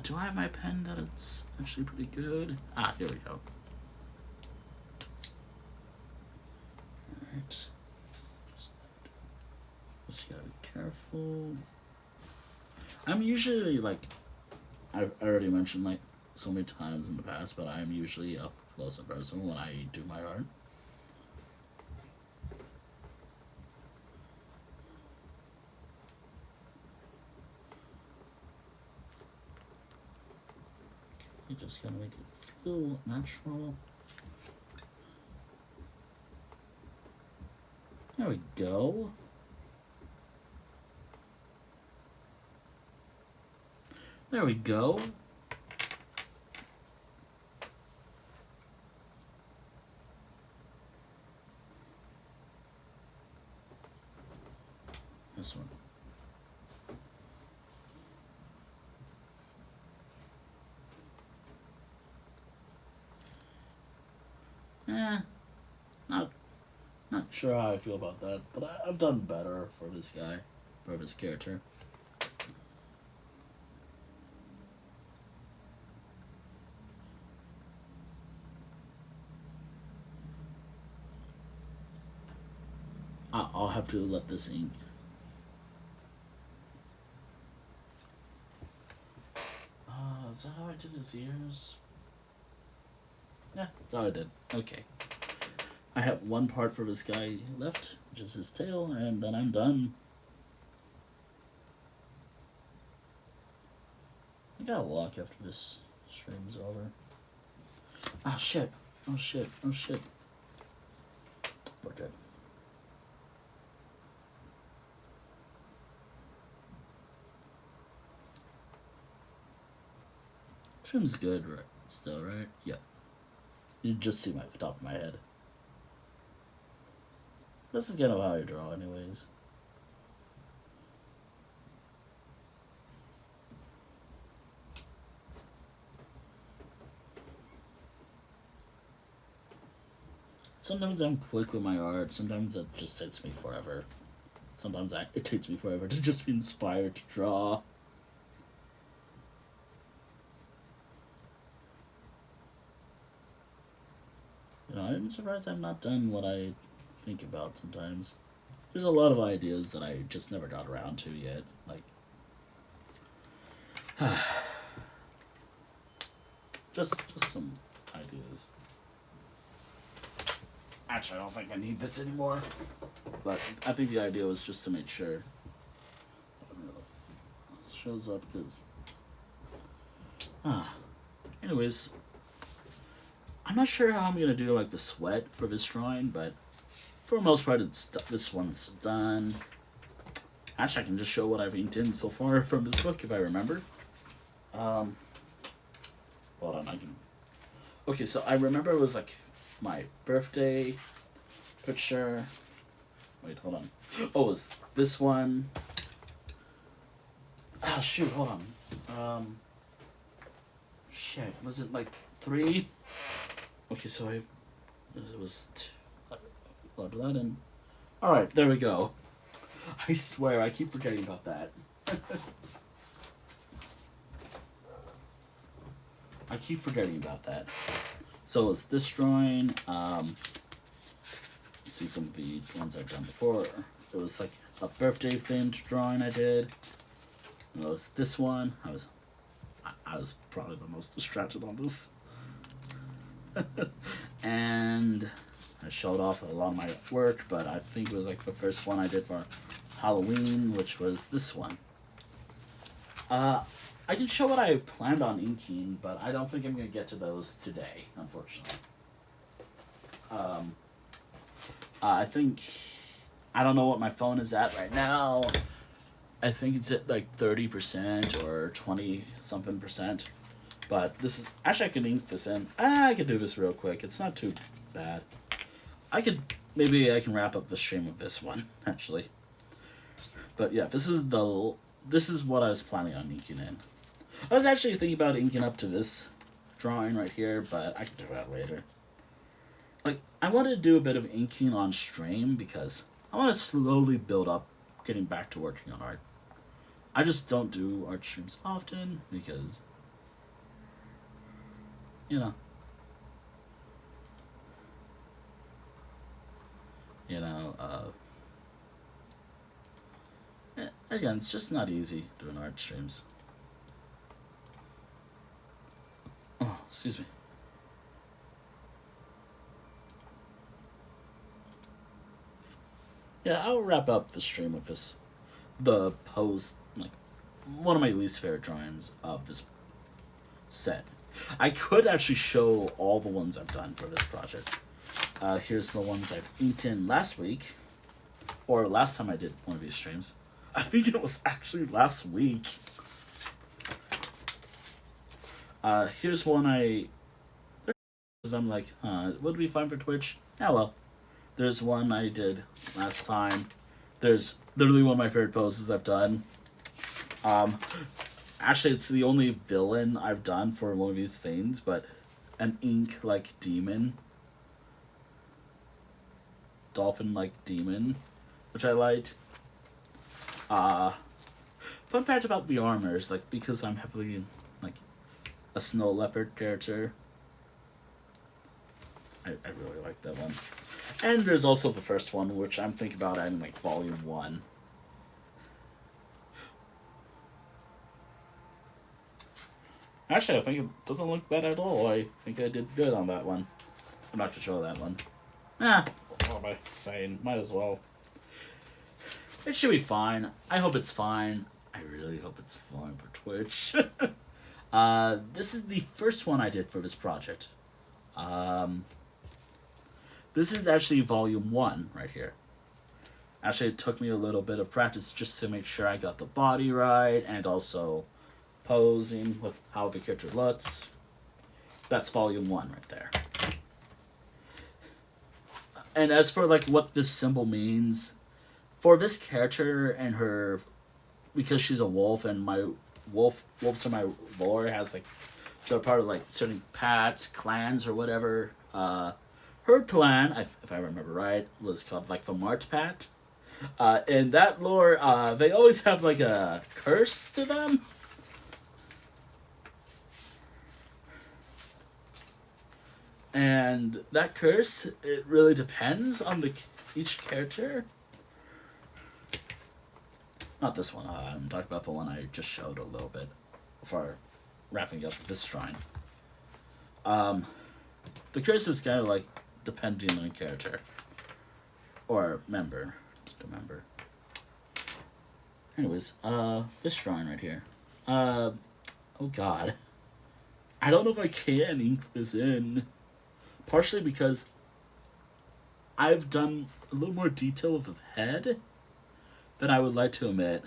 Speaker 1: Do I have my pen that it's actually pretty good? Ah, here we go. Alright. Just gotta be careful. I'm usually like, I already mentioned like so many times in the past, but I'm usually up close and personal when I do my art. You just gotta make it feel natural. There we go. There we go. This one. Not sure how I feel about that, but I've done better for this guy, for this character. I'll have to let this ink. Is that how I did his ears? Yeah, that's how I did. Okay. I have one part for this guy left, which is his tail, and then I'm done. I got a lock after this stream's over. Oh shit. Oh shit. Oh shit. We're good. Trim's good, right? Still, right? Yeah. You just see my top of my head. This is kind of how I draw, anyways. Sometimes I'm quick with my art. Sometimes it just takes me forever. Sometimes it takes me forever to just be inspired to draw. You know, I'm surprised I've not done what I think about sometimes. There's a lot of ideas that I just never got around to yet. Like, just some ideas. Actually, I don't think I need this anymore. But I think the idea was just to make sure it shows up because. Anyways, I'm not sure how I'm gonna do like the sweat for this drawing, but for the most part, this one's done. Actually, I can just show what I've inked in so far from this book if I remember. Hold on, I can. Okay, so I remember it was like my birthday picture. Wait, hold on. Oh, it was this one. Oh shoot, hold on. Shit, was it like 3? Okay, so it was load that in. All right, there we go. I swear, I keep forgetting about that. I keep forgetting about that. So it's this drawing. See some of the ones I've done before. It was like a birthday themed drawing I did. It was this one. I was probably the most distracted on this. And I showed off a lot of my work, but I think it was like the first one I did for Halloween, which was this one. I can show what I planned on inking, but I don't think I'm going to get to those today, unfortunately. I think, I don't know what my phone is at right now. I think it's at like 30% or 20 something percent. But this is, actually I can ink this in. I could do this real quick. It's not too bad. Maybe I can wrap up the stream with this one, actually. But yeah, this is what I was planning on inking in. I was actually thinking about inking up to this drawing right here, but I can do that later. Like, I wanted to do a bit of inking on stream because I want to slowly build up getting back to working on art. I just don't do art streams often because, you know, again, it's just not easy doing art streams. Oh, excuse me. Yeah, I'll wrap up the stream with this. The pose, like, one of my least favorite drawings of this set. I could actually show all the ones I've done for this project. Here's the ones I've inked in last week. Or last time I did one of these streams. I think it was actually last week. Here's one I'm like, would it be fun for Twitch? Yeah, well, there's one I did last time. There's literally one of my favorite poses I've done. Um, Actually, it's the only villain I've done for one of these things, but an ink like demon, dolphin like demon, which I liked. Uh, Fun fact about the armors, like because I'm heavily like a snow leopard character. I really like that one. And there's also the first one, which I'm thinking about adding like volume 1. Actually, I think it doesn't look bad at all. I think I did good on that one. I'm not gonna show that one. What am I saying? Might as well. It should be fine. I hope it's fine. I really hope it's fine for Twitch. This is the first one I did for this project. This is actually volume 1 right here. Actually, it took me a little bit of practice just to make sure I got the body right and also posing with how the character looks. That's volume 1 right there. And as for like what this symbol means, for this character and her, because she's a wolf and my wolves in my lore has like, they're part of like certain pats, clans or whatever. Her clan, if I remember right, was called like the March Pat. In that lore, they always have like a curse to them. And that curse, it really depends on each character. Not this one. I'm talking about the one I just showed a little bit before wrapping up this shrine. The curse is kind of like depending on character or member. Remember. Anyways, this shrine right here. Oh God, I don't know if I can ink this in. Partially because I've done a little more detail of the head than I would like to admit.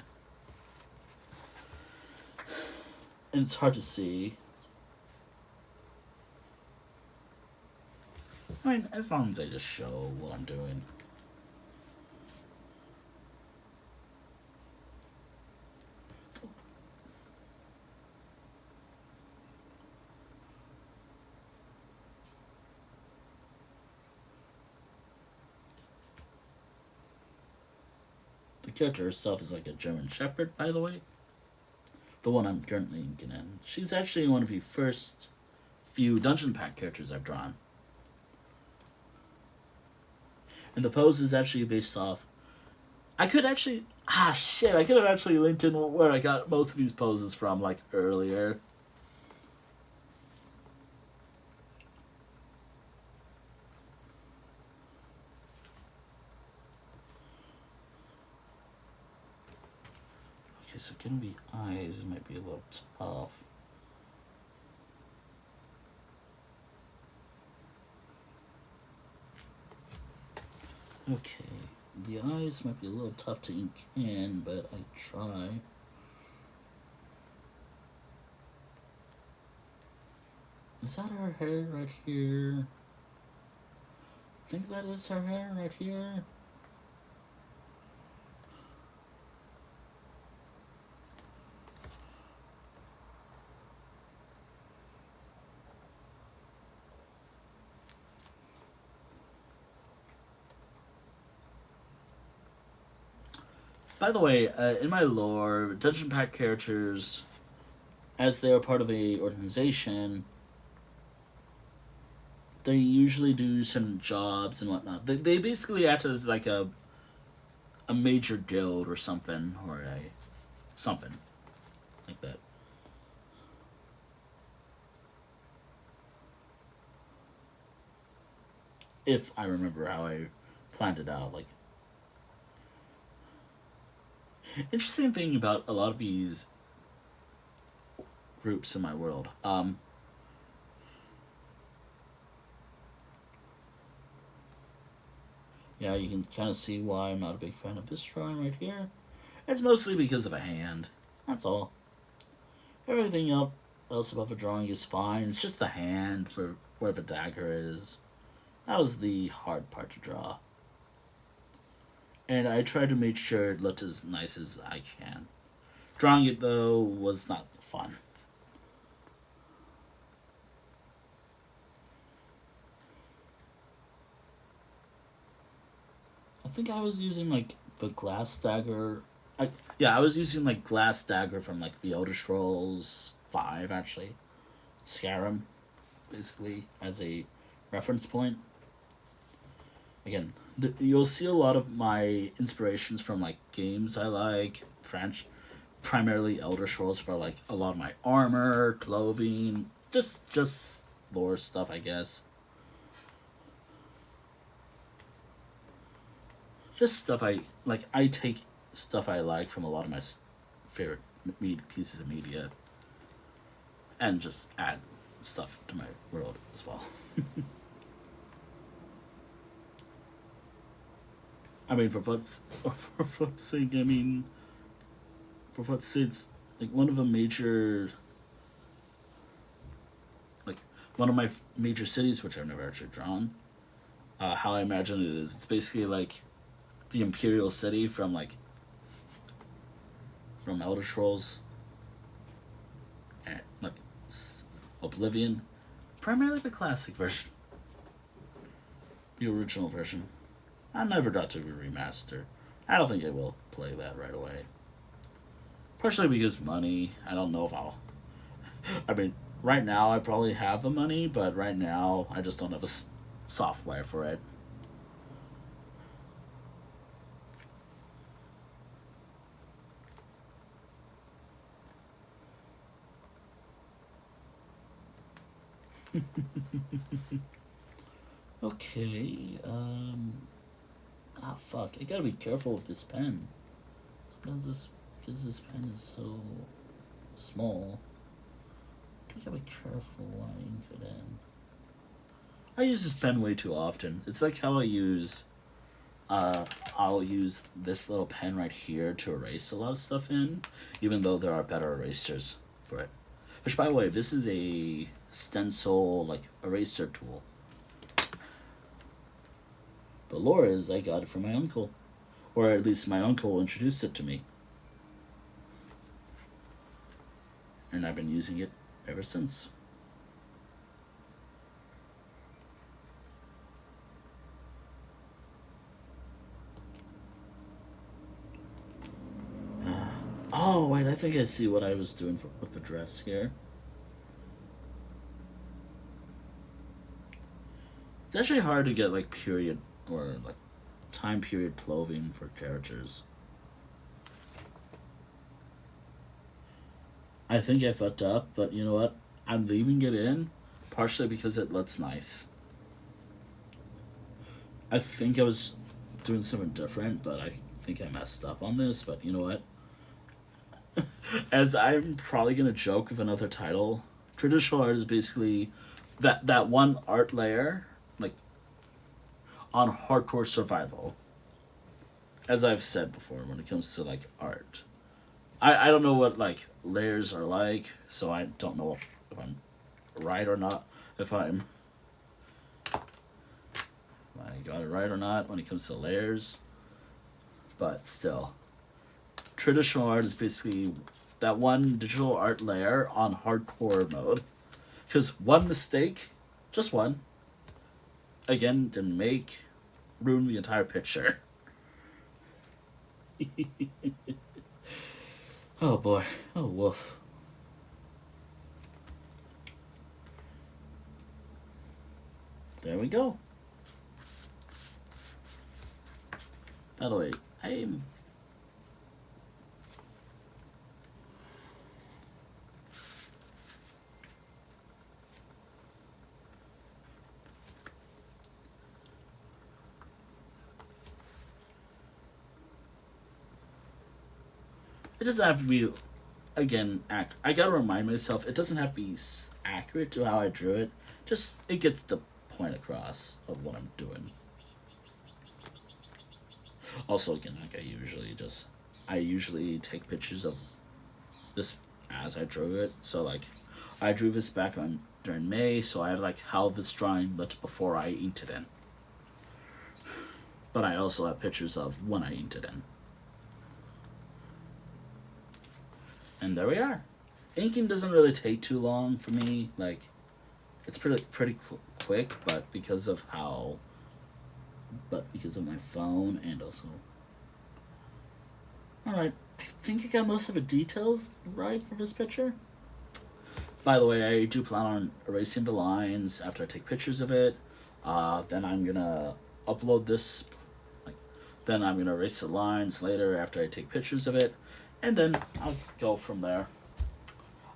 Speaker 1: And it's hard to see. I mean, as long as I just show what I'm doing. The character herself is like a German Shepherd, by the way. The one I'm currently inking in. She's actually one of the first few Dungeon Pack characters I've drawn. And the pose is actually based off... I could have actually linked in where I got most of these poses from, like, earlier. Okay, so getting the eyes might be a little tough. Okay, the eyes might be a little tough to ink in, but I try. Is that her hair right here? I think that is her hair right here. By the way, in my lore, Dungeon Pack characters, as they are part of a organization, they usually do some jobs and whatnot. They basically act as like a major guild or something, or something like that. If I remember how I planned it out, like. Interesting thing about a lot of these groups in my world. Yeah, you can kind of see why I'm not a big fan of this drawing right here. It's mostly because of a hand. That's all. Everything else about the drawing is fine. It's just the hand for where the dagger is. That was the hard part to draw. And I tried to make sure it looked as nice as I can. Drawing it, though, was not fun. I think I was using, like, the glass dagger. Yeah, I was using, like, glass dagger from, like, the Elder Scrolls 5, actually. Skyrim, basically, as a reference point. Again, you'll see a lot of my inspirations from, like, games I like, primarily Elder Scrolls for, like, a lot of my armor, clothing, just lore stuff, I guess. Just stuff I take stuff I like from a lot of my favorite pieces of media and just add stuff to my world as well. I mean, for what's sake, I mean, for what's sake, like one of the major, like one of my major cities, which I've never actually drawn. How I imagine it is, it's basically like the Imperial City from Elder Scrolls, and like Oblivion, primarily the classic version, the original version. I never got to the remaster. I don't think I will play that right away. Partially because money. I don't know if I'll. I mean, right now I probably have the money, but right now I just don't have the software for it. Okay, fuck. I gotta be careful with this pen. Because this pen is so small. I gotta be careful when I ink it in. I use this pen way too often. It's like how I'll use this little pen right here to erase a lot of stuff in, even though there are better erasers for it. Which, by the way, this is a stencil, like, eraser tool. The lore is I got it from my uncle. Or at least my uncle introduced it to me. And I've been using it ever since. Oh, wait, I think I see what I was doing with the dress here. It's actually hard to get, like, period or, like, time period clothing for characters. I think I fucked up, but you know what? I'm leaving it in, partially because it looks nice. I think I was doing something different, but I think I messed up on this, but you know what? As I'm probably gonna joke with another title, traditional art is basically that one art layer, like, on hardcore survival. As I've said before, when it comes to, like, art. I don't know what, like, layers are like, so I don't know if I'm right or not, if I got it right or not when it comes to layers. But still, traditional art is basically that one digital art layer on hardcore mode. Because one mistake, just one, again, didn't ruin the entire picture. Oh boy. Oh woof. There we go. By the way, I it doesn't have to be, again, I gotta remind myself, it doesn't have to be accurate to how I drew it. Just, it gets the point across of what I'm doing. Also, again, like I usually take pictures of this as I drew it. So, like, I drew this back on during May, so I have like how this drawing looked before I inked it in. But I also have pictures of when I inked it in. And there we are. Inking doesn't really take too long for me. Like, it's pretty quick, but because of my phone and also. All right, I think I got most of the details right for this picture. By the way, I do plan on erasing the lines after I take pictures of it. Then I'm gonna upload this. Then I'm gonna erase the lines later after I take pictures of it, and then I'll go from there.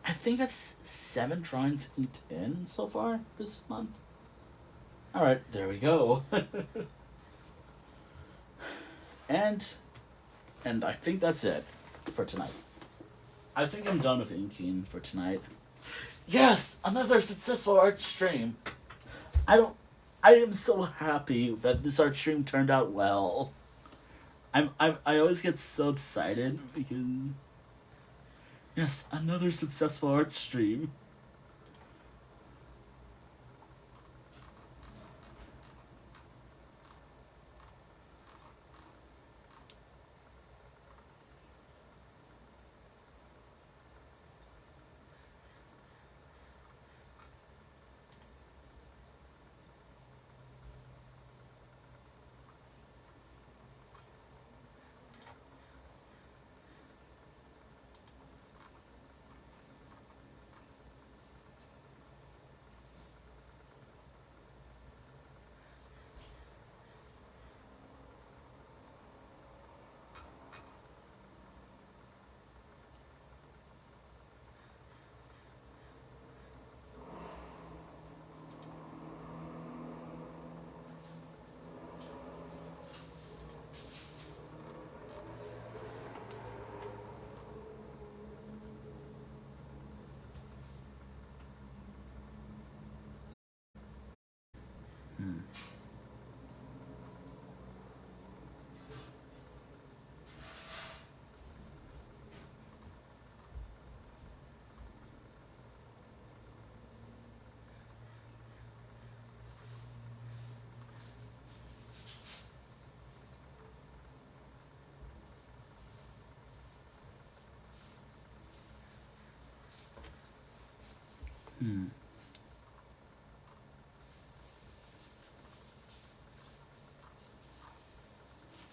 Speaker 1: I think that's 7 drawings inked in so far this month. All right, there we go. and I think that's it for tonight. I think I'm done with inking for tonight. Yes, another successful art stream. I am so happy that this art stream turned out well. I always get so excited because yes, another successful art stream.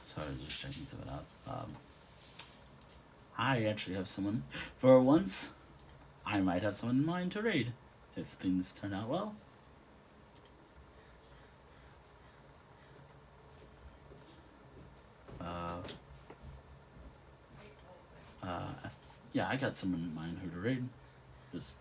Speaker 1: Sorry, just checking something out. I actually have someone. For once, I might have someone in mind to raid if things turn out well. Yeah, I got someone in mind who to raid. Just.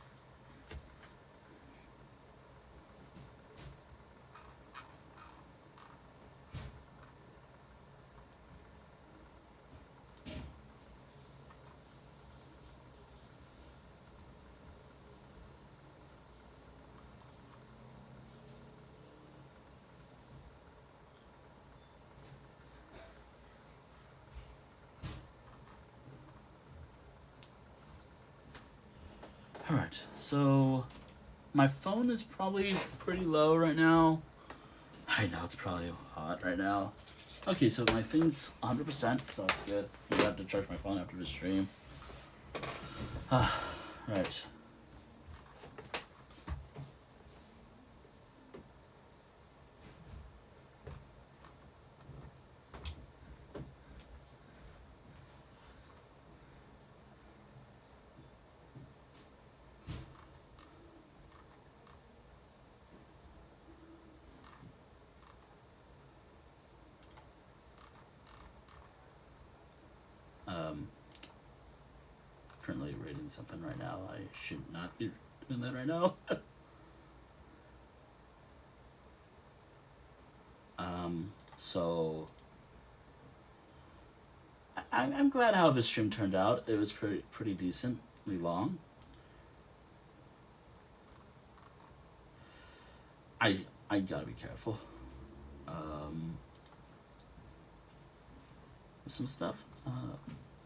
Speaker 1: Alright, so my phone is probably pretty low right now. I know it's probably hot right now. Okay, so my thing's 100%, so that's good. I have to charge my phone after the stream. Right. Currently reading something right now. I should not be doing that right now. So I'm glad how this stream turned out. It was pretty decently long. I gotta be careful. With some stuff.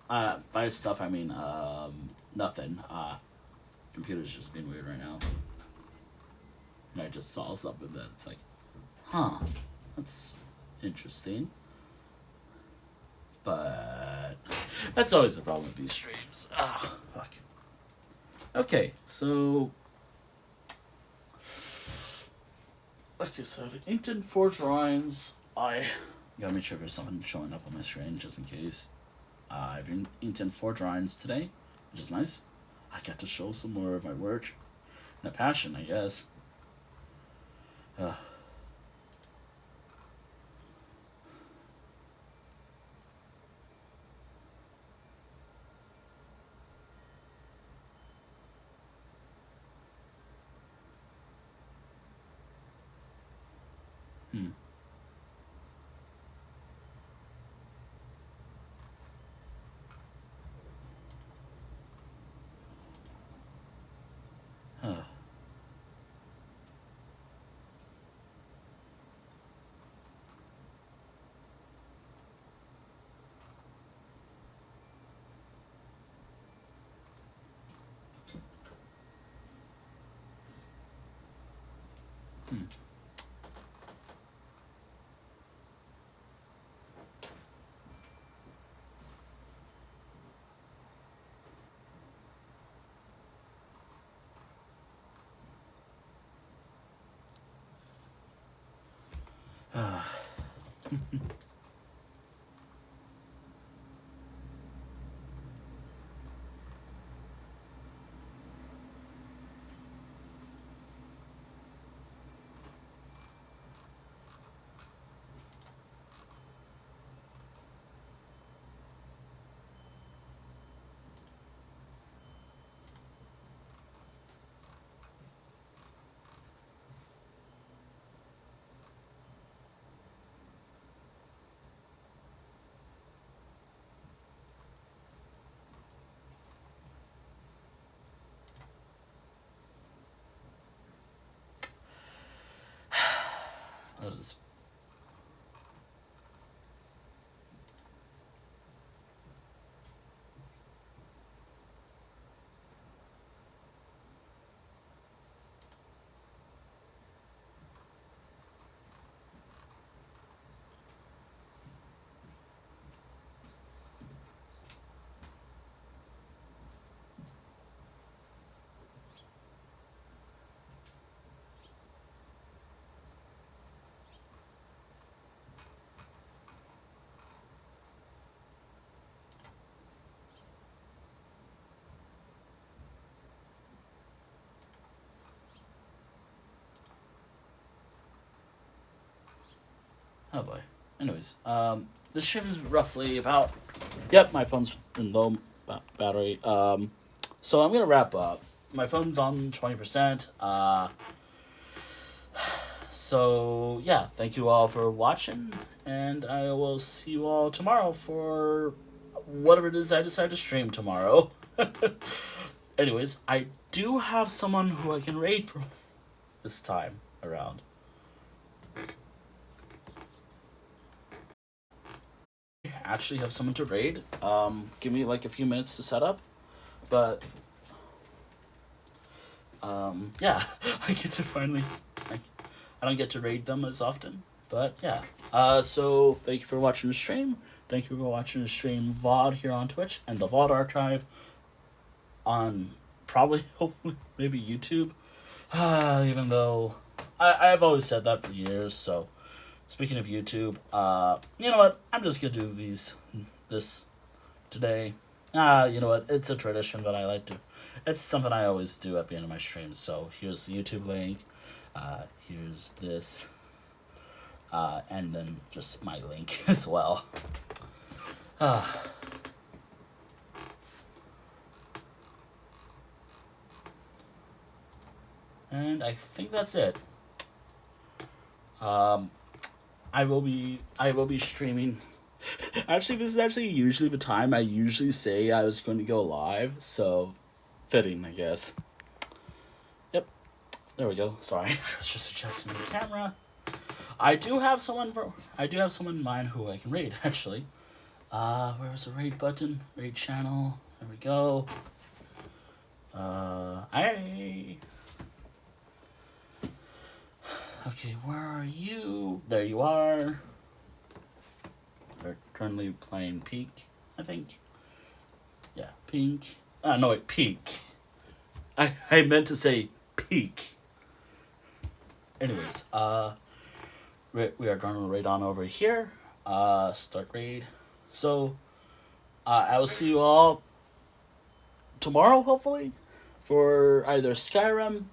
Speaker 1: By stuff I mean nothing. Computer's just being weird right now. And I just saw something that it's like, huh, that's interesting. But that's always the problem with these streams. Ah, fuck. Okay, so like I said, Inked 4 drawings. I gotta make sure there's something showing up on my screen just in case. I've inked 4 drawings today, which is nice. I get to show some more of my work and a passion, I guess. Hmm. Huh. Hmm. That is. Oh boy. Anyways, this stream's roughly about. Yep, my phone's in low battery. So I'm gonna wrap up. My phone's on 20%. So yeah, thank you all for watching, and I will see you all tomorrow for whatever it is I decide to stream tomorrow. Anyways, I do have someone who I can raid for this time around. I actually have someone to raid. Give me like a few minutes to set up, but yeah, I get to finally. I don't get to raid them as often, but yeah. So thank you for watching the stream. Thank you for watching the stream VOD here on Twitch and the VOD archive on probably, hopefully, maybe YouTube. Even though I've always said that for years. So speaking of YouTube, you know what? I'm just gonna do this today. You know what? It's a tradition that I like to. It's something I always do at the end of my streams. So here's the YouTube link. Here's this. And then just my link as well. And I think that's it. I will be streaming. Actually, this is actually usually the time I usually say I was going to go live, so fitting, I guess. Yep. There we go. Sorry, I was just adjusting the camera. I do have someone in mind who I can raid, actually. Where's the raid button? Raid channel. There we go. I. Okay, where are you? There you are. They're currently playing Peak, I think. Yeah, Pink. No, wait, Peak. I meant to say Peak. Anyways, we are going to raid on over here. Start raid. So, I will see you all tomorrow, hopefully, for either Skyrim.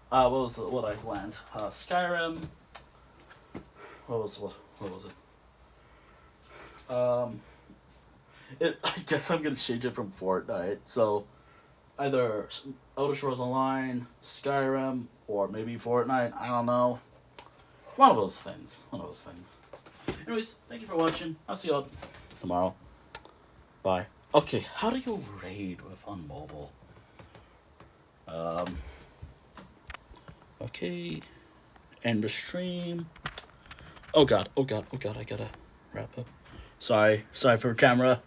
Speaker 1: What I planned? Skyrim. What was it? I guess I'm gonna change it from Fortnite. So either Elder Scrolls Online, Skyrim, or maybe Fortnite. I don't know. One of those things. One of those things. Anyways, thank you for watching. I'll see you all tomorrow. Bye. Okay, how do you raid on mobile? Okay. End the stream. Oh god, I gotta wrap up. Sorry for camera.